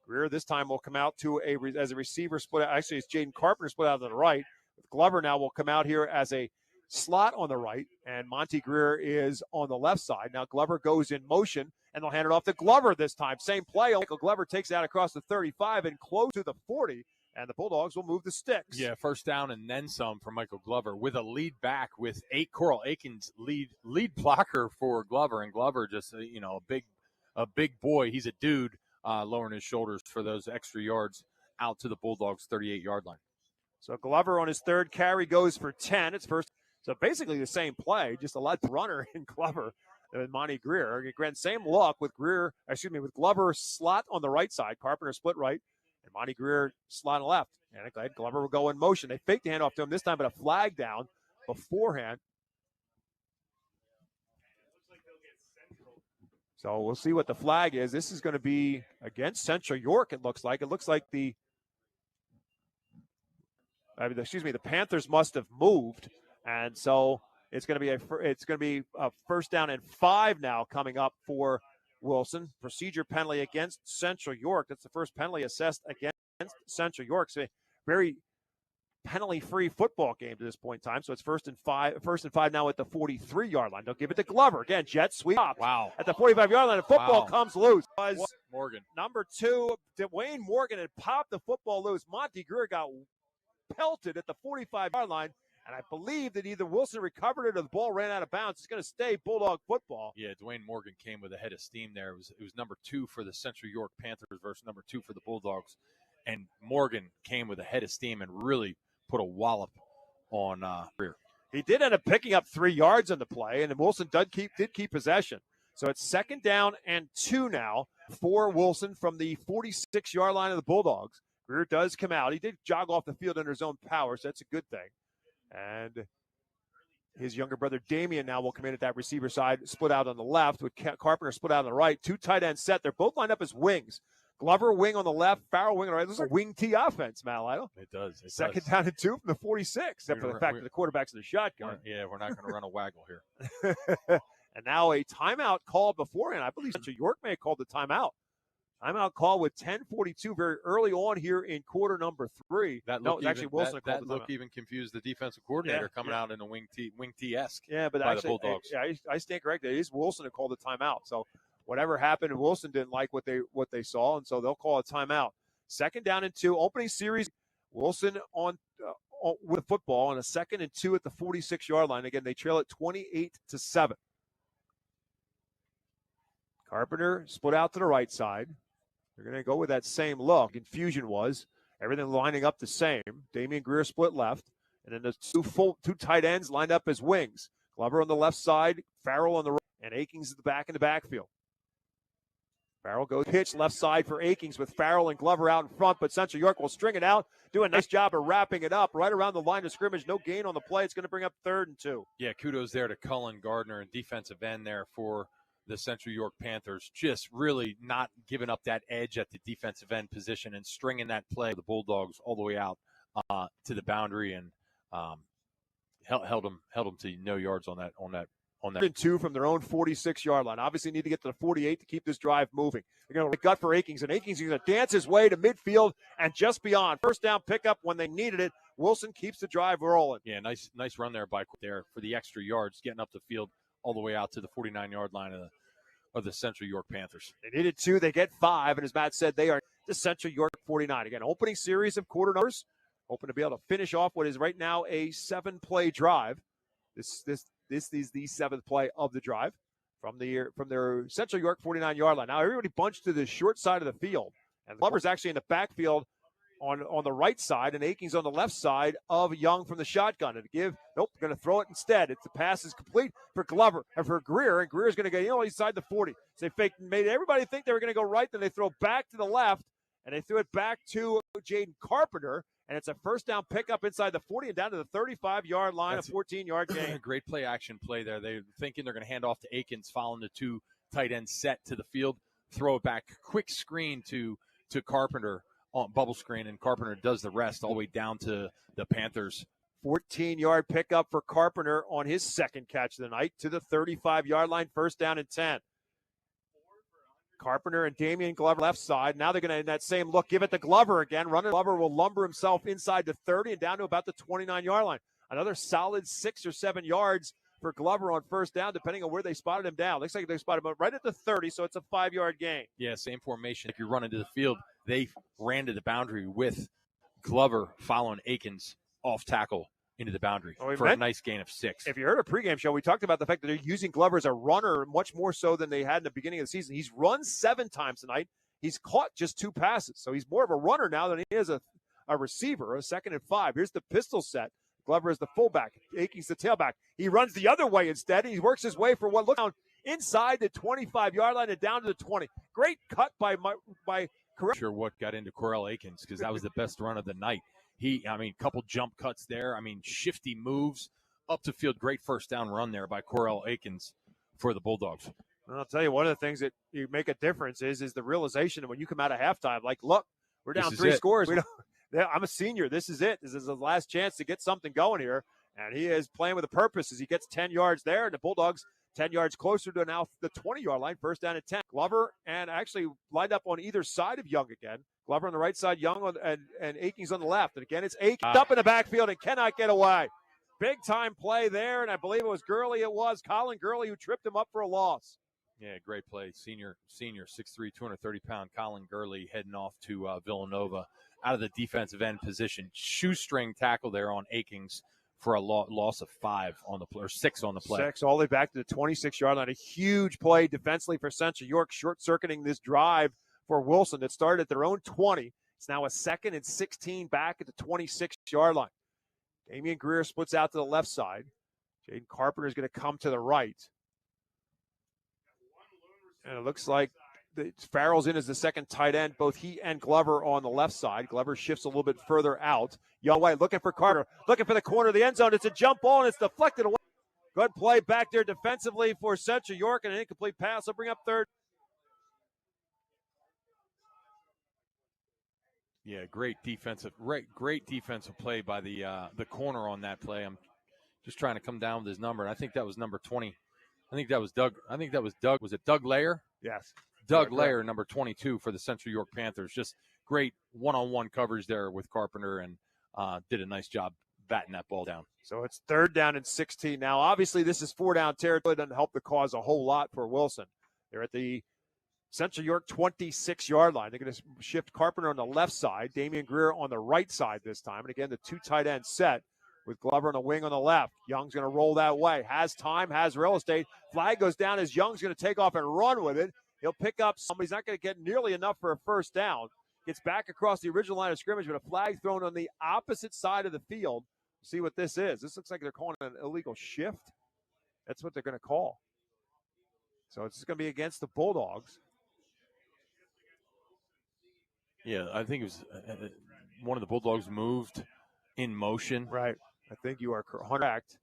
Greer this time will come out to as a receiver split. Actually, it's Jaden Carpenter split out to the right. Glover now will come out here as a slot on the right, and Monty Greer is on the left side. Now Glover goes in motion, and they'll hand it off to Glover this time. Same play. Michael Glover takes it out across the 35 and close to the 40. And the Bulldogs will move the sticks. Yeah, first down and then some for Michael Glover with a lead back with Coral Akins lead blocker for Glover. And Glover just, a big boy. He's a dude lowering his shoulders for those extra yards out to the Bulldogs' 38-yard line. So Glover on his third carry goes for 10. It's first. So basically the same play, just a lot runner in Glover than Monty Greer. Again, same look with with Glover slot on the right side, Carpenter split right, and Monty Greer slot on the left. And Glover will go in motion. They fake the handoff to him this time, but a flag down beforehand. So we'll see what the flag is. This is going to be against Central York, it looks like. It looks like the Panthers must have moved. And so it's going to be a first down and 5 now coming up for Wilson. Procedure penalty against Central York. That's the first penalty assessed against Central York. So very penalty-free football game to this point in time. So it's first and five now at the 43-yard line. They'll give it to Glover. Again, jet sweep. Wow. At the 45-yard line, the football comes loose. Morgan. Number 2, Dwayne Morgan had popped the football loose. Monty Greer got pelted at the 45-yard line. And I believe that either Wilson recovered it or the ball ran out of bounds. It's going to stay Bulldog football. Yeah, Dwayne Morgan came with a head of steam there. It was number 2 for the Central York Panthers versus number 2 for the Bulldogs. And Morgan came with a head of steam and really put a wallop on Greer. He did end up picking up 3 yards on the play, and Wilson did keep possession. So it's second down and 2 now for Wilson from the 46-yard line of the Bulldogs. Greer does come out. He did jog off the field under his own power, so that's a good thing. And his younger brother Damian now will come in at that receiver side, split out on the left with Carpenter split out on the right. 2 tight ends set. They're both lined up as wings. Glover wing on the left, Farrell wing on the right. This is a wing T offense, Matt Lytle. It does. Second down and 2 from the 46, except for the fact that the quarterback's in the shotgun. We're not going to run a waggle here. And now a timeout called beforehand. I believe Central York may have called the timeout. Timeout call with 10:42 very early on here in quarter number 3. Wilson that look even confused the defensive coordinator coming out in a wing T-esque. Yeah, but by actually, the Bulldogs. I stand corrected. It is Wilson who called the timeout. So whatever happened, Wilson didn't like what they saw, and so they'll call a timeout. Second down and 2, opening series. Wilson on with the football on a 2nd and 2 at the 46-yard line. Again, they trail it 28-7. Carpenter split out to the right side. They're going to go with that same look. Confusion was everything lining up the same. Damian Greer split left, and then the two tight ends lined up as wings. Glover on the left side, Farrell on the right, and Akings at the back in the backfield. Farrell goes pitch left side for Akings with Farrell and Glover out in front, but Central York will string it out, do a nice job of wrapping it up right around the line of scrimmage. No gain on the play. It's going to bring up 3rd and 2. Yeah, kudos there to Cullen Gardner and defensive end there for the Central York Panthers, just really not giving up that edge at the defensive end position and stringing that play, the Bulldogs, all the way out to the boundary and held them to no yards on that. 3rd and 2 from their own 46-yard line. Obviously need to get to the 48 to keep this drive moving. They're going to gut for Akings, and Akings is going to dance his way to midfield and just beyond. First down pickup when they needed it. Wilson keeps the drive rolling. Yeah, nice run there for the extra yards, getting up the field all the way out to the 49-yard line of the Central York Panthers. They needed 2. They get 5. And as Matt said, they are the Central York 49. Again, opening series of quarter numbers. Hoping to be able to finish off what is right now a 7-play drive. This is the 7th play of the drive from their Central York 49-yard line. Now everybody bunched to the short side of the field. And Glover's actually in the backfield on the right side, and Akings on the left side of Young from the shotgun. And going to throw it instead. The pass is complete for Glover and for Greer, and Greer's going to go inside the 40. So they made everybody think they were going to go right, then they throw back to the left, and they threw it back to Jaden Carpenter, and it's a first down pickup inside the 40 and down to the 35-yard line, a 14-yard gain. Great action play there. They're thinking they're going to hand off to Akins, following the 2 tight ends set to the field, throw it back, quick screen to Carpenter on bubble screen, and Carpenter does the rest all the way down to the Panthers. 14-yard pickup for Carpenter on his 2nd catch of the night to the 35-yard line, first down and 10. Carpenter and Damian Glover left side. Now they're going to, in that same look, give it to Glover again. Glover will lumber himself inside the 30 and down to about the 29-yard line. Another solid 6 or 7 yards for Glover on first down, depending on where they spotted him down. Looks like they spotted him right at the 30, so it's a 5-yard gain. Yeah, same formation. If you run into the field, they ran to the boundary with Glover following Akins off tackle into the boundary for a nice gain of 6. If you heard a pregame show, we talked about the fact that they're using Glover as a runner much more so than they had in the beginning of the season. He's run 7 times tonight. He's caught just 2 passes, so he's more of a runner now than he is a a receiver, a 2nd and 5. Here's the pistol set. Glover is the fullback. Akings the tailback. He runs the other way instead. He works his way for what looks down inside the 25-yard line and down to the 20. Great cut by Corral. Sure what got into Corral Akins because that was the best run of the night. Couple jump cuts there. Shifty moves up to field. Great first down run there by Corral Akins for the Bulldogs. And I'll tell you, one of the things that you make a difference is the realization that when you come out of halftime, like, look, we're down 3 scores. I'm a senior. This is it. This is the last chance to get something going here. And he is playing with a purpose as he gets 10 yards there. And the Bulldogs 10 yards closer to now the 20-yard line, first down at 10. Glover and actually lined up on either side of Young again. Glover on the right side, Young and Akings on the left. And again, it's Akings up in the backfield and cannot get away. Big-time play there, and I believe it was Colin Gurley who tripped him up for a loss. Yeah, great play. Senior, 6'3", 230-pound Colin Gurley heading off to Villanova out of the defensive end position. Shoestring tackle there on Akings for a loss of 5 on the play, or 6 on the play. 6 all the way back to the 26-yard line. A huge play defensively for Central York, short-circuiting this drive for Wilson that started at their own 20. It's now a 2nd and 16 back at the 26-yard line. Damian Greer splits out to the left side. Jaden Carpenter is going to come to the right. And it looks like Farrell's in as the second tight end. Both he and Glover on the left side. Glover shifts a little bit further out. Young White looking for Carter. Looking for the corner of the end zone. It's a jump ball, and it's deflected away. Good play back there defensively for Central York, and an incomplete pass will bring up third. Yeah, great defensive play by the corner on that play. I'm just trying to come down with his number. I think that was number 20. I think that was Doug. Was it Doug Layer? Yes. Doug Layer, number 22 for the Central York Panthers. Just great one-on-one coverage there with Carpenter and did a nice job batting that ball down. So it's 3rd down and 16 now. Obviously, this is 4-down territory. It doesn't help the cause a whole lot for Wilson. They're at the Central York 26-yard line. They're going to shift Carpenter on the left side, Damian Greer on the right side this time. And again, the 2 tight end set with Glover on the wing on the left. Young's going to roll that way. Has time, has real estate. Flag goes down as Young's going to take off and run with it. He'll pick up somebody. He's not going to get nearly enough for a first down. Gets back across the original line of scrimmage, but a flag thrown on the opposite side of the field. See what this is. This looks like they're calling it an illegal shift. That's what they're going to call. So it's going to be against the Bulldogs. Yeah, I think it was one of the Bulldogs moved in motion. Right. I think you are correct.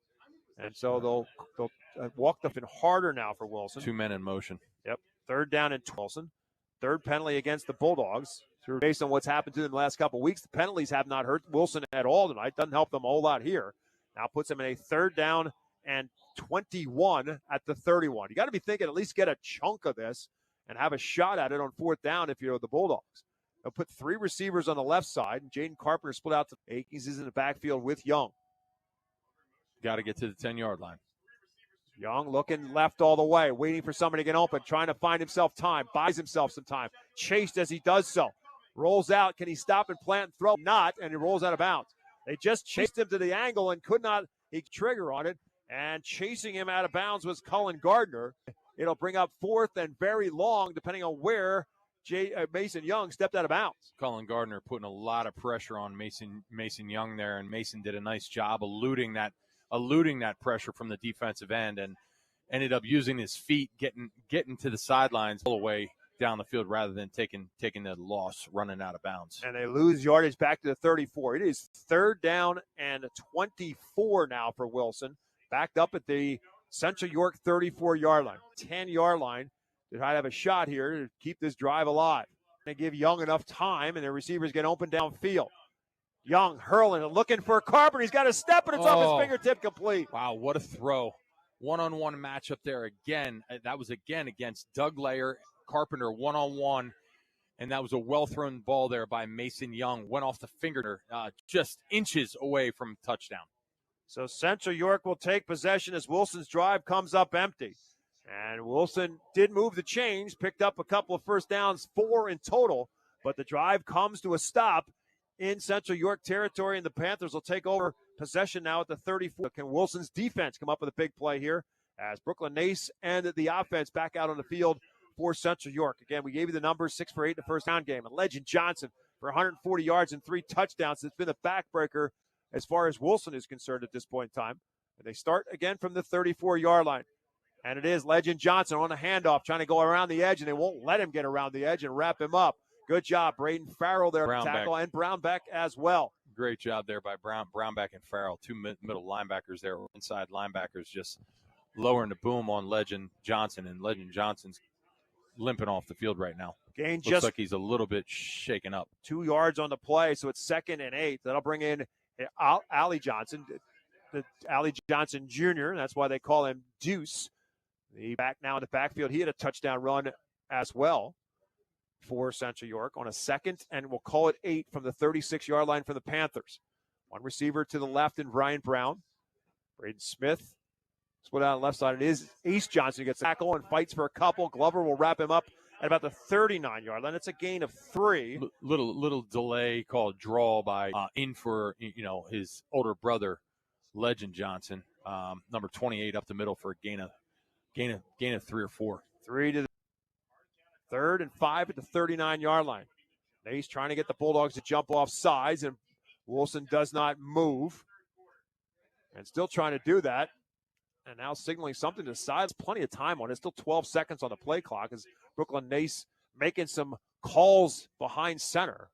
And so they'll walk the fin harder now for Wilson. 2 men in motion. Yep. 3rd down and Wilson. 3rd penalty against the Bulldogs. So based on what's happened to them the last couple of weeks, the penalties have not hurt Wilson at all tonight. Doesn't help them a whole lot here. Now puts them in a 3rd down and 21 at the 31. You got to be thinking at least get a chunk of this and have a shot at it on 4th down if you're the Bulldogs. They'll put 3 receivers on the left side, and Jaden Carpenter split out to Akings is in the backfield with Young. Got to get to the 10-yard line. Young looking left all the way, waiting for somebody to get open, trying to find himself time, buys himself some time. Chased as he does so. Rolls out. Can he stop and plant and throw? Not, and he rolls out of bounds. They just chased him to the angle and could not trigger on it, and chasing him out of bounds was Cullen Gardner. It'll bring up 4th and very long, depending on where Mason Young stepped out of bounds. Cullen Gardner putting a lot of pressure on Mason Young there, and Mason did a nice job eluding that pressure from the defensive end, and ended up using his feet, getting to the sidelines all the way down the field rather than taking the loss running out of bounds. And they lose yardage back to the 34. It is 3rd down and 24 now for Wilson. Backed up at the Central York 34-yard line, 10-yard line. They try to have a shot here to keep this drive alive. They give Young enough time, and the receivers get open downfield. Young hurling and looking for Carpenter. He's got a step, and it's off his fingertip complete. Wow, what a throw. One-on-one matchup there again. That was again against Doug Layer, Carpenter, one-on-one. And that was a well-thrown ball there by Mason Young. Went off the finger, just inches away from touchdown. So Central York will take possession as Wilson's drive comes up empty. And Wilson did move the chains, picked up a couple of first downs, 4 in total. But the drive comes to a stop in Central York territory, and the Panthers will take over possession now at the 34. Can Wilson's defense come up with a big play here as Brooklyn Nace and the offense back out on the field for Central York? Again, we gave you the numbers, 6 for 8 in the first down game. And Legend Johnson for 140 yards and 3 touchdowns. It's been a backbreaker as far as Wilson is concerned at this point in time. And they start again from the 34-yard line. And it is Legend Johnson on a handoff, trying to go around the edge, and they won't let him get around the edge and wrap him up. Good job, Braden Farrell there, tackle, and Brownback as well. Great job there by Brownback and Farrell, 2 middle linebackers there, inside linebackers, just lowering the boom on Legend Johnson, and Legend Johnson's limping off the field right now. Looks like he's a little bit shaken up. 2 yards on the play, so it's 2nd and 8. That'll bring in Allie Johnson, Allie Johnson Jr. That's why they call him Deuce. The back now in the backfield. He had a touchdown run as well for Central York on a 2nd, and we'll call it 8 from the 36-yard line for the Panthers. One receiver to the left in Brian Brown. Braden Smith split out on the left side. It is Ace Johnson who gets a tackle and fights for a couple. Glover will wrap him up at about the 39-yard line. It's a gain of 3. Little delay called draw by in for his older brother, Legend Johnson, number 28 up the middle for a gain of 3 or 4. 3 to the 3rd and 5 at the 39-yard line. Now he's trying to get the Bulldogs to jump off sides, and Wilson does not move. And still trying to do that. And now signaling something to the side. There's plenty of time on it. Still 12 seconds on the play clock as Brooklyn Nace making some calls behind center.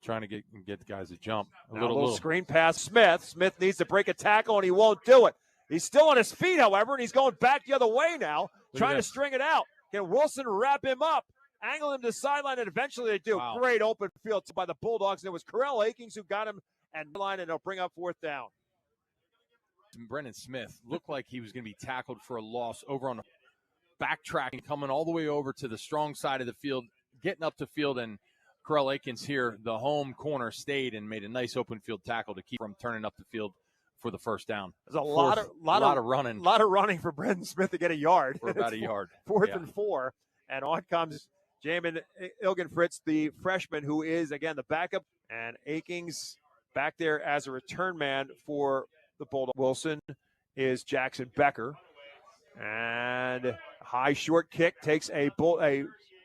Trying to get the guys to jump. A little screen pass. Smith needs to break a tackle, and he won't do it. He's still on his feet, however, and he's going back the other way now, trying to string it out. Can Wilson wrap him up, angle him to the sideline, and eventually they do. Wow. Great open field by the Bulldogs, and it was Corell Akings who got him and they'll bring up 4th down. Brennan Smith looked like he was going to be tackled for a loss over on the backtracking, coming all the way over to the strong side of the field, getting up the field, and Corell Akins here, the home corner, stayed and made a nice open field tackle to keep from turning up the field for the first down. There's a lot of running. A lot of running for Brendan Smith to get a yard. For about a yard. 4th and 4. And on comes Jamin Ilgenfritz, the freshman, who is, again, the backup. And Akings back there as a return man for the Bulldogs. Wilson is Jackson Becker. And a high short kick takes a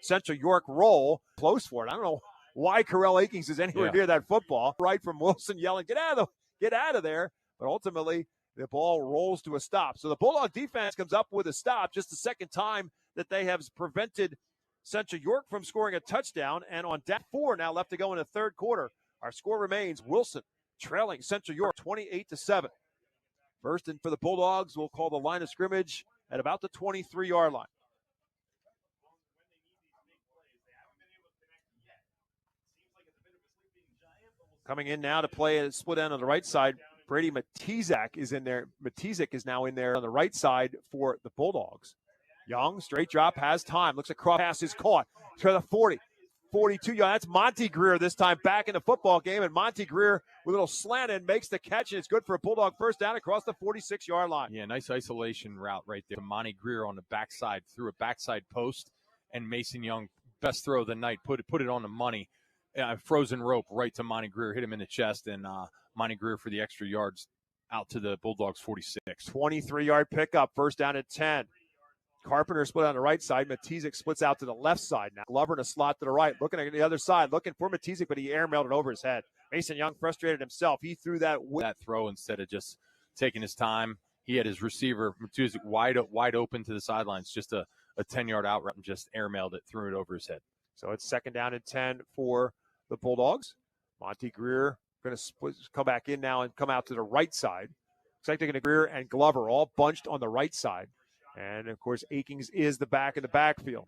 Central York roll. Close for it. I don't know why Corell Akings is anywhere near that football. Right from Wilson yelling, get out of there. But ultimately, the ball rolls to a stop. So the Bulldog defense comes up with a stop, just the 2nd time that they have prevented Central York from scoring a touchdown. And on down 4 now left to go in the 3rd quarter, our score remains Wilson trailing Central York 28-7. First and for the Bulldogs, we'll call the line of scrimmage at about the 23-yard line. Coming in now to play a split end on the right side, Brady Matizak is in there. Matizak is now in there on the right side for the Bulldogs. Young, straight drop, has time. Looks across, pass is caught to the 40, 42 yard. That's Monty Greer this time back in the football game, and Monty Greer with a little slant and makes the catch, and it's good for a Bulldog first down across the 46-yard line. Yeah, nice isolation route right there. Monty Greer on the backside, through a backside post, and Mason Young, best throw of the night, put it on the money. Frozen rope right to Monty Greer, hit him in the chest, and Monty Greer for the extra yards out to the Bulldogs 46. 23-yard pickup, first down at 10. Carpenter split on the right side. Matizak splits out to the left side now. Glover in a slot to the right, looking at the other side, looking for Matizak, but he airmailed it over his head. Mason Young frustrated himself. He threw that throw instead of just taking his time. He had his receiver, Matizak, wide open to the sidelines, just a 10-yard out route, and just airmailed it, threw it over his head. So it's 2nd down and 10 for the Bulldogs. Monty Greer going to come back in now and come out to the right side. Looks like they're going to Greer and Glover all bunched on the right side. And, of course, Akings is the back in the backfield.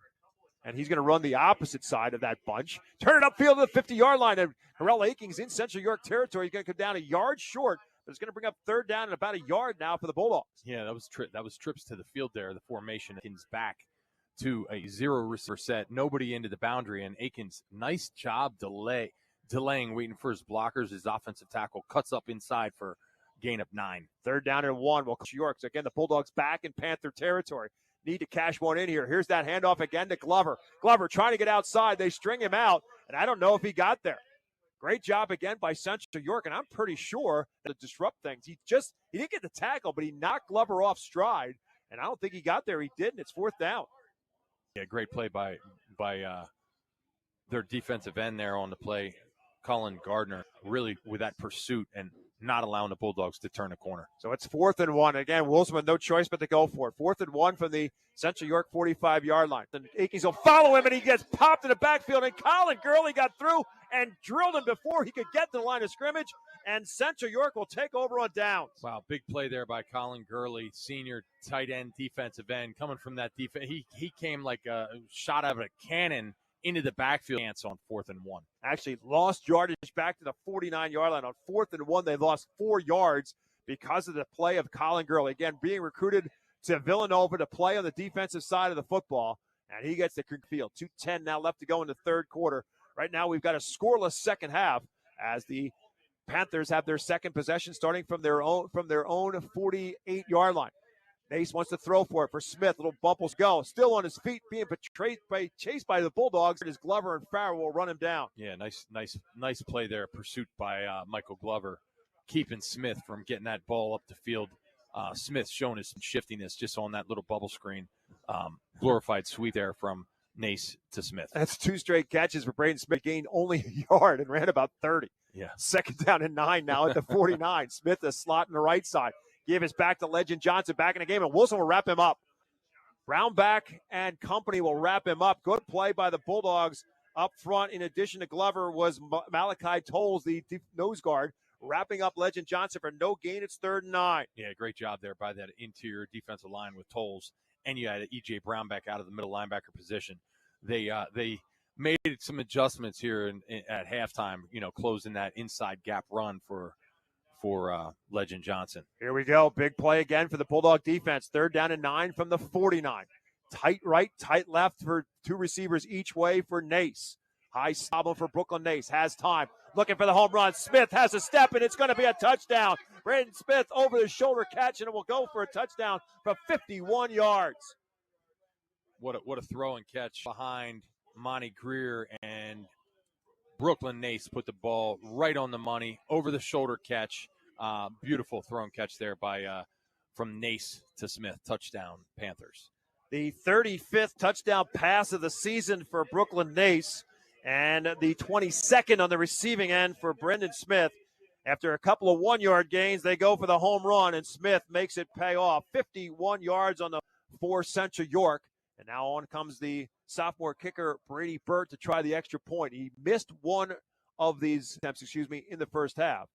And he's going to run the opposite side of that bunch. Turn it upfield to the 50-yard line. And Corell Akings in Central York territory. He's going to come down a yard short, but it's going to bring up 3rd down and about a yard now for the Bulldogs. Yeah, that was trips to the field there, the formation. Akins back to a 0 receiver set, nobody into the boundary, and Akins, nice job delaying, waiting for his blockers. His offensive tackle cuts up inside for gain of 9. 3rd down and 1. Well, York. So again, the Bulldogs back in Panther territory. Need to cash one in here. Here's that handoff again to Glover. Glover trying to get outside. They string him out, and I don't know if he got there. Great job again by Central York, and I'm pretty sure to disrupt things. He didn't get the tackle, but he knocked Glover off stride, and I don't think he got there. He didn't. It's 4th down. Yeah, great play by their defensive end there on the play, Colin Gardner, really with that pursuit and not allowing the Bulldogs to turn a corner. So it's 4th and 1. Again, Wilson with no choice but to go for it. 4th and 1 from the Central York 45-yard line. And Akins will follow him, and he gets popped in the backfield, and Colin Gurley got through and drilled him before he could get to the line of scrimmage, and Central York will take over on downs. Wow, big play there by Colin Gurley, senior tight end, defensive end, coming from that defense. He came like a shot out of a cannon into the backfield on 4th and 1. Actually lost yardage back to the 49-yard line. On 4th and 1, they lost 4 yards because of the play of Colin Gurley. Again, being recruited to Villanova to play on the defensive side of the football, and he gets the field. 2:10 now left to go in the third quarter. Right now, we've got a scoreless second half as the Panthers have their second possession starting from their own 48-yard line. Nace wants to throw for it for Smith. Little bump will go. Still on his feet, being chased by the Bulldogs. His Glover and Farrell will run him down. Yeah, nice play there. Pursuit by Michael Glover, keeping Smith from getting that ball up the field. Smith showing his shiftiness just on that little bubble screen. Glorified sweep there from Nace to Smith. That's 2 straight catches for Braden Smith. Gained only a yard and ran about 30. Yeah. 2nd down and 9 now at the 49. Smith a slot in the right side. Give us back to Legend Johnson back in the game, and Wilson will wrap him up. Brownback and company will wrap him up. Good play by the Bulldogs up front. In addition to Glover was Malachi Tolles, the nose guard, wrapping up Legend Johnson for no gain. It's 3rd and 9. Yeah, great job there by that interior defensive line with Tolles, and you had E.J. Brownback out of the middle linebacker position. They made some adjustments here at halftime, closing that inside gap run for Legend Johnson. Here we go. Big play again for the Bulldog defense. 3rd down and 9 from the 49. Tight right, tight left for 2 receivers each way for Nace. High stobble for Brooklyn Nace. Has time. Looking for the home run. Smith has a step, and it's going to be a touchdown. Braden Smith over the shoulder catch, and it will go for a touchdown from 51 yards. What a throw and catch behind Monty Greer, and Brooklyn Nace put the ball right on the money, over the shoulder catch. Beautiful throw and catch there by from Nace to Smith. Touchdown, Panthers. The 35th touchdown pass of the season for Brooklyn Nace, and the 22nd on the receiving end for Brendan Smith. After a couple of 1-yard gains, they go for the home run, and Smith makes it pay off. 51 yards on the for Central York. And now on comes the sophomore kicker, Brady Burt, to try the extra point. He missed one of these attempts, in the first half.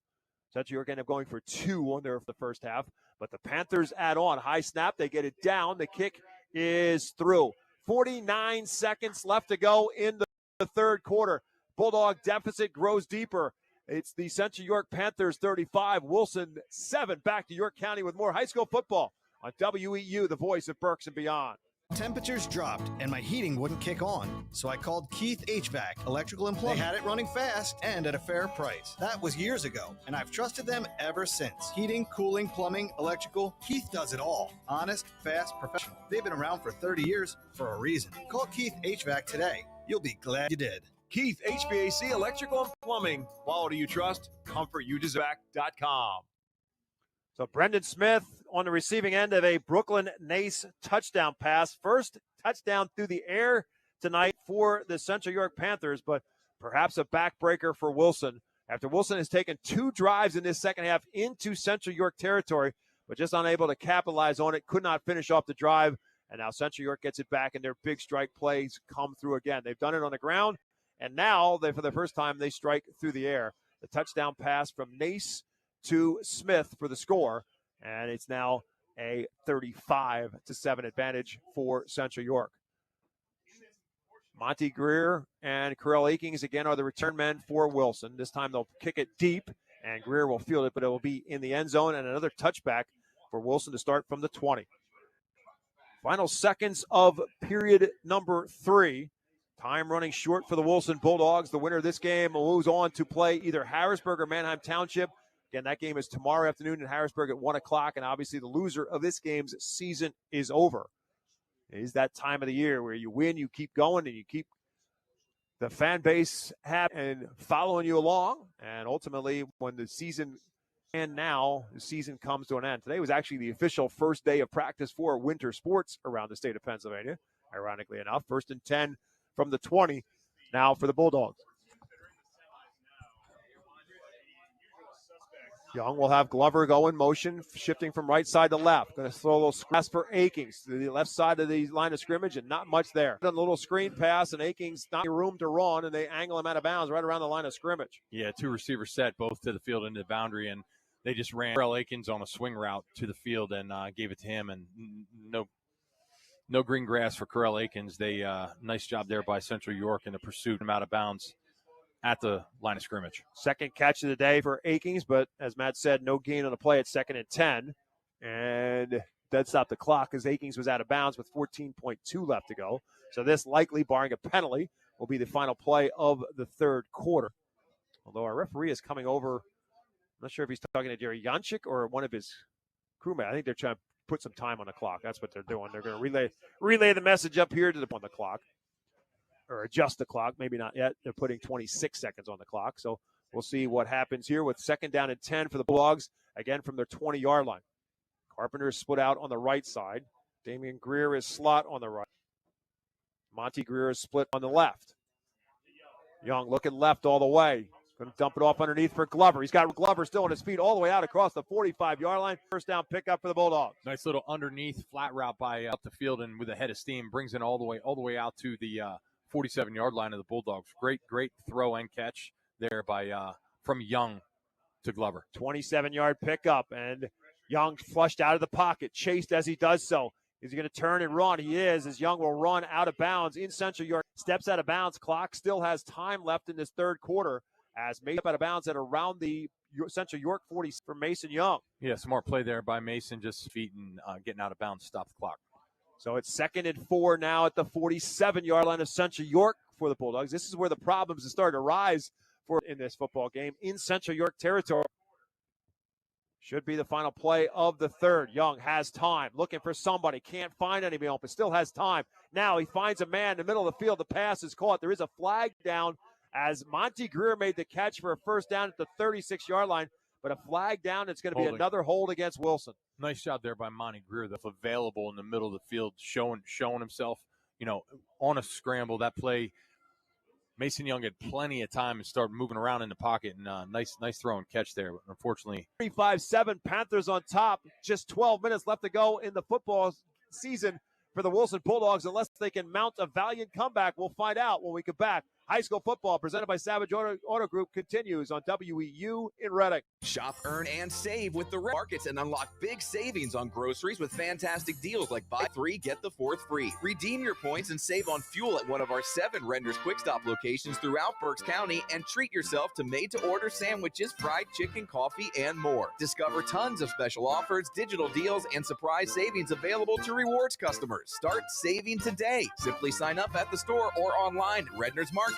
Central York ended up going for 2 on there for the first half. But the Panthers add on. High snap. They get it down. The kick is through. 49 seconds left to go in the third quarter. Bulldog deficit grows deeper. It's the Central York Panthers 35, Wilson 7. Back to York County with more high school football on WEEU, the voice of Berks and beyond. Temperatures dropped and my heating wouldn't kick on, so I called Keith HVAC, Electrical and Plumbing. They had it running fast and at a fair price. That was years ago, and I've trusted them ever since. Heating, cooling, plumbing, electrical, Keith does it all. Honest, fast, professional. They've been around for 30 years for a reason. Call Keith HVAC today. You'll be glad you did. Keith HVAC, Electrical and Plumbing. Quality you trust, comfort you deserve.com. So Brendan Smith on the receiving end of a Brooklyn Nace touchdown pass. First touchdown through the air tonight for the Central York Panthers, but perhaps a backbreaker for Wilson. After Wilson has taken 2 drives in this second half into Central York territory, but just unable to capitalize on it, could not finish off the drive, and now Central York gets it back, and their big strike plays come through again. They've done it on the ground, and now, for the first time, they strike through the air. The touchdown pass from Nace to Smith for the score, and it's now a 35-7 advantage for Central York. Monty Greer and Carell Akings again are the return men for Wilson. This time they'll kick it deep, and Greer will field it, but it will be in the end zone, and another touchback for Wilson to start from the 20. Final seconds of period number 3. Time running short for the Wilson Bulldogs. The winner of this game moves on to play either Harrisburg or Manheim Township. Again, that game is tomorrow afternoon in Harrisburg at 1 o'clock, and obviously the loser of this game's season is over. It is that time of the year where you win, you keep going, and you keep the fan base happy and following you along. And ultimately, when the season ends now, the season comes to an end. Today was actually the official first day of practice for winter sports around the state of Pennsylvania, ironically enough. 1st and 10 from the 20. now for the Bulldogs. Young will have Glover go in motion, shifting from right side to left. Going to throw a little pass for Akings to the left side of the line of scrimmage, and not much there. A little screen pass, and Akings not room to run, and they angle him out of bounds right around the line of scrimmage. Yeah, two receivers set, both to the field and to the boundary, and they just ran Terrell Akins on a swing route to the field and gave it to him, and no green grass for Terrell Akins. They nice job there by Central York in the pursuit, him out of bounds at the line of scrimmage. Second catch of the day for Akings, but as Matt said, no gain on the play at 2nd and 10. And that stopped the clock as Akings was out of bounds with 14.2 left to go. So this likely, barring a penalty, will be the final play of the third quarter. Although our referee is coming over, I'm not sure if he's talking to Jerry Janchik or one of his crewmen. I think they're trying to put some time on the clock. That's what they're doing. They're going to relay the message up here to on the clock. Or adjust the clock, maybe not yet. They're putting 26 seconds on the clock. So we'll see what happens here with 2nd down and 10 for the Bulldogs, again from their 20-yard line. Carpenter is split out on the right side. Damian Greer is slot on the right. Monty Greer is split on the left. Young looking left all the way. Going to dump it off underneath for Glover. He's got Glover still on his feet all the way out across the 45-yard line. First down pickup for the Bulldogs. Nice little underneath flat route by up the field, and with a head of steam, brings it all the way out to the 47-yard line of the Bulldogs. Great throw and catch there by from Young to Glover. 27-yard pickup, and Young flushed out of the pocket, chased as he does so. Is he going to turn and run? He is, as Young will run out of bounds in Central York. Steps out of bounds. Clock still has time left in this third quarter as Mason out of bounds at around the Central York 40 for Mason Young. Yeah, smart play there by Mason, just feet and getting out of bounds, stop the clock. So it's 2nd and 4 now at the 47-yard line of Central York for the Bulldogs. This is where the problems have started to rise for in this football game in Central York territory. Should be the final play of the third. Young has time, looking for somebody, can't find anybody open, still has time. Now he finds a man in the middle of the field. The pass is caught. There is a flag down as Monty Greer made the catch for a first down at the 36-yard line. But a flag down, it's going to be another hold against Wilson. Nice job there by Monty Greer, that's available in the middle of the field, showing himself, on a scramble. That play, Mason Young had plenty of time to start moving around in the pocket, and nice throw and catch there. But unfortunately, 35-7, Panthers on top. Just 12 minutes left to go in the football season for the Wilson Bulldogs. Unless they can mount a valiant comeback, we'll find out when we get back. High school football presented by Savage Auto Group continues on WEEU in Reading. Shop, earn, and save with the markets and unlock big savings on groceries with fantastic deals like buy 3, get the 4th free. Redeem your points and save on fuel at one of our 7 Renders Quick Stop locations throughout Berks County, and treat yourself to made-to-order sandwiches, fried chicken, coffee, and more. Discover tons of special offers, digital deals, and surprise savings available to rewards customers. Start saving today. Simply sign up at the store or online at rednersmarkets.com.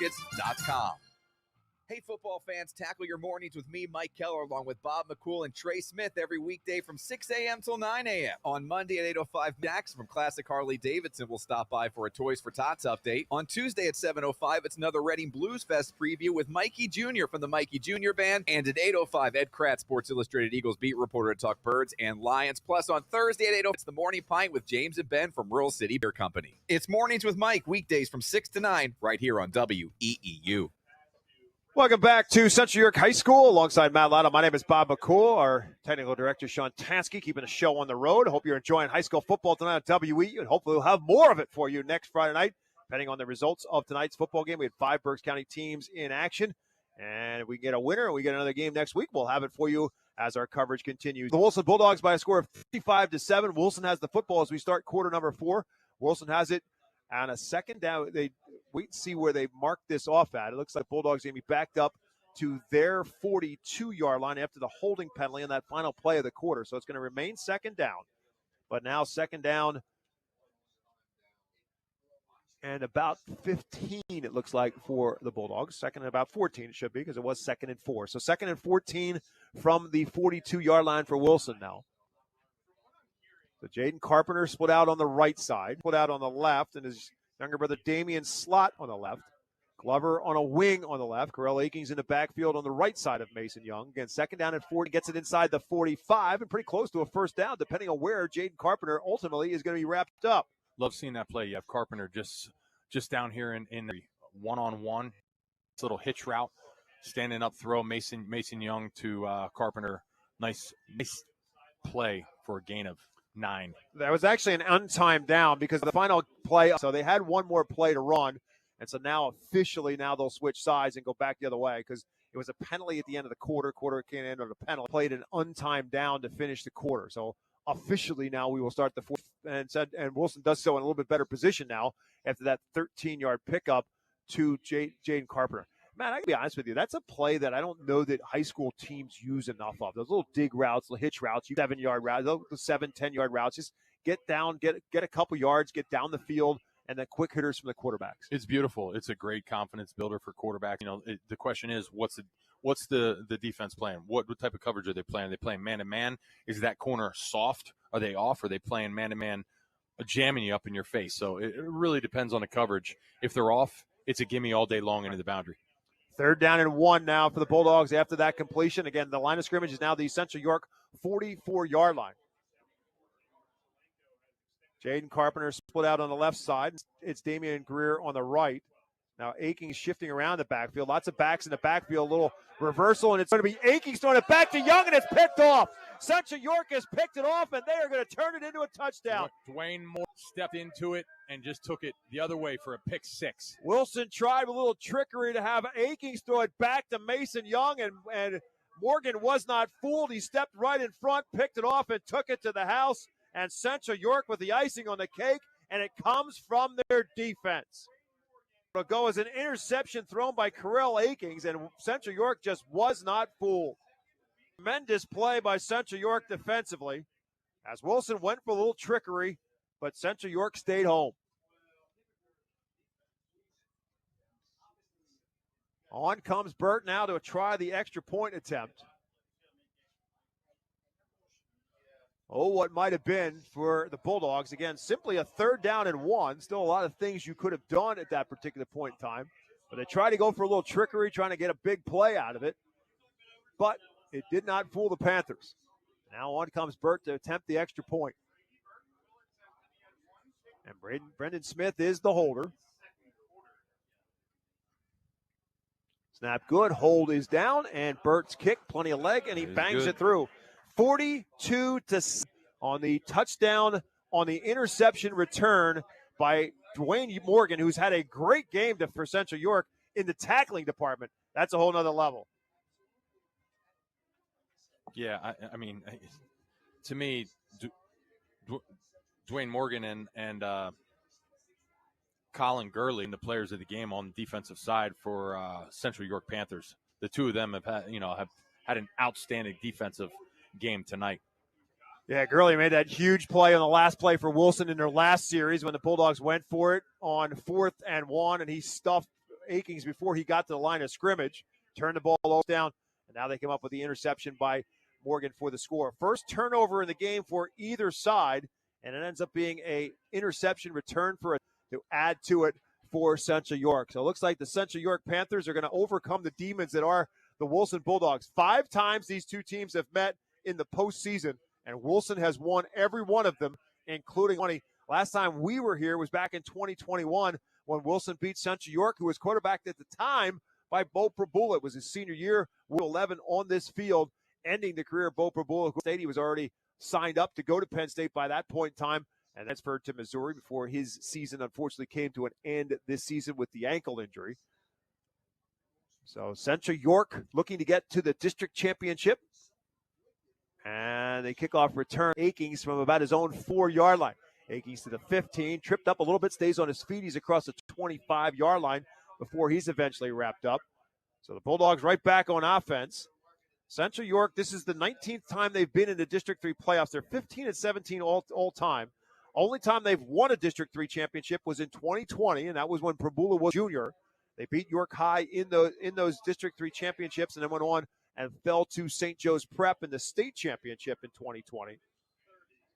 Hey, football fans, tackle your mornings with me, Mike Keller, along with Bob McCool and Trey Smith every weekday from 6 a.m. till 9 a.m. On Monday at 8:05, Max from Classic Harley-Davidson will stop by for a Toys for Tots update. On Tuesday at 7:05, it's another Reading Blues Fest preview with Mikey Jr. from the Mikey Jr. Band. And at 8:05, Ed Kratz, Sports Illustrated Eagles beat reporter to talk Birds and Lions. Plus, on Thursday at 8:05, it's the Morning Pint with James and Ben from Rural City Beer Company. It's Mornings with Mike, weekdays from 6 to 9, right here on WEEU. Welcome back to Central York High School alongside Matt Lotto. My name is Bob McCool, our technical director, Sean Tansky, keeping the show on the road. Hope you're enjoying high school football tonight on WEEU, and hopefully we'll have more of it for you next Friday night, depending on the results of tonight's football game. We had 5 Berks County teams in action, and if we get a winner and we get another game next week, we'll have it for you as our coverage continues. The Wilson Bulldogs by a score of 55-7. Wilson has the football as we start quarter number 4. Wilson has it on a second down. They wait and see where they mark this off at. It looks like Bulldogs are going to be backed up to their 42-yard line after the holding penalty in that final play of the quarter. So it's going to remain second down. But now second down and about 15, it looks like, for the Bulldogs. Second and about 14 it should be, because it was 2nd and 4. So 2nd and 14 from the 42-yard line for Wilson now. So Jaden Carpenter split out on the right side, split out on the left, and his younger brother Damian Slot on the left. Glover on a wing on the left. Corell Akings in the backfield on the right side of Mason Young. Again, second down and 40, gets it inside the 45 and pretty close to a first down, depending on where Jaden Carpenter ultimately is going to be wrapped up. Love seeing that play. You have Carpenter just down here in the one-on-one. This little hitch route, standing up throw, Mason Young to Carpenter. Nice play for a gain of 9. That was actually an untimed down because of the final play. So they had one more play to run. And so now officially they'll switch sides and go back the other way because it was a penalty at the end of the quarter. Quarter came in on a penalty. Played an untimed down to finish the quarter. So officially now we will start the fourth. And Wilson does so in a little bit better position now after that 13-yard pickup to Jaden Carpenter. Man, I can be honest with you. That's a play that I don't know that high school teams use enough of. Those little dig routes, little hitch routes, 7-yard routes, the 7-10-yard routes. Just get down, get a couple yards, get down the field, and then quick hitters from the quarterbacks. It's beautiful. It's a great confidence builder for quarterbacks. The question is, what's the defense playing? What type of coverage are they playing? Are they playing man-to-man? Is that corner soft? Are they off? Are they playing man-to-man, jamming you up in your face? So it really depends on the coverage. If they're off, it's a gimme all day long into the boundary. 3rd down and 1 now for the Bulldogs after that completion. Again, the line of scrimmage is now the Central York 44-yard line. Jaden Carpenter split out on the left side. It's Damian Greer on the right. Now Akings shifting around the backfield. Lots of backs in the backfield. A little reversal, and it's going to be Akings throwing it back to Young, and it's picked off. Central York has picked it off, and they are going to turn it into a touchdown. Dwayne Moore stepped into it and just took it the other way for a pick 6. Wilson tried with a little trickery to have Akings throw it back to Mason Young, and Morgan was not fooled. He stepped right in front, picked it off, and took it to the house. And Central York with the icing on the cake, and it comes from their defense. It'll go as an interception thrown by Carell Akings, and Central York just was not fooled. Tremendous play by Central York defensively as Wilson went for a little trickery, but Central York stayed home. On comes Burt now to try the extra point attempt. Oh, what might have been for the Bulldogs. Again, simply a 3rd down and 1. Still a lot of things you could have done at that particular point in time. But they tried to go for a little trickery, trying to get a big play out of it. But it did not fool the Panthers. Now on comes Burt to attempt the extra point. And Brendan Smith is the holder. Snap good. Hold is down. And Burt's kick, plenty of leg, and he bangs it through. 42-6 on the touchdown on the interception return by Dwayne Morgan, who's had a great game for Central York in the tackling department. That's a whole nother level. Yeah, I mean, to me, Dwayne Morgan and Colin Gurley, and the players of the game on the defensive side for Central York Panthers, the two of them have had an outstanding defensive game tonight. Yeah, Gurley made that huge play on the last play for Wilson in their last series when the Bulldogs went for it on 4th and 1, and he stuffed Akings before he got to the line of scrimmage, turned the ball down, and now they come up with the interception by Morgan for the score. First turnover in the game for either side, and it ends up being a interception return to add to it for Central York. So it looks like the Central York Panthers are going to overcome the demons that are the Wilson Bulldogs. 5 times these two teams have met in the postseason, and Wilson has won every one of them, including 20. Last time we were here was back in 2021 when Wilson beat Central York, who was quarterbacked at the time by Bo Prabula. It was his senior year, 11 on this field, ending the career of Bo Prabula. He was already signed up to go to Penn State by that point in time, and transferred to Missouri before his season unfortunately came to an end this season with the ankle injury. So Central York looking to get to the district championship. And they kick off return. Akings from about his own 4-yard line. Akings to the 15, tripped up a little bit, stays on his feet. He's across the 25-yard line before he's eventually wrapped up. So the Bulldogs right back on offense. Central York, this is the 19th time they've been in the District 3 playoffs. They're 15-17 all time. Only time they've won a District 3 championship was in 2020, and that was when Prabula was junior. They beat York High in those District 3 championships and then went on and fell to St. Joe's Prep in the state championship in 2020. A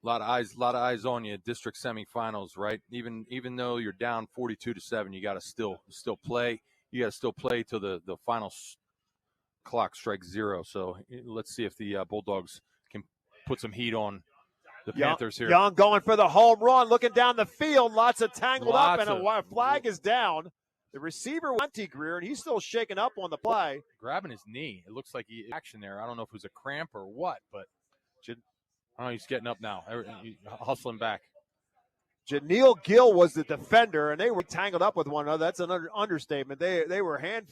lot of eyes on you. District semifinals, right? Even though you're down 42-7, you got to still play. You got to still play till the final clock strikes 0. So let's see if the Bulldogs can put some heat on the Panthers here. Young going for the home run, looking down the field. Lots of tangled up, and a flag is down. The receiver, Monty Greer, and he's still shaking up on the play. Grabbing his knee. It looks like he action there. I don't know if it was a cramp or what, but I don't know, he's getting up now. He's hustling back. Janeel Gill was the defender, and they were tangled up with one another. That's an understatement. They were hand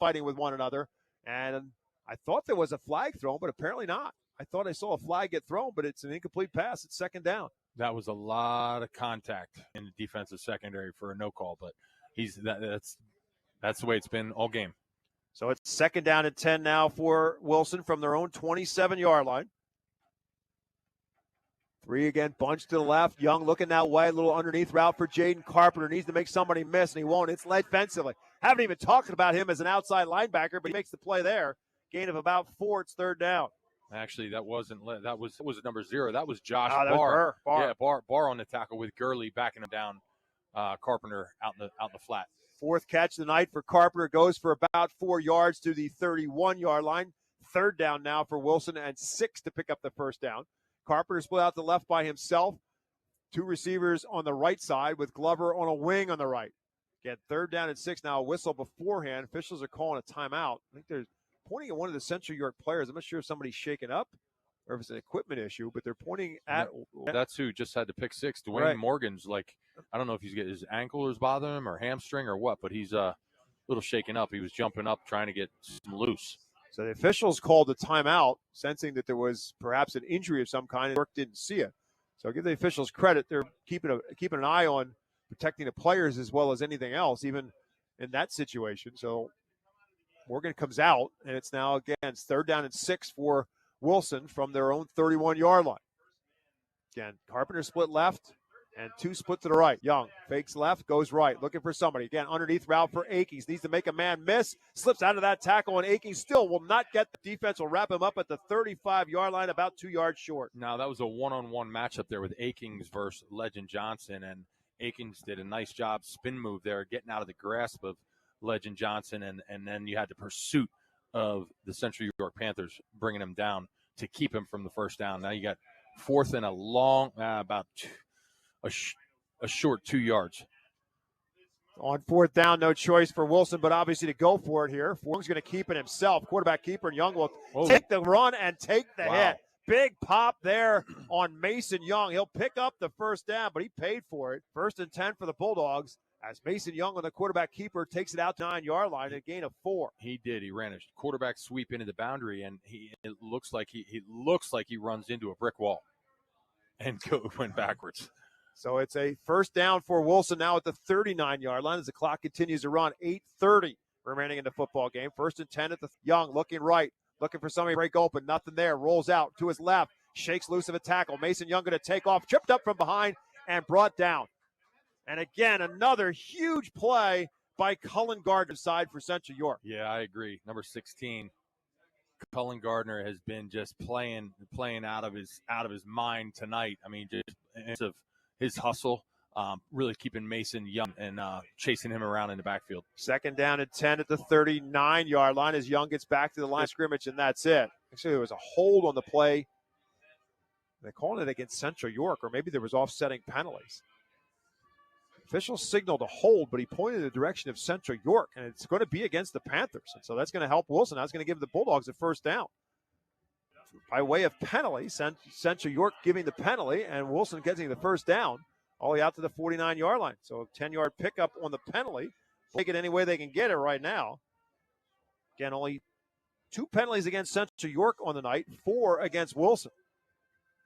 fighting with one another, and I thought there was a flag thrown, but apparently not. I thought I saw a flag get thrown, but it's an incomplete pass. It's second down. That was a lot of contact in the defensive secondary for a no call, but that's the way it's been all game. So it's second down and 10 now for Wilson from their own 27-yard line. 3 again, bunch to the left. Young looking that way. A little underneath route for Jaden Carpenter. Needs to make somebody miss, and he won't. It's led defensively. Haven't even talked about him as an outside linebacker, but he makes the play there. Gain of about 4. It's third down. Actually, that was number 0. That was Josh Barr. That was Barr. Yeah, Barr on the tackle with Gurley backing him down. Carpenter out in the flat. 4th catch of the night for Carpenter. Goes for about 4 yards to the 31-yard line. Third down now for Wilson, and 6 to pick up the first down. Carpenter split out the left by himself. 2 receivers on the right side with Glover on a wing on the right. Again, third down and 6 now. A whistle beforehand. Officials are calling a timeout. I think they're pointing at one of the Central York players. I'm not sure if somebody's shaken up or if it's an equipment issue, but they're pointing at. That's who just had to pick 6. Dwayne Right. Morgan's I don't know if he's getting his ankle is bothering him or hamstring or what, but he's a little shaken up. He was jumping up trying to get some loose. So the officials called a timeout, sensing that there was perhaps an injury of some kind, and York didn't see it. So give the officials credit. They're keeping an eye on protecting the players as well as anything else, even in that situation. So Morgan comes out, and it's now, again, it's third down and 6 for Wilson from their own 31-yard line. Again, Carpenter split left, and 2 split to the right. Young fakes left, goes right, looking for somebody. Again, underneath route for Akings. Needs to make a man miss. Slips out of that tackle, and Akings still will not get the defense. Will wrap him up at the 35-yard line, about 2 yards short. Now, that was a one-on-one matchup there with Akings versus Legend Johnson, and Akings did a nice job, spin move there, getting out of the grasp of Legend Johnson, and then you had the pursuit of the Central York Panthers, bringing him down to keep him from the first down. Now you got 4th and a long, about a short 2 yards. On 4th down, no choice for Wilson, but obviously to go for it here. Young's going to keep it himself. Quarterback keeper, and Young will take the run and take the hit. Big pop there on Mason Young. He'll pick up the first down, but he paid for it. 1st and 10 for the Bulldogs as Mason Young on the quarterback keeper takes it out to 9-yard line and a gain of 4. He did. He ran a quarterback sweep into the boundary, and it looks like he runs into a brick wall and went backwards. So it's a first down for Wilson now at the 39-yard line as the clock continues to run. 8:30 remaining in the football game. 1st and 10 at the Young, looking right, looking for somebody to break open. Nothing there. Rolls out to his left, shakes loose of a tackle. Mason Young going to take off, tripped up from behind, and brought down. And again, another huge play by Cullen Gardner side for Central York. Yeah, I agree. Number 16, Cullen Gardner has been just playing out of his mind tonight. I mean, just of his hustle, really keeping Mason Young and chasing him around in the backfield. 2nd down and 10 at the 39-yard line as Young gets back to the line of scrimmage, and that's it. Actually, there was a hold on the play. They're calling it against Central York, or maybe there was offsetting penalties. Officials signaled a hold, but he pointed in the direction of Central York, and it's going to be against the Panthers. And so that's going to help Wilson. That's going to give the Bulldogs a first down. By way of penalty, Central York giving the penalty, and Wilson getting the first down all the way out to the 49-yard line. So a 10-yard pickup on the penalty. Take it any way they can get it right now. Again, only 2 penalties against Central York on the night, 4 against Wilson.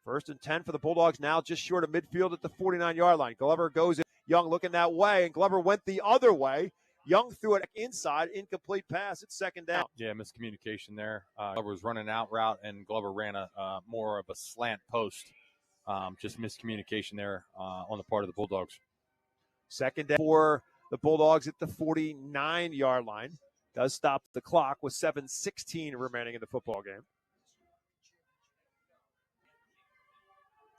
1st and 10 for the Bulldogs now, just short of midfield at the 49-yard line. Glover goes in. Young looking that way, and Glover went the other way. Young threw it inside, incomplete pass. It's 2nd down. Yeah, miscommunication there. Glover was running an out route, and Glover ran a more of a slant post. Just miscommunication there on the part of the Bulldogs. 2nd down for the Bulldogs at the 49-yard line. Does stop the clock with 7:16 remaining in the football game.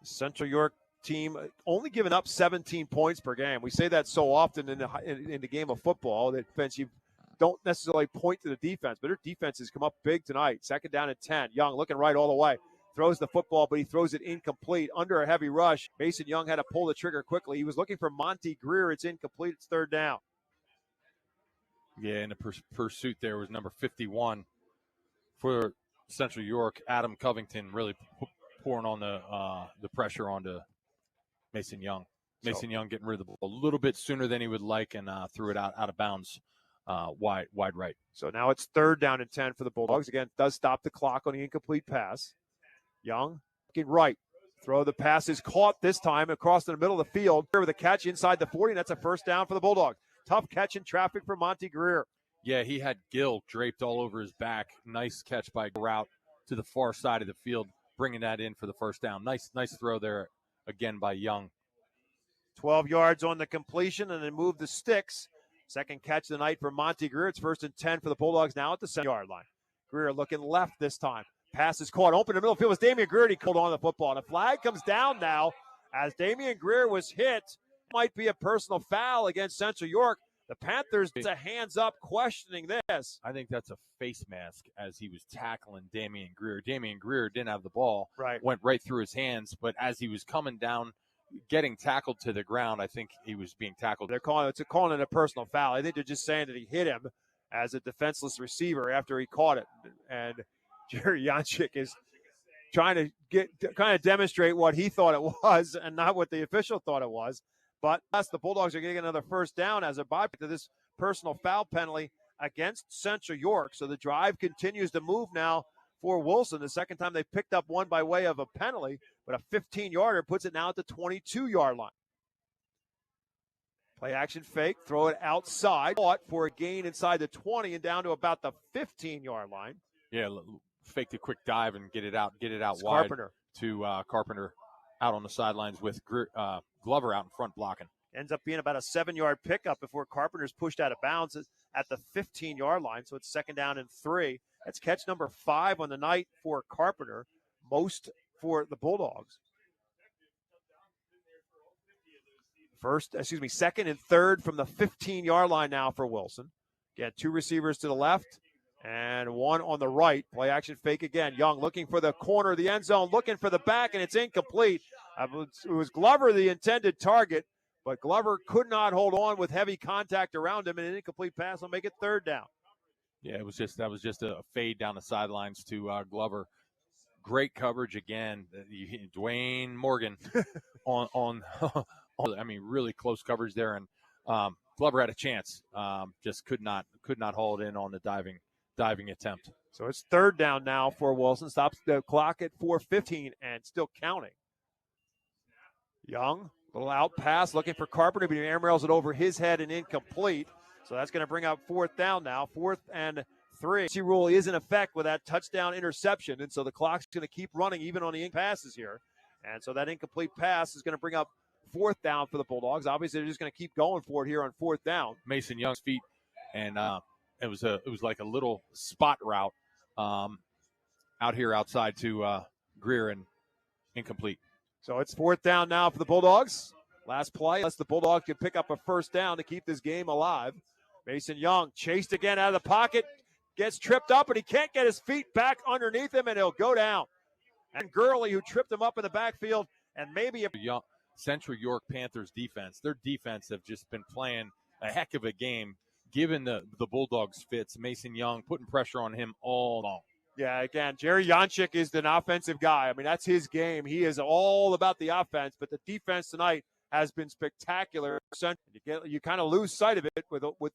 Central York team only giving up 17 points per game. We say that so often in the game of football that defense, you don't necessarily point to the defense, but their defense has come up big tonight. 2nd down and 10. Young looking right all the way. Throws the football, but he throws it incomplete under a heavy rush. Mason Young had to pull the trigger quickly. He was looking for Monty Greer. It's incomplete. It's 3rd down. Yeah, and the pursuit there was number 51 for Central York. Adam Covington really pouring on the pressure onto Mason Young. Mason Young getting rid of the ball a little bit sooner than he would like and threw it out of bounds wide right. So now it's 3rd down and 10 for the Bulldogs. Again, does stop the clock on the incomplete pass. Young looking right. Throw the pass is caught this time across the middle of the field. With a catch inside the 40, and that's a 1st down for the Bulldogs. Tough catch in traffic for Monty Greer. Yeah, he had Gill draped all over his back. Nice catch by route to the far side of the field, bringing that in for the 1st down. Nice throw there again by Young. 12 yards on the completion, and then move the sticks. 2nd catch of the night for Monty Greer. It's 1st and 10 for the Bulldogs now at the 7-yard line. Greer looking left this time. Pass is caught. Open in the middle of the field was Damian Greer. He called on the football. And a flag comes down now as Damian Greer was hit. Might be a personal foul against Central York. The Panthers, it's a hands up questioning this. I think that's a face mask as he was tackling Damian Greer. Damian Greer didn't have the ball. Right. Went right through his hands, but as he was coming down, getting tackled to the ground, I think he was being tackled. They're calling it a personal foul. I think they're just saying that he hit him as a defenseless receiver after he caught it. And Jerry Janchik is trying to kind of demonstrate what he thought it was and not what the official thought it was. But the Bulldogs are getting another 1st down as a byproduct of this personal foul penalty against Central York. So the drive continues to move now for Wilson. The 2nd time they picked up one by way of a penalty, but a 15-yarder puts it now at the 22-yard line. Play action fake, throw it outside, fought for a gain inside the 20 and down to about the 15-yard line. Yeah, fake the quick dive and get it out It's wide Carpenter. To Carpenter out on the sidelines with Glover out in front blocking. Ends up being about a 7-yard pickup before Carpenter's pushed out of bounds at the 15-yard line. So it's 2nd down and 3. That's catch number 5 on the night for Carpenter, most for the Bulldogs. 2nd and 3rd from the 15-yard line now for Wilson. Again, 2 receivers to the left and 1 on the right. Play action fake again. Young looking for the corner of the end zone, looking for the back, and it's incomplete. It was Glover, the intended target, but Glover could not hold on with heavy contact around him, and an incomplete pass will make it 3rd down. Yeah, that was just a fade down the sidelines to Glover. Great coverage again. Dwayne Morgan on I mean, really close coverage there, and Glover had a chance, just could not hold in on the diving attempt. So it's 3rd down now for Wilson. Stops the clock at 4:15 and still counting. Young, little out pass, looking for Carpenter, but he airmails it over his head and incomplete. So that's going to bring up 4th down now, 4th and 3. The rule is in effect with that touchdown interception, and so the clock's going to keep running even on the passes here. And so that incomplete pass is going to bring up 4th down for the Bulldogs. Obviously, they're just going to keep going for it here on 4th down. Mason Young's feet, and it was like a little spot route out here outside to Greer and incomplete. So it's 4th down now for the Bulldogs. Last play, unless the Bulldogs can pick up a 1st down to keep this game alive. Mason Young chased again out of the pocket, gets tripped up, and he can't get his feet back underneath him, and he'll go down. And Gurley, who tripped him up in the backfield, and maybe a Central York Panthers defense. Their defense have just been playing a heck of a game, given the Bulldogs fits. Mason Young putting pressure on him all along. Yeah, again, Jerry Janchik is an offensive guy. I mean, that's his game. He is all about the offense, but the defense tonight has been spectacular. You kind of lose sight of it with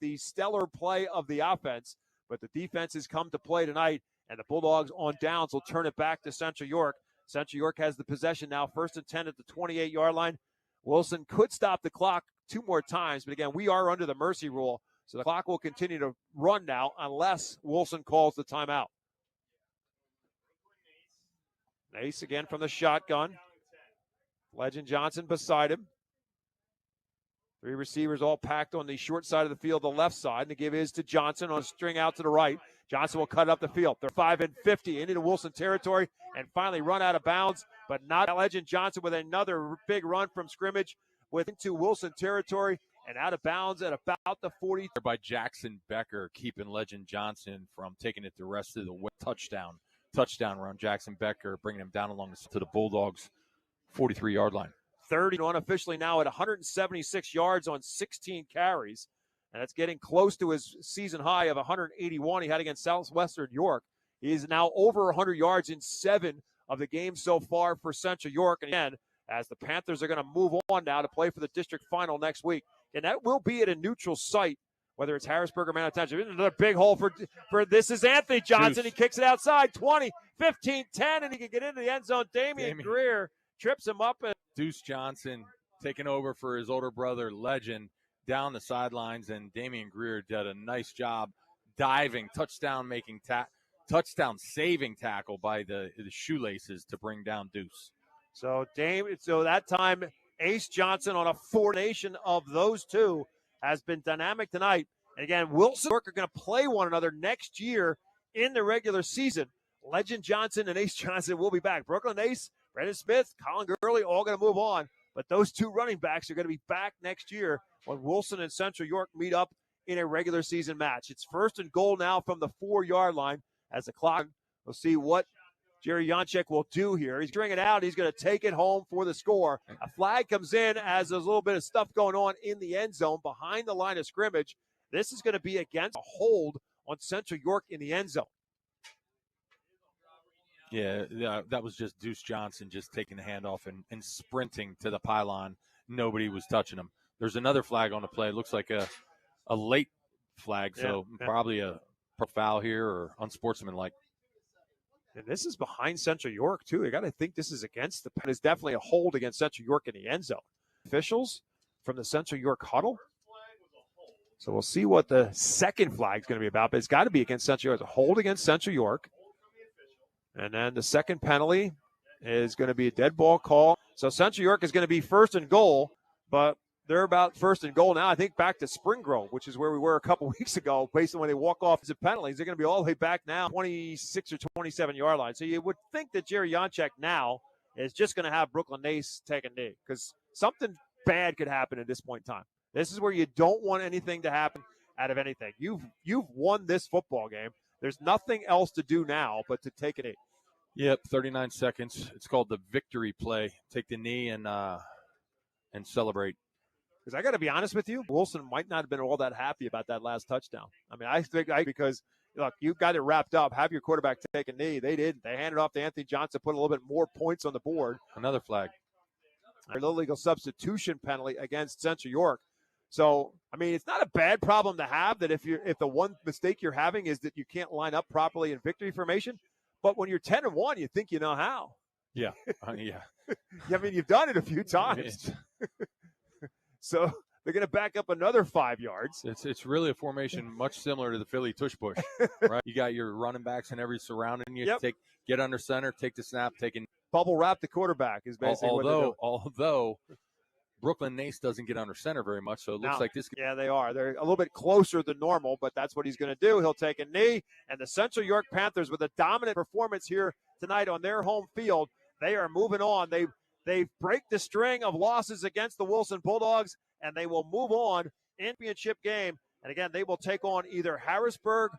the stellar play of the offense, but the defense has come to play tonight, and the Bulldogs on downs will turn it back to Central York. Central York has the possession now, 1st and 10 at the 28-yard line. Wilson could stop the clock 2 more times, but again, we are under the mercy rule, so the clock will continue to run now unless Wilson calls the timeout. Nace again from the shotgun. Legend Johnson beside him. 3 receivers all packed on the short side of the field, the left side. And the give is to Johnson on a string out to the right. Johnson will cut up the field. They're 5 and 50 into Wilson territory and finally run out of bounds, but not Legend Johnson with another big run from scrimmage into Wilson territory and out of bounds at about the 40. By Jackson Becker, keeping Legend Johnson from taking it the rest of the way. Touchdown run. Jackson Becker bringing him down along to the Bulldogs' 43-yard line. 30 unofficially now at 176 yards on 16 carries. and that's getting close to his season high of 181 he had against Southwestern York. He is now over 100 yards in 7 of the games so far for Central York. And again, as the Panthers are going to move on now to play for the district final next week. And that will be at a neutral site, whether it's Harrisburg or Manor Township. Another big hole for this is Anthony Johnson. Deuce. He kicks it outside, 20, 15, 10, and he can get into the end zone. Damian Greer trips him up. And Deuce Johnson taking over for his older brother, Legend, down the sidelines, and Damian Greer did a nice job diving, touchdown-saving tackle by the shoelaces to bring down Deuce. So that time, Ace Johnson on a formation of those two has been dynamic tonight. And again, Wilson York are going to play one another next year in the regular season. Legend Johnson and Ace Johnson will be back. Brooklyn Ace, Brandon Smith, Colin Gurley, all going to move on. But those two running backs are going to be back next year when Wilson and Central York meet up in a regular season match. It's 1st and goal now from the 4-yard line as the clock. We'll see what Jerry Janchek will do here. He's bringing it out. He's going to take it home for the score. A flag comes in as there's a little bit of stuff going on in the end zone behind the line of scrimmage. This is going to be against a hold on Central York in the end zone. Yeah, that was just Deuce Johnson just taking the handoff and sprinting to the pylon. Nobody was touching him. There's another flag on the play. It looks like a late flag, so probably a foul here or unsportsmanlike. And this is behind Central York, too. You got to think this is against the – it's definitely a hold against Central York in the end zone. Officials from the Central York huddle. So we'll see what the second flag is going to be about, but it's got to be against Central York. It's a hold against Central York. And then the second penalty is going to be a dead ball call. So Central York is going to be 1st and goal, but they're about 1st and goal now. I think back to Spring Grove, which is where we were a couple weeks ago, based on when they walk off as a penalties. They're going to be all the way back now, 26 or 27-yard line. So you would think that Jerry Janchek now is just going to have Brooklyn Ace take a knee because something bad could happen at this point in time. This is where you don't want anything to happen out of anything. You've won this football game. There's nothing else to do now but to take a knee. Yep, 39 seconds. It's called the victory play. Take the knee and celebrate. Because I got to be honest with you, Wilson might not have been all that happy about that last touchdown. I mean, I think because, look, you got it wrapped up. Have your quarterback take a knee. They did. They handed off to Anthony Johnson, put a little bit more points on the board. Another flag. A illegal substitution penalty against Central York. So, I mean, it's not a bad problem to have that if the one mistake you're having is that you can't line up properly in victory formation. But when you're 10-1, you think you know how. Yeah, yeah. I mean, you've done it a few times. So they're going to back up another 5 yards. It's really a formation much similar to the Philly tush push, right? You got your running backs and every surrounding you. Yep. Get under center, take the snap, bubble wrap the quarterback is basically what they do. Although Brooklyn Nace doesn't get under center very much, so it looks like this. Yeah, they are. They're a little bit closer than normal, but that's what he's going to do. He'll take a knee, and the Central York Panthers, with a dominant performance here tonight on their home field, they are moving on. They break the string of losses against the Wilson Bulldogs, and they will move on in the championship game. And again, they will take on either Harrisburg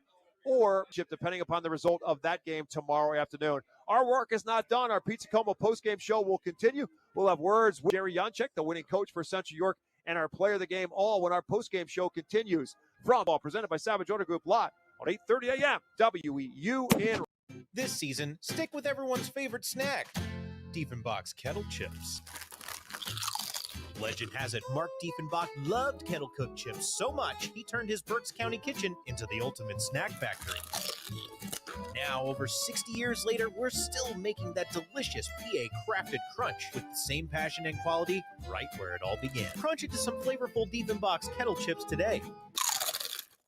or Chip, depending upon the result of that game tomorrow afternoon. Our work is not done. Our Pizza Como postgame show will continue. We'll have words with Jerry Janchek, the winning coach for Central York, and our player of the game, all when our postgame show continues. From all presented by Savage Auto Group, live on 8:30 a.m. WEEU in. This season, stick with everyone's favorite snack, Diefenbach's Kettle Chips. Legend has it Mark Diefenbach loved kettle cooked chips so much he turned his Berks County kitchen into the ultimate snack factory. Now, over 60 years later, we're still making that delicious PA crafted crunch with the same passion and quality right where it all began. Crunch into some flavorful Diefenbach's kettle chips today.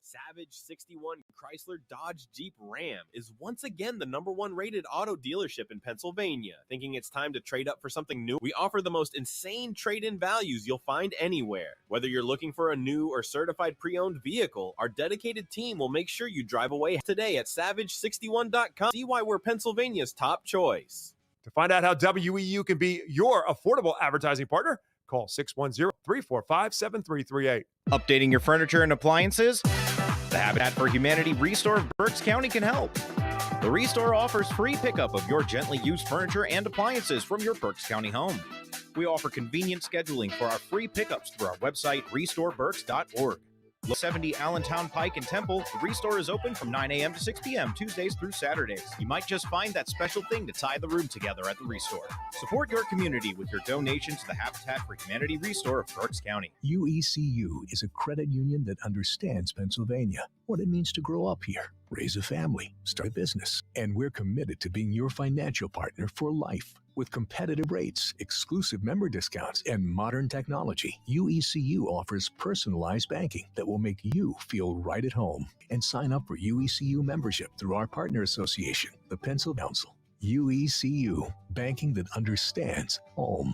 Savage 61 Chrysler Dodge Jeep Ram is once again the #1 rated auto dealership in Pennsylvania. Thinking it's time to trade up for something new? We offer the most insane trade-in values you'll find anywhere. Whether you're looking for a new or certified pre-owned vehicle, our dedicated team will make sure you drive away today at savage61.com. See why we're Pennsylvania's top choice. To find out how WEEU can be your affordable advertising partner, call 610-345-7338. Updating your furniture and appliances? The Habitat for Humanity Restore of Berks County can help. The Restore offers free pickup of your gently used furniture and appliances from your Berks County home. We offer convenient scheduling for our free pickups through our website, restoreberks.org. Look 70 Allentown Pike and Temple. The Restore is open from 9 a.m. to 6 p.m. Tuesdays through Saturdays. You might just find that special thing to tie the room together at the Restore. Support your community with your donation to the Habitat for Humanity Restore of Berks County. WECU is a credit union that understands Pennsylvania, what it means to grow up here, raise a family, start a business. And we're committed to being your financial partner for life. With competitive rates, exclusive member discounts, and modern technology, UECU offers personalized banking that will make you feel right at home. And sign up for UECU membership through our partner association, the Pencil Council. UECU, banking that understands home.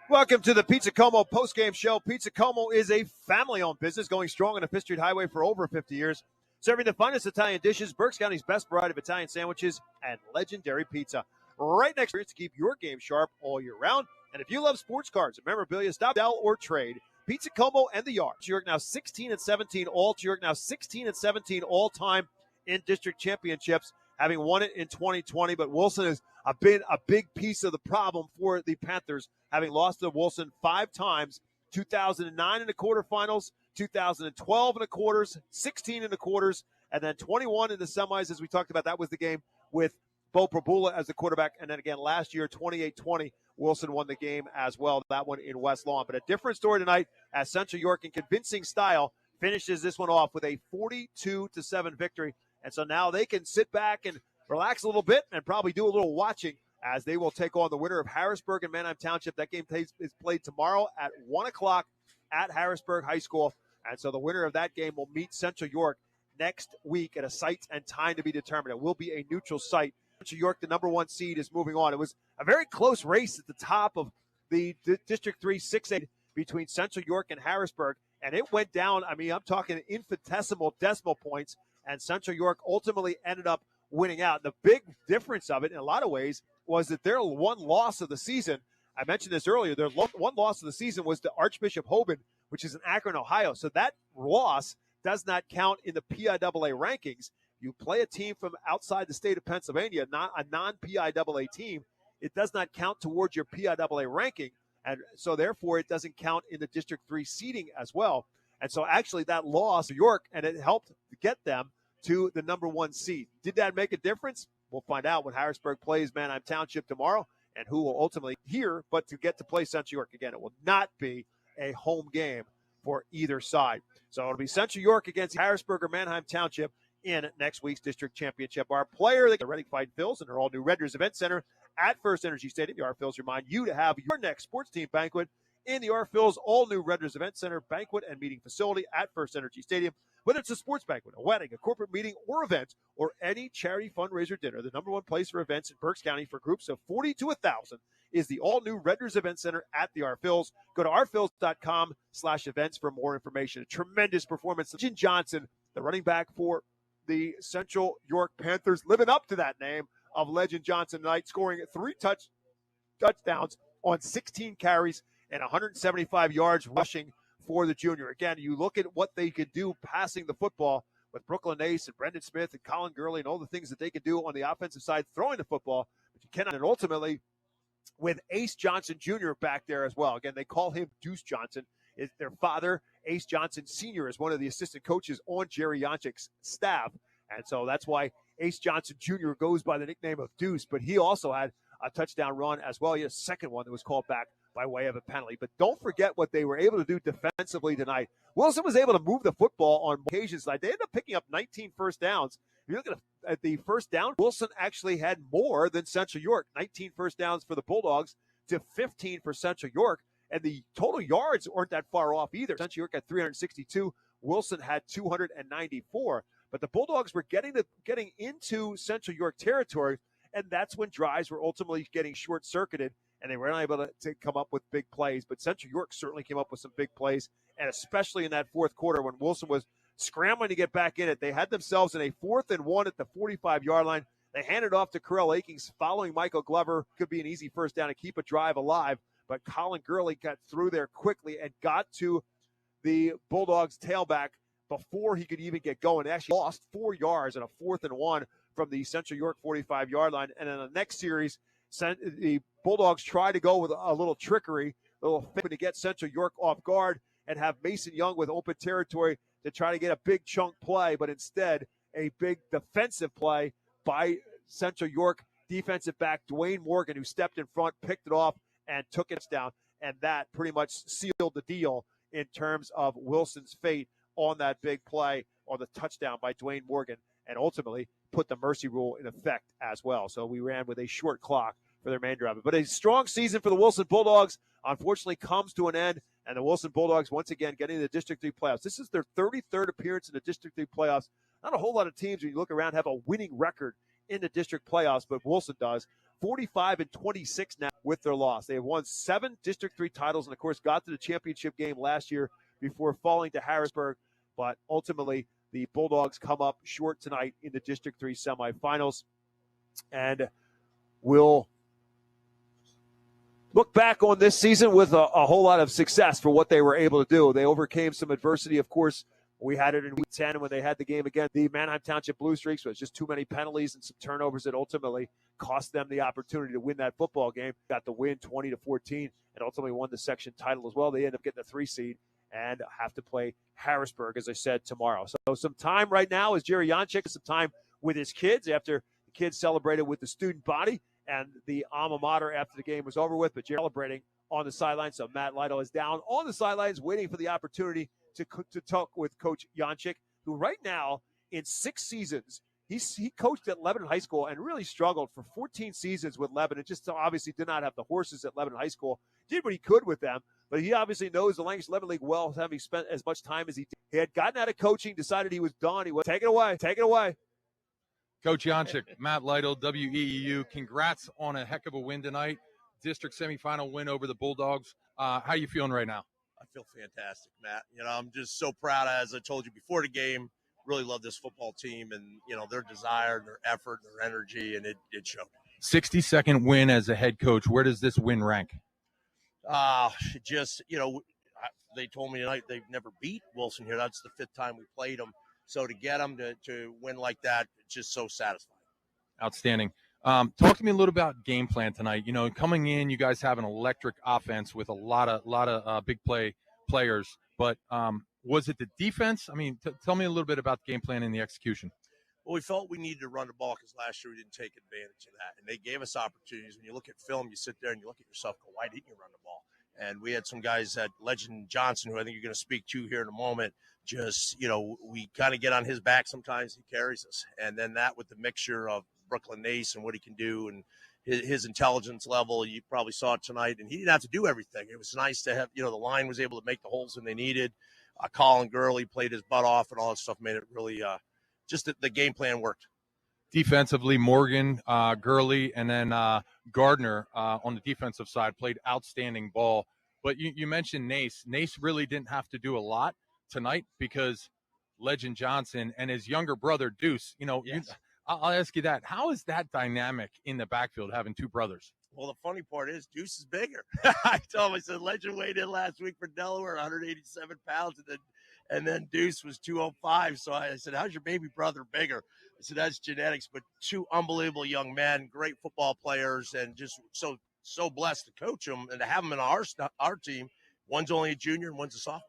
Welcome to the Pizza Como postgame show. Pizza Como is a family-owned business going strong on the Fifth Street Highway for over 50 years, serving the finest Italian dishes, Berks County's best variety of Italian sandwiches, and legendary pizza. Right next to you to keep your game sharp all year round. And if you love sports cards and memorabilia, stop, sell, or trade, Pizza Como and the Yard. York now 16-17 all. York now 16-17 all time in district championships, having won it in 2020. But Wilson has been a big piece of the problem for the Panthers, having lost to Wilson 5 times: 2009 in the quarterfinals, 2012 in the quarters, 16 in the quarters, and then 21 in the semis. As we talked about, that was the game with Bo Prabula as the quarterback. And then again last year, 28-20, Wilson won the game as well, that one in West Lawn. But a different story tonight as Central York, in convincing style, finishes this one off with a 42-7 victory. And so now they can sit back and relax a little bit and probably do a little watching as they will take on the winner of Harrisburg and Manheim Township. That game is played tomorrow at 1 o'clock at Harrisburg High School. And so the winner of that game will meet Central York next week at a site and time to be determined. It will be a neutral site. Central York, the number 1 seed, is moving on. It was a very close race at the top of the District 3 6-8 between Central York and Harrisburg, and it went down. I mean, I'm talking infinitesimal decimal points, and Central York ultimately ended up winning out. The big difference of it, in a lot of ways, was that their one loss of the season, I mentioned this earlier, their one loss of the season was to Archbishop Hoban, which is in Akron, Ohio. So that loss does not count in the PIAA rankings. You play a team from outside the state of Pennsylvania, not a non-PIAA team, it does not count towards your PIAA ranking. And so therefore it doesn't count in the District 3 seeding as well. And so actually that loss to York, and it helped get them to the number 1 seed. Did that make a difference? We'll find out when Harrisburg plays Manheim Township tomorrow and who will ultimately hear, but to get to play Central York again. It will not be a home game for either side. So it'll be Central York against Harrisburg or Manheim Township in next week's district championship. Our player, the Reading Fighting Phils, and their all-new Redner's Event Center at First Energy Stadium. The R-Phils remind you to have your next sports team banquet in the R-Phils all-new Redner's Event Center banquet and meeting facility at First Energy Stadium. Whether it's a sports banquet, a wedding, a corporate meeting, or event, or any charity fundraiser dinner, the number 1 place for events in Berks County for groups of 40 to 1,000 is the all-new Redner's Event Center at the R-Phils. Go to rphils.com/events for more information. A tremendous performance. Jim Johnson, the running back for the Central York Panthers, living up to that name of Legend Johnson tonight, scoring 3 touchdowns on 16 carries and 175 yards rushing for the junior. Again, you look at what they could do passing the football with Brooklyn Ace and Brendan Smith and Colin Gurley and all the things that they could do on the offensive side throwing the football, but you cannot. And ultimately, with Ace Johnson Jr. back there as well. Again, they call him Deuce Johnson. Their father, Ace Johnson Sr., is one of the assistant coaches on Jerry Yanchik's staff. And so that's why Ace Johnson Jr. goes by the nickname of Deuce. But he also had a touchdown run as well. He had a second one that was called back by way of a penalty. But don't forget what they were able to do defensively tonight. Wilson was able to move the football on occasions tonight. They ended up picking up 19 first downs. If you look at the first down, Wilson actually had more than Central York. 19 first downs for the Bulldogs to 15 for Central York. And the total yards weren't that far off either. Central York had 362. Wilson had 294. But the Bulldogs were getting into Central York territory, and that's when drives were ultimately getting short-circuited, and they were unable to come up with big plays. But Central York certainly came up with some big plays, and especially in that fourth quarter when Wilson was scrambling to get back in it. They had themselves in a 4th and 1 at the 45-yard line. They handed off to Carell Akings following Michael Glover. Could be an easy first down to keep a drive alive. But Colin Gurley got through there quickly and got to the Bulldogs tailback before he could even get going. They actually lost 4 yards in a 4th and 1 from the Central York 45-yard line. And in the next series, the Bulldogs tried to go with a little trickery, a little fit to get Central York off guard. and have Mason Young with open territory to try to get a big chunk play, but instead a big defensive play by Central York defensive back Dwayne Morgan, who stepped in front, picked it off, and took it down. And that pretty much sealed the deal in terms of Wilson's fate on that big play on the touchdown by Dwayne Morgan, and ultimately put the mercy rule in effect as well. So we ran with a short clock for the remainder of it. But a strong season for the Wilson Bulldogs unfortunately comes to an end, and the Wilson Bulldogs once again getting to the District 3 playoffs. This is their 33rd appearance in the District 3 playoffs. Not a whole lot of teams, when you look around, have a winning record in the district playoffs, but Wilson does. 45-26 now with their loss. They have won 7 District 3 titles and, of course, got to the championship game last year before falling to Harrisburg. But ultimately, the Bulldogs come up short tonight in the District 3 semifinals and will look back on this season with a whole lot of success for what they were able to do. They overcame some adversity, of course. We had it in week 10 when they had the game again. The Manheim Township Blue Streaks was just too many penalties and some turnovers that ultimately cost them the opportunity to win that football game. Got the win 20-14 and ultimately won the section title as well. They end up getting the 3 seed and have to play Harrisburg, as I said, tomorrow. So some time right now is Jerry Janchik, some time with his kids after the kids celebrated with the student body and the alma mater after the game was over with, but Jerry celebrating on the sidelines. So Matt Lytle is down on the sidelines waiting for the opportunity to talk with Coach Janchik, who right now in 6 seasons, he coached at Lebanon High School and really struggled for 14 seasons with Lebanon. Just obviously did not have the horses at Lebanon High School. Did what he could with them, but he obviously knows the Lancaster Lebanon League well, having spent as much time as he did. He had gotten out of coaching, decided he was done. He was, take it away. Coach Janchik, Matt Lytle, WEEU, congrats on a heck of a win tonight. District semifinal win over the Bulldogs. How are you feeling right now? I feel fantastic, Matt. I'm just so proud, as I told you before the game. Really love this football team and, their desire, their effort, their energy, and it showed. 62nd win as a head coach. Where does this win rank? They told me tonight they've never beat Wilson here. That's the 5th time we played them. So to get them to win like that, it's just so satisfying. Outstanding. Talk to me a little about game plan tonight. Coming in, you guys have an electric offense with a lot of big players. But was it the defense? I mean, tell me a little bit about the game plan and the execution. Well, we felt we needed to run the ball because last year we didn't take advantage of that. And they gave us opportunities. When you look at film, you sit there and you look at yourself, go, why didn't you run the ball? And we had some guys at Legend Johnson, who I think you're going to speak to here in a moment, just, we kind of get on his back sometimes. He carries us. And then that with the mixture of Brooklyn Nace and what he can do and his intelligence level, you probably saw it tonight. And he didn't have to do everything. It was nice to have, the line was able to make the holes when they needed. Colin Gurley played his butt off and all that stuff made it really just the game plan worked. Defensively, Morgan, Gurley, and then Gardner on the defensive side played outstanding ball. But you mentioned Nace. Nace really didn't have to do a lot tonight because Legend Johnson and his younger brother, Deuce, Yes. I'll ask you that. How is that dynamic in the backfield, having 2 brothers? Well, the funny part is Deuce is bigger. I told him, I said, Legend weighed in last week for Delaware, 187 pounds, and then Deuce was 205. So I said, how's your baby brother bigger? I said, that's genetics, but 2 unbelievable young men, great football players, and just so blessed to coach them and to have them in our team. One's only a junior and one's a sophomore.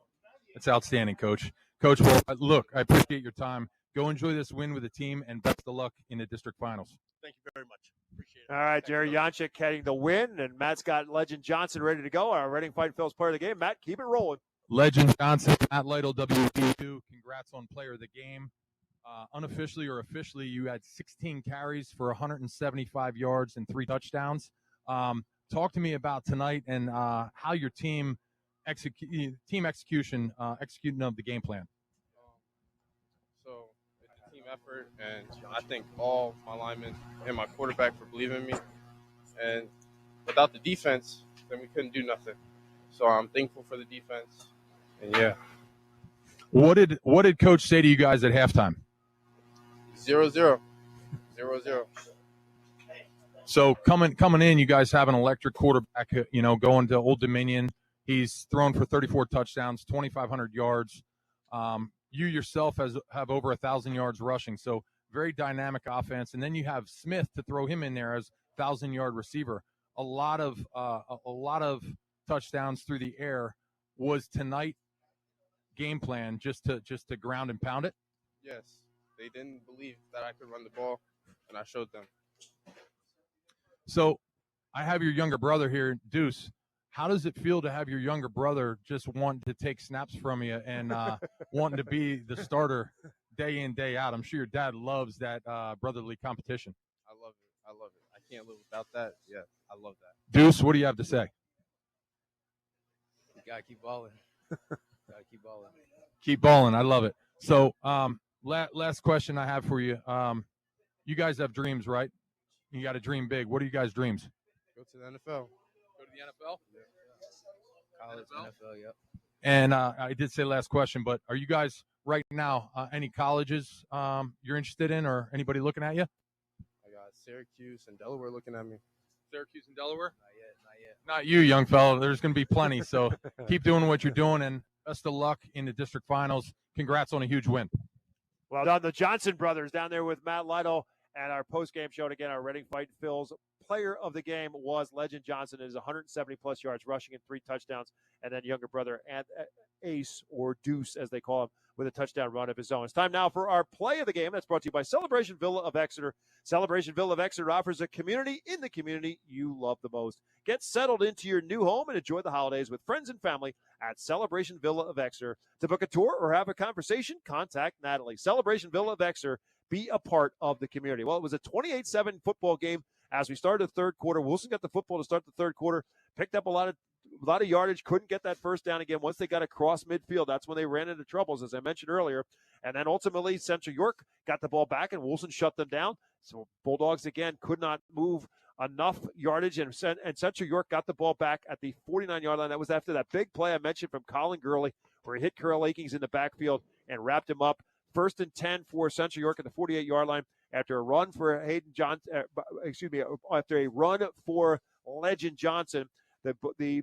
That's outstanding, Coach. Coach, well, look, I appreciate your time. Go enjoy this win with the team, and best of luck in the district finals. Thank you very much. Appreciate it. All right, Jerry Janchik heading the win, and Matt's got Legend Johnson ready to go. Our Reading Fight Phil's player of the game. Matt, keep it rolling. Legend Johnson, Matt Lytle, WEEU. Congrats on player of the game. Unofficially or officially, you had 16 carries for 175 yards and 3 touchdowns. Talk to me about tonight and how your team execution executing of the game plan. So it's a team effort, and I thank all my linemen and my quarterback for believing in me. And without the defense, then we couldn't do nothing. So I'm thankful for the defense. And yeah. What did Coach say to you guys at halftime? 0-0. So coming in, you guys have an electric quarterback, going to Old Dominion. He's thrown for 34 touchdowns, 2,500 yards. You yourself have over 1,000 yards rushing, so very dynamic offense. And then you have Smith to throw him in there as 1,000-yard receiver. A lot of touchdowns through the air. Was tonight game plan just to ground and pound it? Yes, they didn't believe that I could run the ball, and I showed them. So I have your younger brother here, Deuce. How does it feel to have your younger brother just want to take snaps from you and wanting to be the starter day in, day out? I'm sure your dad loves that brotherly competition. I love it. I love it. I can't live without that. Yeah, I love that. Deuce, what do you have to say? You gotta keep balling. Gotta keep balling. Keep balling. I love it. So last question I have for you. You guys have dreams, right? You got to dream big. What are you guys' dreams? Go to the NFL. Go to the NFL? Yeah. College, NFL, yep. And I did say last question, but are you guys right now any colleges you're interested in or anybody looking at you? I got Syracuse and Delaware looking at me. Syracuse and Delaware? Not yet. Not you, young fellow. There's going to be plenty. So keep doing what you're doing, and best of luck in the district finals. Congrats on a huge win. Well done, the Johnson brothers down there with Matt Lytle. And our post-game show, and again, our Reading Fight Phil's player of the game was Legend Johnson. It is 170-plus yards rushing and 3 touchdowns. And then younger brother, Ace, or Deuce, as they call him, with a touchdown run of his own. It's time now for our play of the game. That's brought to you by Celebration Villa of Exeter. Celebration Villa of Exeter offers a community in the community you love the most. Get settled into your new home and enjoy the holidays with friends and family at Celebration Villa of Exeter. To book a tour or have a conversation, contact Natalie. Celebration Villa of Exeter. Be a part of the community. Well, it was a 28-7 football game as we started the third quarter. Wilson got the football to start the third quarter, picked up a lot of yardage, couldn't get that first down again. Once they got across midfield, that's when they ran into troubles, as I mentioned earlier. And then ultimately, Central York got the ball back, and Wilson shut them down. So Bulldogs, again, could not move enough yardage, and Central York got the ball back at the 49-yard line. That was after that big play I mentioned from Colin Gurley, where he hit Curl Akings in the backfield and wrapped him up. 1st and 10 for Central York at the 48-yard line after a run for after a run for Legend Johnson. The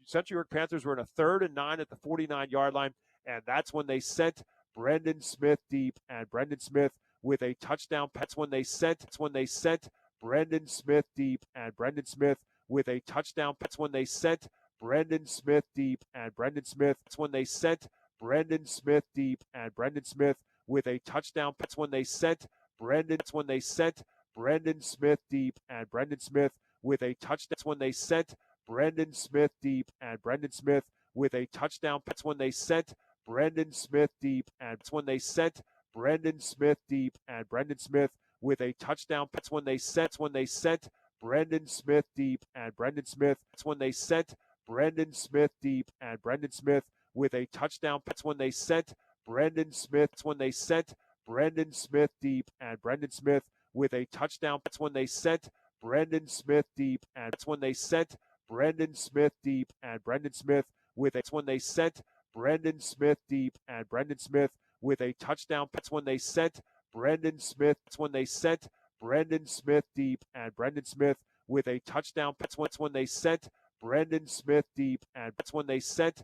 Central York Panthers were in a 3rd and 9 at the 49-yard line, and that's when they sent Brendan Smith deep, and Brendan Smith with a touchdown. That's when they sent Brendan Smith deep, and Brendan Smith with a touchdown. That's when they sent Brendan Smith deep, and Brendan Smith. That's when they sent Brendan Smith deep, and Brendan Smith with a touchdown. That's when they sent Brendan Smith deep, and Brendan Smith with a touchdown. That's when they sent Brendan Smith deep, and Brendan Smith with a touchdown. That's when they sent Brendan Smith deep, and that's when they sent Brendan Smith deep, and Brendan Smith with a touchdown. That's when they sent Brendan Smith deep, and Brendan Smith. That's when they sent Brendan Smith deep, and Brendan Smith with a touchdown. That's when they sent Brendan Smith. That's when they sent Brendan Smith deep, and Brendan Smith with a touchdown. That's when they sent Brendan Smith deep, and that's when they sent Brendan Smith deep, and Brendan Smith with a. That's when they sent Brendan Smith deep, and Brendan Smith with a touchdown. That's when they sent Brendan Smith. That's when they sent Brendan Smith deep, and Brendan Smith with a touchdown. That's when they sent Brendan Smith deep, and that's when they sent